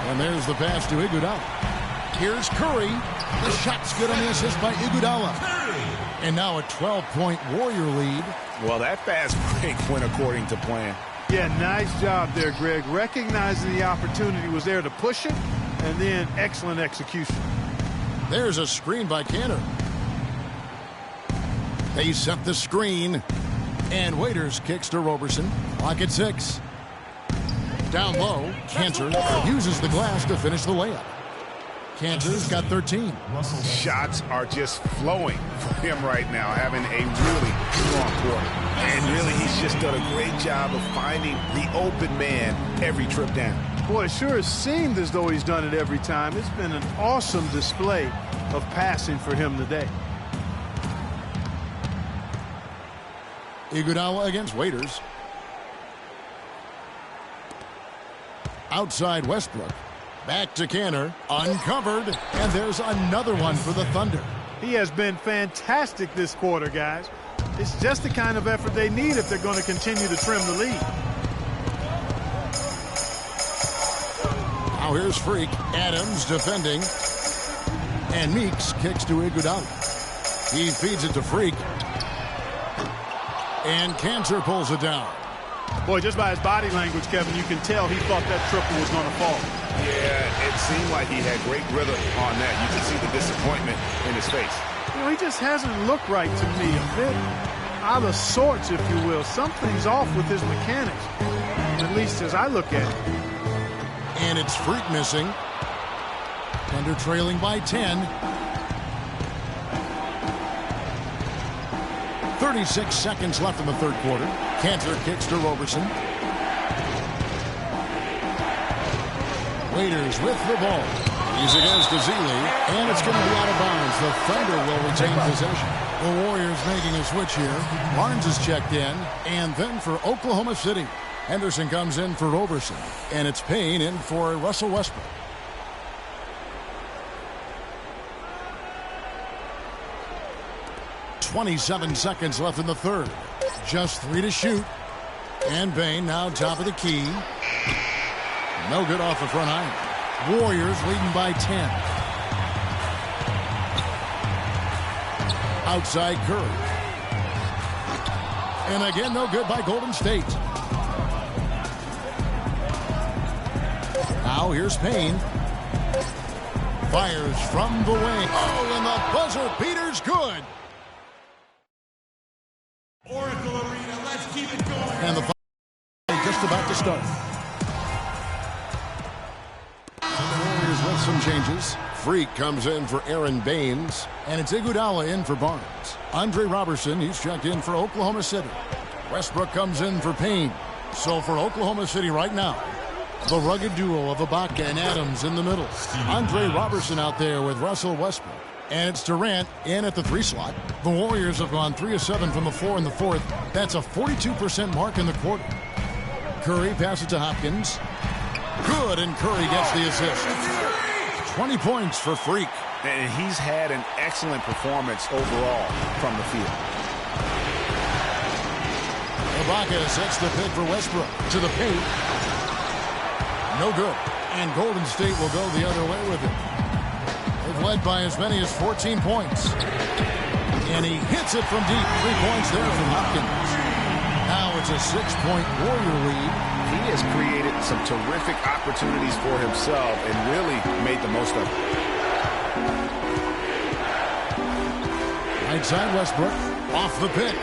And there's the pass to Iguodala. Here's Curry. The shot's good on the assist by Iguodala. And now a 12-point Warrior lead. Well, that fast break went according to plan. Yeah, nice job there, Greg. Recognizing the opportunity was there to push it, and then excellent execution. There's a screen by Kanter. They set the screen. And Waiters kicks to Roberson. Clock at 6. Down low, Kanter uses the glass to finish the layup. Kanter's got 13. Shots are just flowing for him right now, having a really strong quarter. And really, he's just done a great job of finding the open man every trip down. Boy, it sure has seemed as though he's done it every time. It's been an awesome display of passing for him today. Iguodala against Waiters. Outside Westbrook. Back to Kanter. Uncovered. And there's another one for the Thunder. He has been fantastic this quarter, guys. It's just the kind of effort they need if they're going to continue to trim the lead. Now here's Freak. Adams defending. And Meeks kicks to Iguodala. He feeds it to Freak. And Kanter pulls it down. Boy, just by his body language, Kevin, you can tell he thought that triple was going to fall. Yeah, it seemed like he had great rhythm on that. You can see the disappointment in his face. You know, he just hasn't looked right to me. A bit out of sorts, if you will. Something's off with his mechanics, at least as I look at it. And it's Freak missing. Thunder trailing by 10. 36 seconds left in the third quarter. Kanter kicks to Roberson. Waiters with the ball. He's against Ezeli, and it's going to be out of bounds. The Thunder will retain possession. The Warriors making a switch here. Barnes is checked in, and then for Oklahoma City. Henderson comes in for Roberson, and it's Payne in for Russell Westbrook. .27 seconds left in the third. Just 3 to shoot. And Payne now top of the key. No good off the front iron. Warriors leading by 10. Outside Curry. And again, no good by Golden State. Now here's Payne. Fires from the wing. Oh, and the buzzer beater's good. Oracle Arena, let's keep it going. And the fight just about to start. The Warriors with some changes. Freak comes in for Aaron Baines. And it's Iguodala in for Barnes. Andre Robertson, he's checked in for Oklahoma City. Westbrook comes in for Payne. So for Oklahoma City right now, the rugged duo of Ibaka and Adams in the middle. Andre Robertson out there with Russell Westbrook. And it's Durant in at the 3 slot. The Warriors have gone 3 of 7 from the floor in the fourth. That's a 42% mark in the quarter. Curry passes to Hopkins. Good, and Curry gets the assist. 20 points for Freak. And he's had an excellent performance overall from the field. Ibaka sets the pick for Westbrook to the paint. No good. And Golden State will go the other way with it. They've led by as many as 14 points. And he hits it from deep. 3 points there from Hopkins. Now it's a 6-point Warrior lead. He has created some terrific opportunities for himself and really made the most of it. Right side Westbrook. Off the pick.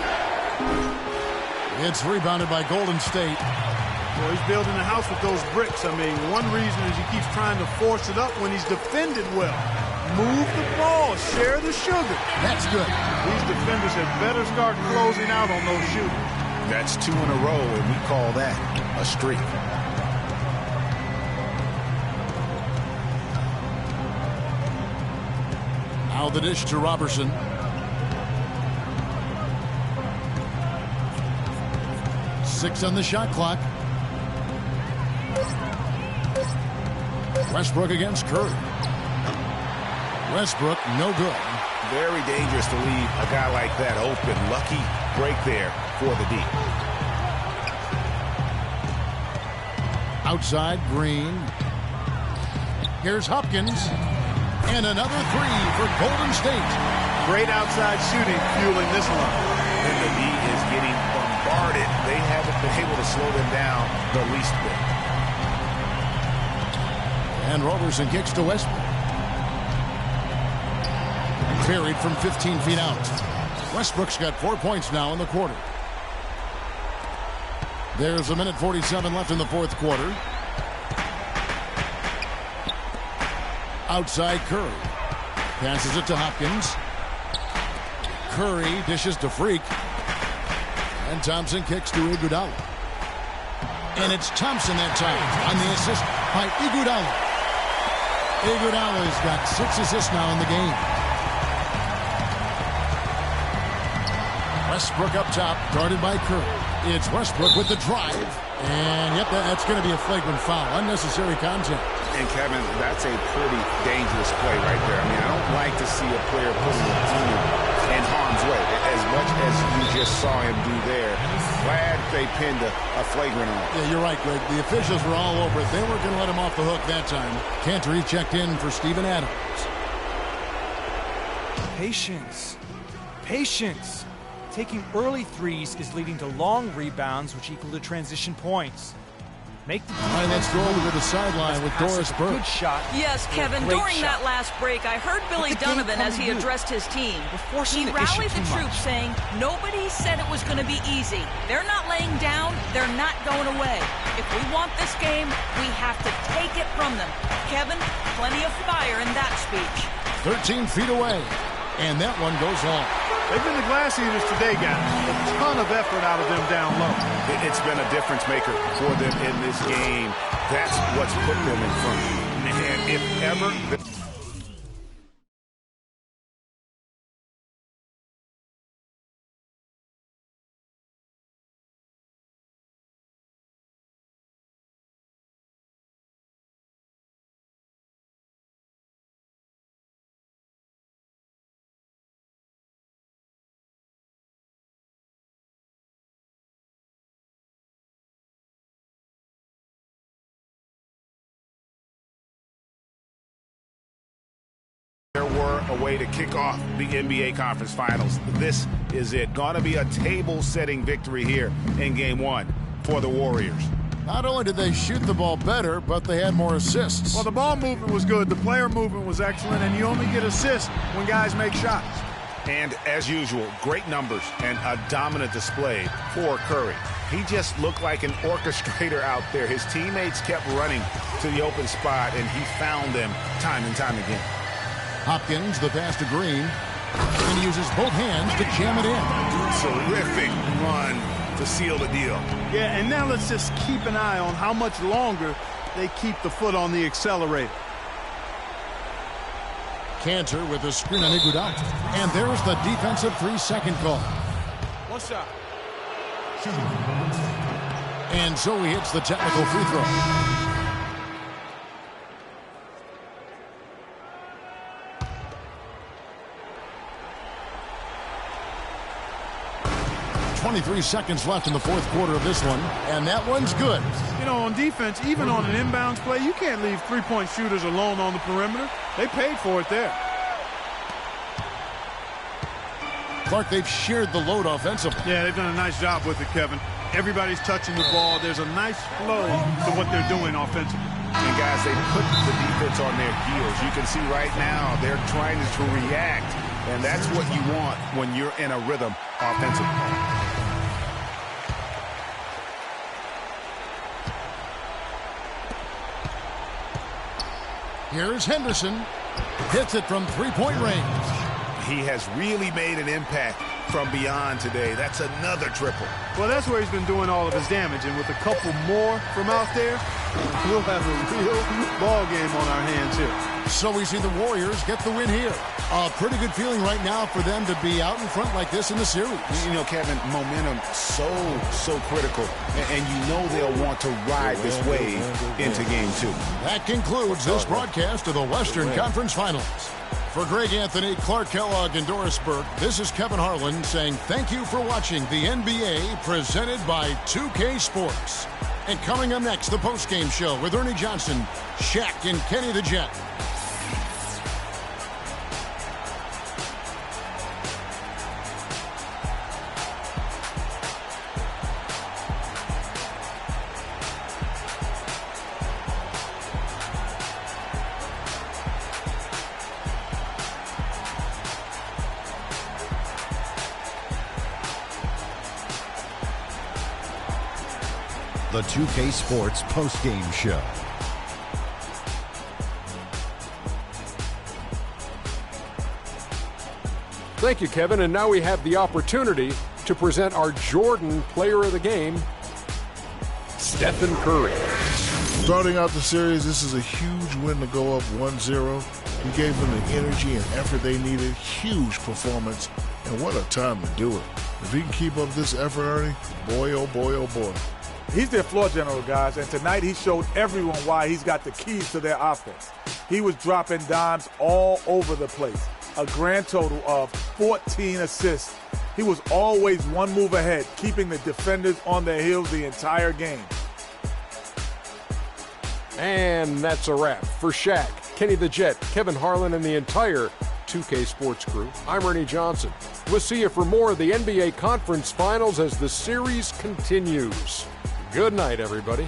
It's rebounded by Golden State. Well, he's building a house with those bricks. I mean, one reason is he keeps trying to force it up when he's defended well. Move the ball. Share the sugar. That's good. These defenders had better start closing out on those shooters. That's 2 in a row, and we call that a streak. Now the dish to Robertson. Six on the shot clock. Westbrook against Curry. Westbrook, no good. Very dangerous to leave a guy like that open. Lucky break there for the D. Outside, Green. Here's Hopkins. And another 3 for Golden State. Great outside shooting fueling this one. And the D is getting bombarded. They haven't been able to slow them down the least bit. And Robertson kicks to Westbrook. Carried from 15 feet out. Westbrook's got 4 points now in the quarter. There's 1:47 left in the fourth quarter. Outside Curry. Passes it to Hopkins. Curry dishes to Freak. And Thompson kicks to Iguodala. And it's Thompson that time on the assist by Iguodala. Iguodala's got 6 assists now in the game. Westbrook up top, guarded by Curry. It's Westbrook with the drive. And, yep, that's going to be a flagrant foul. Unnecessary contact. And, Kevin, that's a pretty dangerous play right there. I mean, I don't like to see a player putting the team in harm's way. As much as you just saw him do there, glad they pinned a flagrant on. Yeah, you're right, Greg. The officials were all over it. They weren't going to let him off the hook that time. Cantor checked in for Steven Adams. Patience. Patience. Taking early threes is leading to long rebounds, which equal to transition points. Make the all right, let's go over to the sideline with Doris Burke. Good shot. Yes, Kevin, during that last break, I heard Billy Donovan as he addressed his team. He rallied the troops saying, nobody said it was going to be easy. They're not laying down. They're not going away. If we want this game, we have to take it from them. Kevin, plenty of fire in that speech. 13 feet away, and that one goes long. They've been the glass eaters today, guys. A ton of effort out of them down low. It's been a difference maker for them in this game. That's what's put them in front. And if ever... There were a way to kick off the NBA Conference Finals. This is it. Going to be a table-setting victory here in Game 1 for the Warriors. Not only did they shoot the ball better, but they had more assists. Well, the ball movement was good. The player movement was excellent, and you only get assists when guys make shots. And as usual, great numbers and a dominant display for Curry. He just looked like an orchestrator out there. His teammates kept running to the open spot, and he found them time and time again. Hopkins, the pass to Green, and he uses both hands to jam it in. Terrific run to seal the deal. Yeah, and now let's just keep an eye on how much longer they keep the foot on the accelerator. Cantor with a screen on Iguodala. And there's the defensive 3-second call. One shot. And so he hits the technical free throw. 23 seconds left in the fourth quarter of this one, and that one's good. You know, on defense, even on an inbounds play, you can't leave three-point shooters alone on the perimeter. They paid for it there. Clark, they've shared the load offensively. Yeah, they've done a nice job with it, Kevin. Everybody's touching the ball. There's a nice flow to what they're doing offensively. And, guys, they put the defense on their heels. You can see right now they're trying to react, and that's what you want when you're in a rhythm offensively. Here's Henderson. Hits it from three-point range. He has really made an impact from beyond today. That's another triple. Well, that's where he's been doing all of his damage, and with a couple more from out there, we'll have a real ball game on our hands here. So we see the Warriors get the win here. A pretty good feeling right now for them to be out in front like this in the series. You know, Kevin, momentum so critical, and you know they'll want to ride this wave into Game 2. That concludes this broadcast of the Western Conference Finals. For Greg Anthony, Clark Kellogg, and Doris Burke, this is Kevin Harlan saying thank you for watching the NBA presented by 2K Sports. And coming up next, the postgame show with Ernie Johnson, Shaq, and Kenny the Jet. The 2K Sports postgame show. Thank you, Kevin. And now we have the opportunity to present our Jordan Player of the Game, Stephen Curry. Starting out the series, this is a huge win to go up 1-0. He gave them the energy and effort they needed. Huge performance. And what a time to do it. If he can keep up this effort, Ernie, boy, oh boy, oh boy. He's their floor general, guys, and tonight he showed everyone why he's got the keys to their offense. He was dropping dimes all over the place. A grand total of 14 assists. He was always one move ahead, keeping the defenders on their heels the entire game. And that's a wrap. For Shaq, Kenny the Jet, Kevin Harlan, and the entire 2K Sports crew, I'm Ernie Johnson. We'll see you for more of the NBA Conference Finals as the series continues. Good night, everybody.